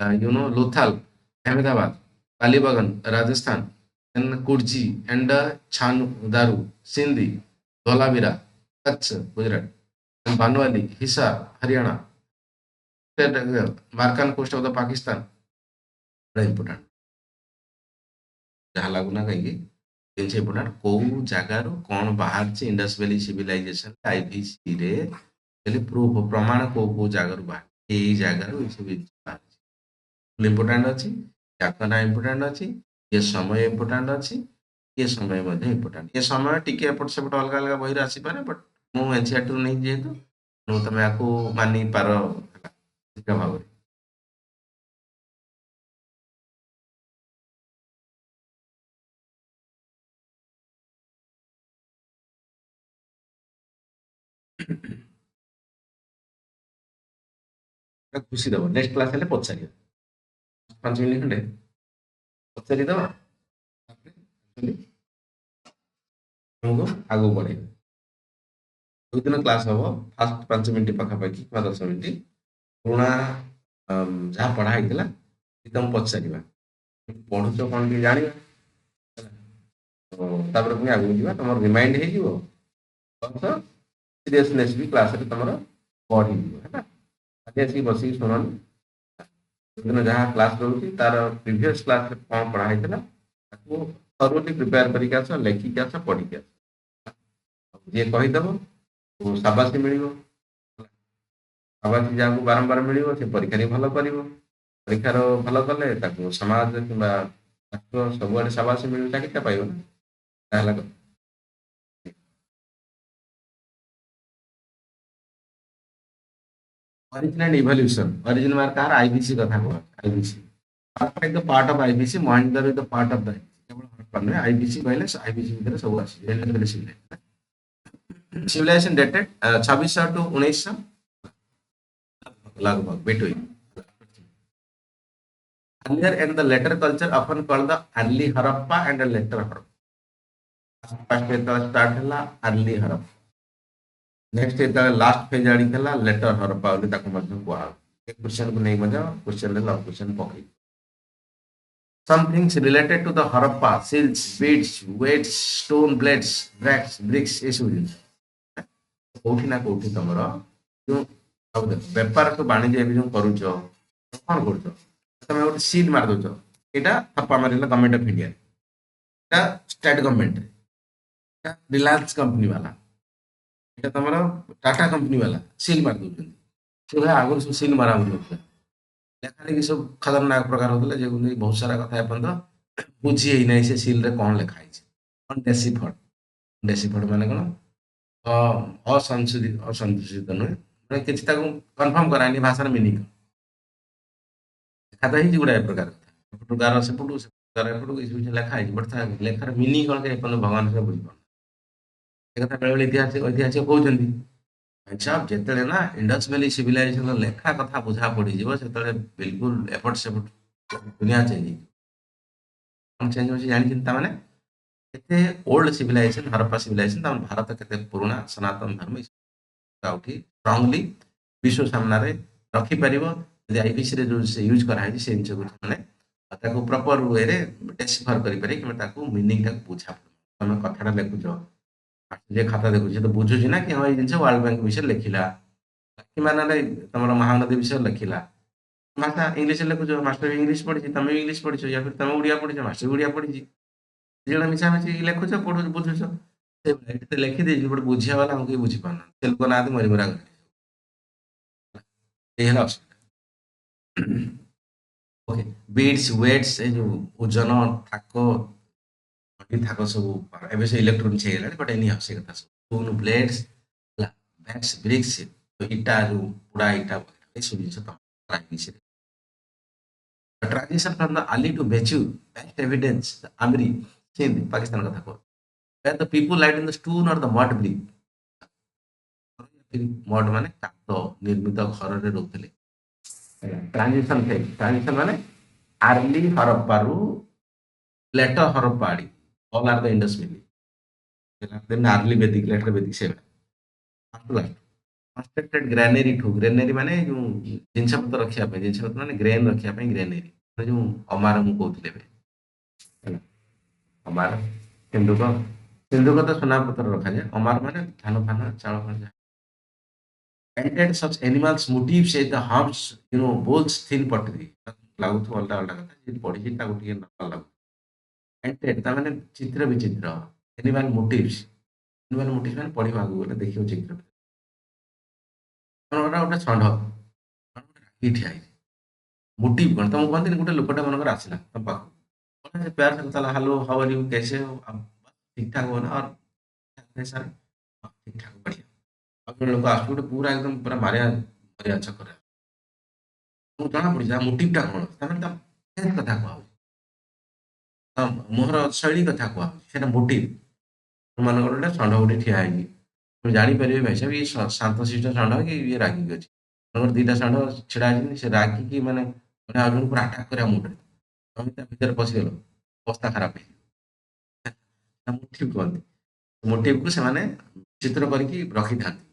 Lothal Ahmedabad Kalibagan Rajasthan and Kurji and Chandaru, Sindhi, Dholavira, Kutch Gujarat, Banawali Hisar Haryana, Makran coast of the Pakistan important जहाँ लगुना कहीं ଜିନିଷ ଇମ୍ପୋର୍ଟାଣ୍ଟ କୋଉ ଜାଗାରୁ କ'ଣ ବାହାରିଛି ଇଣ୍ଡସ୍ ଭ୍ୟାଲି ସିଭିଲାଇଜେସନ ଆଇଭିସି ରେ ହେଲେ ପ୍ରୁଫ ପ୍ରମାଣ କୋଉ କୋଉ ଜାଗାରୁ ବାହାରିଛି ଏଇ ଜାଗାରୁ ଏଇ ସବୁ ଜିନିଷ ବାହାରିଛି ଇମ୍ପୋର୍ଟାଣ୍ଟ ଅଛି ଯାକ ନା ଇମ୍ପୋର୍ଟାଣ୍ଟ ଅଛି ଏ ସମୟ ଇମ୍ପୋର୍ଟାଣ୍ଟ ଅଛି ଏ ସମୟ ମଧ୍ୟ ଇମ୍ପୋର୍ଟାଣ୍ଟ ଏ ସମୟ ଟିକେ ଏପଟ ସେପଟ ଅଲଗା ଅଲଗା ବହିରେ ଆସିପାରେ ବଟ୍ ମୁଁ ଏନସିଆରଟିରୁ ନେଇ ଯେହେତୁ ତମେ ଆକୁ ମାନିପାର ଶୀଘ୍ର ଭାବରେ ଖୁସି ଦେବ ନେକ୍ସଟ କ୍ଲାସ୍ ହେଲେ ପଚାରିବ 5 ମିନିଟ୍ ଖଣ୍ଡେ ପଚାରିଦେବା ତାପରେ ଆମକୁ ଆଗକୁ ବଢେଇବା ଦୁଇ ଦିନ କ୍ଲାସ୍ ହବ ଫାଷ୍ଟ 5 ମିନିଟ୍ ପାଖାପାଖି କିମ୍ବା 10 ମିନିଟ୍ ପୁରୁଣା ଯାହା ପଢା ହେଇଥିଲା ତମକୁ ପଚାରିବା ପଢୁଛ କ'ଣ ଟିକେ ଜାଣିବା ତାପରେ ପୁଣି ଆଗକୁ ଯିବା ତମର ରିମାଇଣ୍ଡ ହେଇଯିବ ସିରିୟସନେସ୍ ବି କ୍ଲାସରେ ତମର ବଢିଯିବ ହେଲା ଆଜି ଆସିକି ବସିକି ଶୁଣନି ଯୋଉଦିନ ଯାହା କ୍ଲାସ୍ ରହୁଛି ତାର ପ୍ରିଭିୟସ୍ କ୍ଲାସରେ କ'ଣ ପଢା ହେଇଥିଲା ତାକୁ ଥରୁଲି ପ୍ରିପେୟାର କରିକି ଆସ ଲେଖିକି ଆସ ପଢିକି ଆସ ଯିଏ କହିଦେବ ସାବାସୀ ମିଳିବ ସାବାସୀ ଯାହାକୁ ବାରମ୍ବାର ମିଳିବ ସେ ପରୀକ୍ଷାରେ ଭଲ କରିବ ପରୀକ୍ଷାର ଭଲ କଲେ ତାକୁ ସମାଜ କିମ୍ବା ରାଷ୍ଟ୍ର ସବୁଆଡେ ସାବାସୀ ମିଳିବ ଚାକିରିଟା ପାଇବ ନା ତାହେଲା କଥା origin and evolution origin मार कार आईबीसी कथा को IBC Harappa is the part of IBC Mohenjodaro is the part of the केवल हड़प्पा में आईबीसी कहले आईबीसी भीतर सब आसी एंड सिविलाइजेशन डेटेड 2600 टू 1900 लगभग between earlier and the later culture often called the early Harappa and the later Harappa first start hela early Harappa next last phase आड़ी थला letter Harappa बोली ताको मध्य कुआ एक क्वेश्चन को नहीं मजा क्वेश्चन ले लव क्वेश्चन पकई some things related to the Harappa seals beads weights stone blades bricks ए सब जिनिस कोठी ना कोठी तमरो जो अब व्यापार तो वाणिज्य भी जो करूचो कोन करचो तमे गोटे सील मार दोचो एटा थप्पा मारिला government of India Etah state government Etah Reliance company वाला এটা তোমার টাটা कंपनी वाला सील मार दउछन से भाई आगु सब सील मारा होता লেখা লেখি सब खतरनाक प्रकार होतले जे बहुत सारा कथा अपन तो बुझी ही नहीं से सील रे कोन लेखा है ऑन डेसिफर्ड माने कोन असंशोधित नुहे माने किछि ताको कंफर्म करानी भाषा मीनिंग खाता ही गुडा प्रकार कथा प्रकार से पडु से प्रकार पडु इस लेखा है बट लेखार मीनिंग कोन के अपन भगवान से बुझ କଥା ବେଳେବେଳେ ଐତିହାସିକ କହୁଛନ୍ତି ଯେତେବେଳେ ନା ଇଣ୍ଡସ୍ ଭ୍ୟାଲି ସିଭିଲାଇଜେସନ ଲେଖା କଥା ବୁଝା ପଡିଯିବ ସେତେବେଳେ ବିଲକୁଲ ଏପଟ ସେପଟ ଦୁନିଆ ଚେଞ୍ଜ ହେଇଯିବ କ'ଣ ଚେଞ୍ଜ ହଉଛି ଜାଣିଛନ୍ତି ତାମାନେ କେତେ ଓଲ୍ଡ ସିଭିଲାଇଜେସନ ହରପ୍ପା ସିଭିଲାଇଜେସନ ତାମାନେ ଭାରତ କେତେ ପୁରୁଣା ସନାତନ ଧର୍ମ ଉଠି ଷ୍ଟ୍ରଙ୍ଗଲି ବିଶ୍ୱ ସାମ୍ନାରେ ରଖିପାରିବ ଯଦି ଆଇବିସିରେ ଯୋଉ ୟୁଜ୍ କରାହେଇଛି ସେ ଜିନିଷକୁ ମାନେ ତାକୁ ପ୍ରପର ୱେରେ ଡେସିଫର କରିପାରିବେ କିମ୍ବା ତାକୁ ମିନିଂଟାକୁ ବୁଝା ତମେ କଥାଟା ଲେଖୁଛ जे खाता देखुचे तो बुझुची ना कि हाँ ये जिनसे वर्ल्ड बैंक विषय लिखिला कि माने तमरो महानदी विषय लिखिला भाषा इंग्लिश लिखुछ मास्टर इंग्लिश पढ़ी तमे इंग्लिश पढ़ी या फिर तमे उड़िया पढ़ी मास्टर उड़िया पढ़ी जेना मिसा मिसी लिखुछ पढ़ुछ बुझुछ से तो लिखि दे बट बुझिया वाला हमके बुझी पाना से लोक ना मरि मरा ए हला ओके बीट्स वेट्स ए जो ओजन थाको थाको सब एबे से इलेक्ट्रॉनिक्स हेला बट एनी हाउ से कथा स्टोन ब्लेड्स बैक्स ब्रिक्स तो इटा जो पुड़ा इटा ए सब जिंस तो प्राइस रे transition from the early to mature best evidence the Amri Sindh Pakistan कथा को where the people lived in the stone or the mud brick mud माने काट निर्मित घर रे रहउतले ट्रांजिशन माने अर्ली हरप्पा रु लेटर हरप्पा आड़ी all are the Indus Valley. Then early Vedic, later Vedic seven. After that, constructed granary too. Granary माने जो जिनसे पत्तर रखिया पे, जिनसे पत्तर माने grain रखिया पे granary. तो जो हमारा मुंह कोतले पे, है ना? हमारा हिंदू का ସିନ୍ଦୁକ ତ ସୁନାପତ୍ର ରଖାଯାଏ। ଅମାର ମାନେ ଧାନ ଫାନ ଚାଉଳ ଫାଉଳ ଯାହା। Painted such animals motifs at the humps, bolts thin pottery. ଲାଗୁଥିବ ଅଲଗା ଅଲଗା କଥା। ଯିଏ ପଢିଛି ତାକୁ ଟିକେ ନର୍ମାଲ ଲାଗୁଥିବ। Painted ତା ମାନେ ଚିତ୍ର ବିଚିତ୍ର। Animal motifs. Animal motifs ମାନେ ପଢିବ ଆଗକୁ ଗଲେ ଦେଖିବ ଚିତ୍ର। ମନେକର ଗୋଟେ ଷଣ୍ଢ। ଷଣ୍ଢ ରାଗିକି ଠିଆ ହେଇଛି। ମୋଟିଭ କଣ? ତମକୁ କହନ୍ତିନି ଗୋଟେ ଲୋକଟା ମନେକର ଆସିଲା ତମ ପାଖକୁ। बोला से प्यार से चला हेलो हाउ आर यू कैसे हो अब ठीक ठाक हो ना और है सर हाँ, ठीक ठाक बढ़िया अब जन लोक आसु गोटे पूरा एकदम पूरा मारिया मारिया छकरा ମୁଁ ଜଣା ପଡିଛି ତା ମୋଟିଭଟା କଣ ତାମାନେ ତା ଫେସ୍ କଥା କୁହାହଉଛି ତା ମୁହଁର ଶୈଳୀ କଥା କୁହାହଉଛି ସେଇଟା ମୋଟିଭ ମନେକର ଗୋଟେ ଷଣ୍ଢ ଗୋଟେ ଠିଆ ହେଇଛି তুমি ଜାଣିପାରିବେ ଭାଇ ସାହେବ ଇଏ ଶାନ୍ତଶିଷ୍ଟ ଷଣ୍ଢ କି ଇଏ ରାଗିକି ଅଛି ମନେକର ଦିଟା ଷଣ୍ଢ ଛିଡା ହେଇଛନ୍ତି ସେ ରାଗିକି ମାନେ ମାନେ ଆଉ ଜଣଙ୍କୁ ପୁରା ଆଟାକ୍ କରିବା ମୁଣ୍ଡରେ ତମେ ତା ଭିତରେ ପଶିଗଲ ଅବସ୍ଥା ଖରାପ ହେଇଯିବ ତା ମୋଟିଭ କୁହନ୍ତି ମୋଟିଭକୁ ସେମାନେ ଚିତ୍ର କରିକି ରଖିଥାନ୍ତି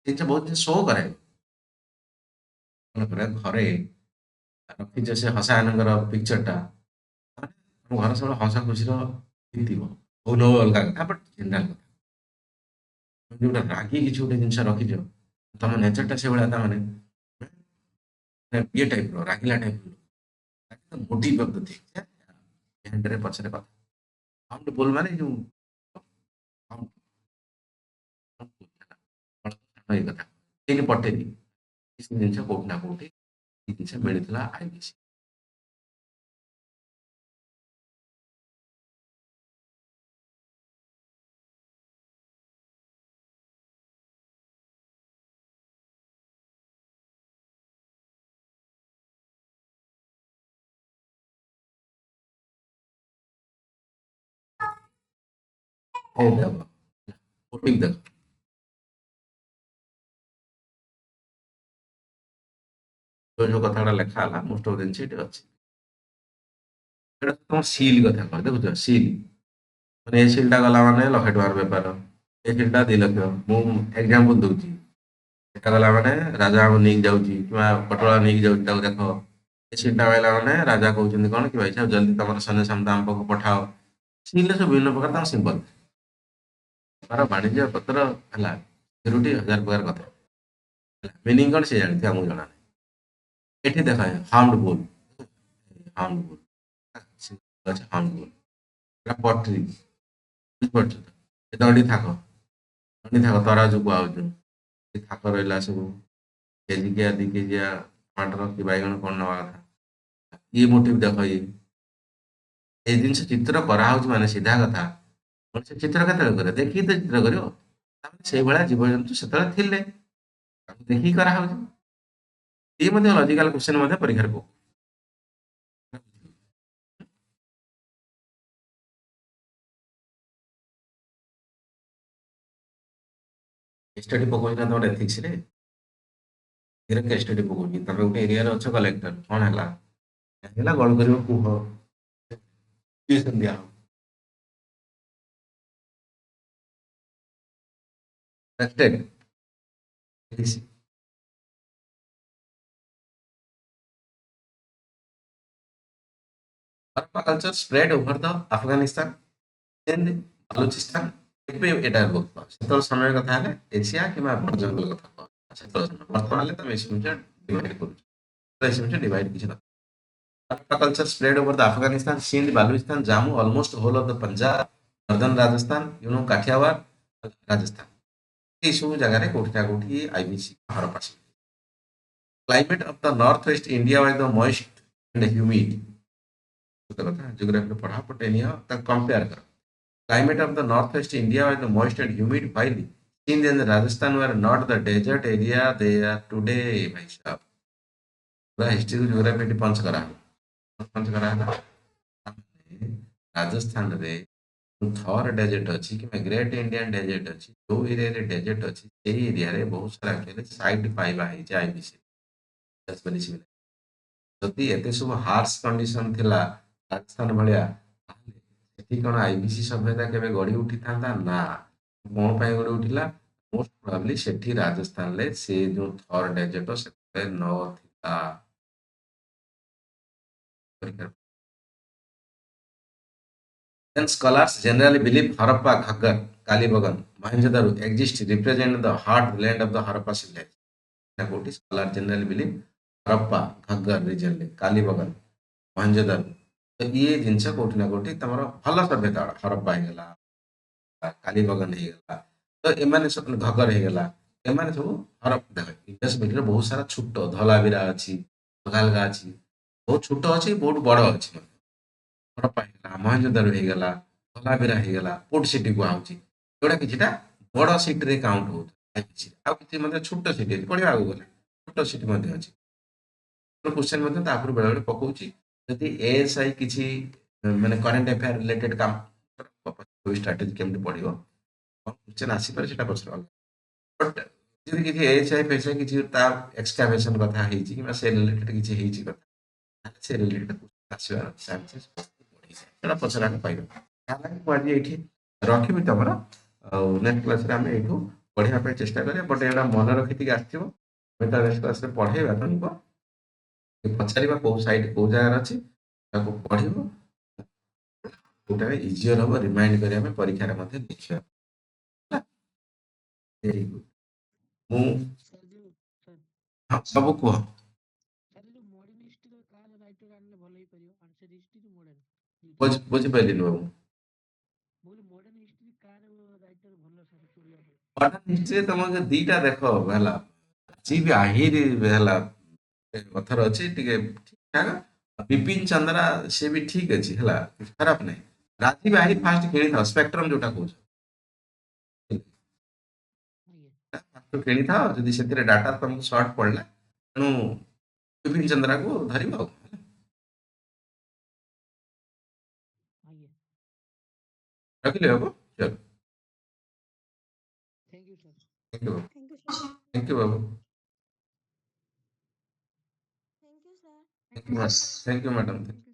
ଜିନିଷ ବହୁତ ଜିନିଷ ଶୋ କରେ ମନେକର ଘରେ ରଖିଛ ସେ ହସାନଙ୍କର ପିକ୍ଚରଟା ତମ ଘର ସବୁବେଳେ ହସ ଖୁସିର ହେଇଥିବ ହଉ ନ ହଉ ଅଲଗା କଥା ବଟ୍ ଜେନେରାଲ କଥା ତମେ ଯୋଉଟା ରାଗି କିଛି ଗୋଟେ ଜିନିଷ ରଖିଛ ତମ ନେଚରଟା ସେଇଭଳିଆ ତା ମାନେ ଇଏ ଟାଇପର ରାଗିଲା ଟାଇପର ମୋଟିଭ ଅଫ ଦ ଥିଙ୍ଗ ଏଣ୍ଡରେ ପଛରେ କଥା ସାଉଣ୍ଡ ବୋଲ ମାନେ ଯୋଉ ଏଇ କଥା ସେଇଠି ପଠେଇଲି କିଛି ଜିନିଷ କୋଉଠି ନା କୋଉଠି ଏଇ ଜିନିଷ ମିଳିଥିଲା ଆଇବିସି ହଉ ଦେଖ ମୋଟିଭ ଦେଖ ଯୋଉ ଯୋଉ କଥା ଗୁଡା ଲେଖା ହେଲା ମୋଷ୍ଟ ଅଫ ଜିନିଷ ଏଠି ଅଛି ଏଇଟା ତମ ସିଲ୍ କଥା କହ ଦେଖୁଛ ସିଲ୍ ମାନେ ଏ ସିଲ୍ଟା ଗଲା ମାନେ 1,00,000 ଟଙ୍କାର ବେପାର ଏ ସିଲ୍ଟା 2,00,000 ମୁଁ ଏକ୍ଜାମ୍ପଲ ଦଉଛି ଏଟା ଗଲା ମାନେ ରାଜା ଆମ ନେଇକି ଯାଉଛି କିମ୍ବା ପଟୋଳା ନେଇକି ଯାଉଛି ତାକୁ ଦେଖ ଏ ସିଲ୍ଟା ପାଇଲା ମାନେ ରାଜା କହୁଛନ୍ତି କଣ କି ଭାଇ ସାହେବ ଜଲ୍ଦି ତମର ସନ୍ଦେଶ ଆମ ପାଖକୁ ପଠାଅ ସିଲ୍ରେ ସବୁ ବିଭିନ୍ନ ପ୍ରକାର ତାଙ୍କ ସିମ୍ବଲ ତାର ବାଣିଜ୍ୟ ପତ୍ର ହେଲା ରୁଟି 1,000 ପ୍ରକାର କଥା ମିନିଂ କଣ ସେ ଜାଣିଥିବେ ଆମକୁ ଜଣା ନାହିଁ ଏଠି ଦେଖ ହାଉଣ୍ଡ ବୁଲ୍ ହାଉଣ୍ଡ ବୁଲ୍ ଅଛି ହାଉଣ୍ଡ ବୁଲ୍ এটা ପଟ୍ରି ବୁଝିପାରୁଛ ତ ଏ ଦଣ୍ଡି ଥାକ ତରାଜୁ କୁହାହଉଛି ଏ ଥାକ ରହିଲା ସବୁ କେଜିକିଆ 2 କେଜିଆ ଟମାଟର କି ବାଇଗଣ କଣ ନେବା କଥା ଇଏ ମୋଟିଭ ଦେଖ ଏଇ ଜିନିଷ ଚିତ୍ର କରାହଉଛି ମାନେ ସିଧା କଥା ମଣିଷ ଚିତ୍ର କେତେବେଳେ କରିବ ଦେଖିକି ତ ଚିତ୍ର କରିବ ତାମାନେ ସେଇଭଳିଆ ଜୀବଜନ୍ତୁ ସେତେବେଳେ ଥିଲେ ତାକୁ ଦେଖିକି କରାହଉଛି ଇଏ ମଧ୍ୟ ଲଜିକାଲ କ୍ୱେଶ୍ଚନ ମଧ୍ୟ ପରୀକ୍ଷାରେ ପକଉ ଷ୍ଟଡି ପକଉଛି ନା ତମର ଏଥିକ୍ସରେ କେସ୍ ଷ୍ଟଡି ପକଉଛି ତମେ ଗୋଟେ ଏରିଆରେ ଅଛ କଲେକ୍ଟର କଣ ହେଲା ହେଲା ଗଳ କରିବ କୁହ ଟିଉସନ ଦିଆହବ Respected. Please. Harappa culture spread over the Afghanistan and Balochistan ଏବେ ଏଟା ସେତେବେଳେ ସମୟ କଥା ହେଲେ ଏସିଆ କିମ୍ବା ବଡ ଜଙ୍ଗଲ କଥା କହ ସେତେବେଳେ ସମୟ ବର୍ତ୍ତମାନ ହେଲେ ତମେ ଏସିଆ ଡିଭାଇଡ କରୁଛ ଏସିଆ ଡିଭାଇଡ କିଛି ନଥାଏ Harappa culture spread over the Afghanistan, Sindh, Balochistan, Jammu, almost whole of the Punjab, northern Rajasthan, Kathiawar, Rajasthan. এই ସବୁ ଜାଗାରେ କୋଉଠି ନା କୋଉଠି IBC Harappa climate of the northwest India was the moist and humid. ସତ କଥା ଜିଓଗ୍ରାଫିରେ ପଢା ବଟ୍ ଏନିହାଉ ତାକୁ କମ୍ପେୟାର କର climate of the northwest India was the moist and humid while Sindh and Rajasthan were not the desert area they are today ଭାଇ ସାहब ପୁରା history geography ଏଠି ପଞ୍ଚ କରାହେଲା ପଞ୍ଚ କରାହେଲା ତାମାନେ ରାଜସ୍ଥାନରେ ଥର ଡେଜର୍ଟ ଅଛି କିମ୍ବା ଗ୍ରେଟ୍ ଇଣ୍ଡିଆନ୍ ଡେଜର୍ଟ ଅଛି ଯୋଉ ଏରିଆରେ ଡେଜର୍ଟ ଅଛି ସେଇ ଏରିଆରେ ବହୁତ ସାରା ଆକ୍ଚୁଆଲି ସାଇଟ୍ ପାଇବା ହେଇଛି ଆଇବିସି ଯଦି ଏତେ ସବୁ ହାର୍ସ କଣ୍ଡିସନ ଥିଲା ରାଜସ୍ଥାନ ଭଳିଆ ତାହେଲେ ସେଠି କଣ ଆଇବିସି ସଭ୍ୟତା କେବେ ଗଢି ଉଠିଥାନ୍ତା ନା କଣ ପାଇଁ ଗଢି ଉଠିଲା ମୋଷ୍ଟ ପ୍ରୋବାବଲି ସେଠି ରାଜସ୍ଥାନରେ ସେ ଯୋଉ ଥର ଡେଜର୍ଟ ସେତେବେଳେ ନଥିଲା Then scholars generally believe Harappa, Ghaggar, Kalibagan, Mohenjo-daro exist represent the heart land of the Harappa civilization. এটা কোটি scholar generally believe Harappa Ghaggar ରିଜନରେ କାଲିବଗନ ମହେଞ୍ଜୋଦାରୋ ତ ଇଏ ଜିନିଷ କୋଉଠି ନା କୋଉଠି ତମର ଭଲ ସଭ୍ୟତା ଗୁଡା ହରପ୍ପା ହେଇଗଲା କାଲିବଗନ ହେଇଗଲା ତ ଏମାନେ ସବୁ ଘଗ୍ଗର ହେଇଗଲା ଏମାନେ ସବୁ ହରପ୍ପା ଦେଖ ଇଣ୍ଡସ୍ ଭ୍ୟାଲିରେ ବହୁତ ସାରା ଛୋଟ ଧଲାବିରା ଅଛି ଅଲଗା ଅଲଗା ଅଛି ବହୁତ ଛୋଟ ଅଛି ବହୁତ ବଡ ଅଛି ମଧ୍ୟ ହରପ୍ପା ହେଇଗଲା ମହେଞ୍ଜୋଦାରୋ ହେଇଗଲା ଧଲାବିରା ହେଇଗଲା ପୋର୍ଟ ସିଟି କୁହାହଉଛି ଯୋଉଟା କିଛିଟା ବଡ ସିଟିରେ କାଉଣ୍ଟ ହଉଛି ଆଉ କିଛି ମଧ୍ୟ ଛୋଟ ସିଟି ଅଛି ପଢିବା ଆଗକୁ ଗଲେ ଛୋଟ ସିଟି ମଧ୍ୟ ଅଛି क्वेश्चन ମଧ୍ୟ ତା ଆଗରୁ ବେଳେବେଳେ ପକଉଛି ଯଦି ଏଏସ୍ଆଇ କିଛି ମାନେ କରେଣ୍ଟ ଆଫେୟାର ରିଲେଟେଡ୍ କାମ ଷ୍ଟ୍ରାଟେଜି କେମିତି ପଢିବ କ'ଣ କ୍वेଶ୍ଚନ ଆସିପାରେ ସେଟା ପଛରେ ବଟ୍ ଯଦି କିଛି ଏଏସ୍ଆଇ ଫେଏସ୍ଆଇ କିଛି ତା ଏକ୍ସକାଭେସନ କଥା ହେଇଛି କିମ୍ବା ସେ ରିଲେଟେଡ୍ କିଛି ହେଇଛି କଥା ତାହେଲେ ସେ ରିଲେଟେଡ୍ ଆସିବାର ଚାନ୍ସେସ୍ ବଢିଯାଏ ସେଟା ପଛରେ ଆମେ ପାଇବା ତାହେଲେ ମୁଁ ଆଜି ଏଇଠି ରଖିବି ତମର ଆଉ ନେକ୍ସଟ କ୍ଲାସରେ ଆମେ ଏଇଠୁ ପଢିବା ପାଇଁ ଚେଷ୍ଟା କରିବା ବଟ୍ ଏଇଟା ମନେ ରଖିକି ଆସିଥିବ ଆମେ ତା ନେକ୍ସଟ କ୍ଲାସରେ ପଢେଇବା ତମକୁ ପଚାରିବା କୋଉ ସାଇଟ୍ କୋଉ ଜାଗାରେ ଅଛି ତାକୁ ପଢିବ କୋଉଟାରେ ଇଜିଅର ହବ ରିମାଇଣ୍ଡ କରିବା ପାଇଁ ପରୀକ୍ଷାରେ ମଧ୍ୟ ଦେଖିବା ଭେରି ଗୁଡ୍ ମୁଁ सर जो सर ହଁ ସବୁ କୁହ सर जो मॉडर्न हिस्ट्री ର କାର ରାଇଟର ଆଣିଲେ ଭଲ ହେଇପାରିବ ଆନ୍ସର ହିଷ୍ଟ୍ରି ରୁ ମଡର୍ନ ବୁଝିପାରିଲିନି ବାବୁ ବୋଲେ ମଡର୍ନ ହିଷ୍ଟ୍ରି କାର ରାଇଟର ଭଲ ସାର୍ ପଢିବା ପାଇଁ ମଡର୍ଣ୍ଣ ହିଷ୍ଟ୍ରିରେ ତମେ ଦିଟା ଦେଖ ହେଲା ଯିଏ ବି আহিରି ହେଲା କଥାର ଅଛି ଟିକେ ଠିକ ଠାକ ବିପିନ ଚନ୍ଦ୍ରା ସେ ବି ଠିକ ଅଛି ହେଲା ଖରାପ ନାହିଁ ରାଜୀବ আহিରି ଫାଷ୍ଟ କିଣିଥାଅ ସ୍ପେକ୍ଟ୍ରମ ଯୋଉଟା କହୁଛ ଆଜ୍ଞା ଫାଷ୍ଟ କିଣିଥାଅ ଯଦି ସେଥିରେ ଡାଟା ତମକୁ ସର୍ଟ ପଡିଲା ତେଣୁ ବିପିନ ଚନ୍ଦ୍ରାକୁ ଧରିବ ଆଉ ଆଜ୍ଞା ରଖିଲେ ବାବୁ ଚଲ thank you sir thank you Thank you, sir. Thank you ବାବୁ Thank you, sir. Thank you madam Thank you,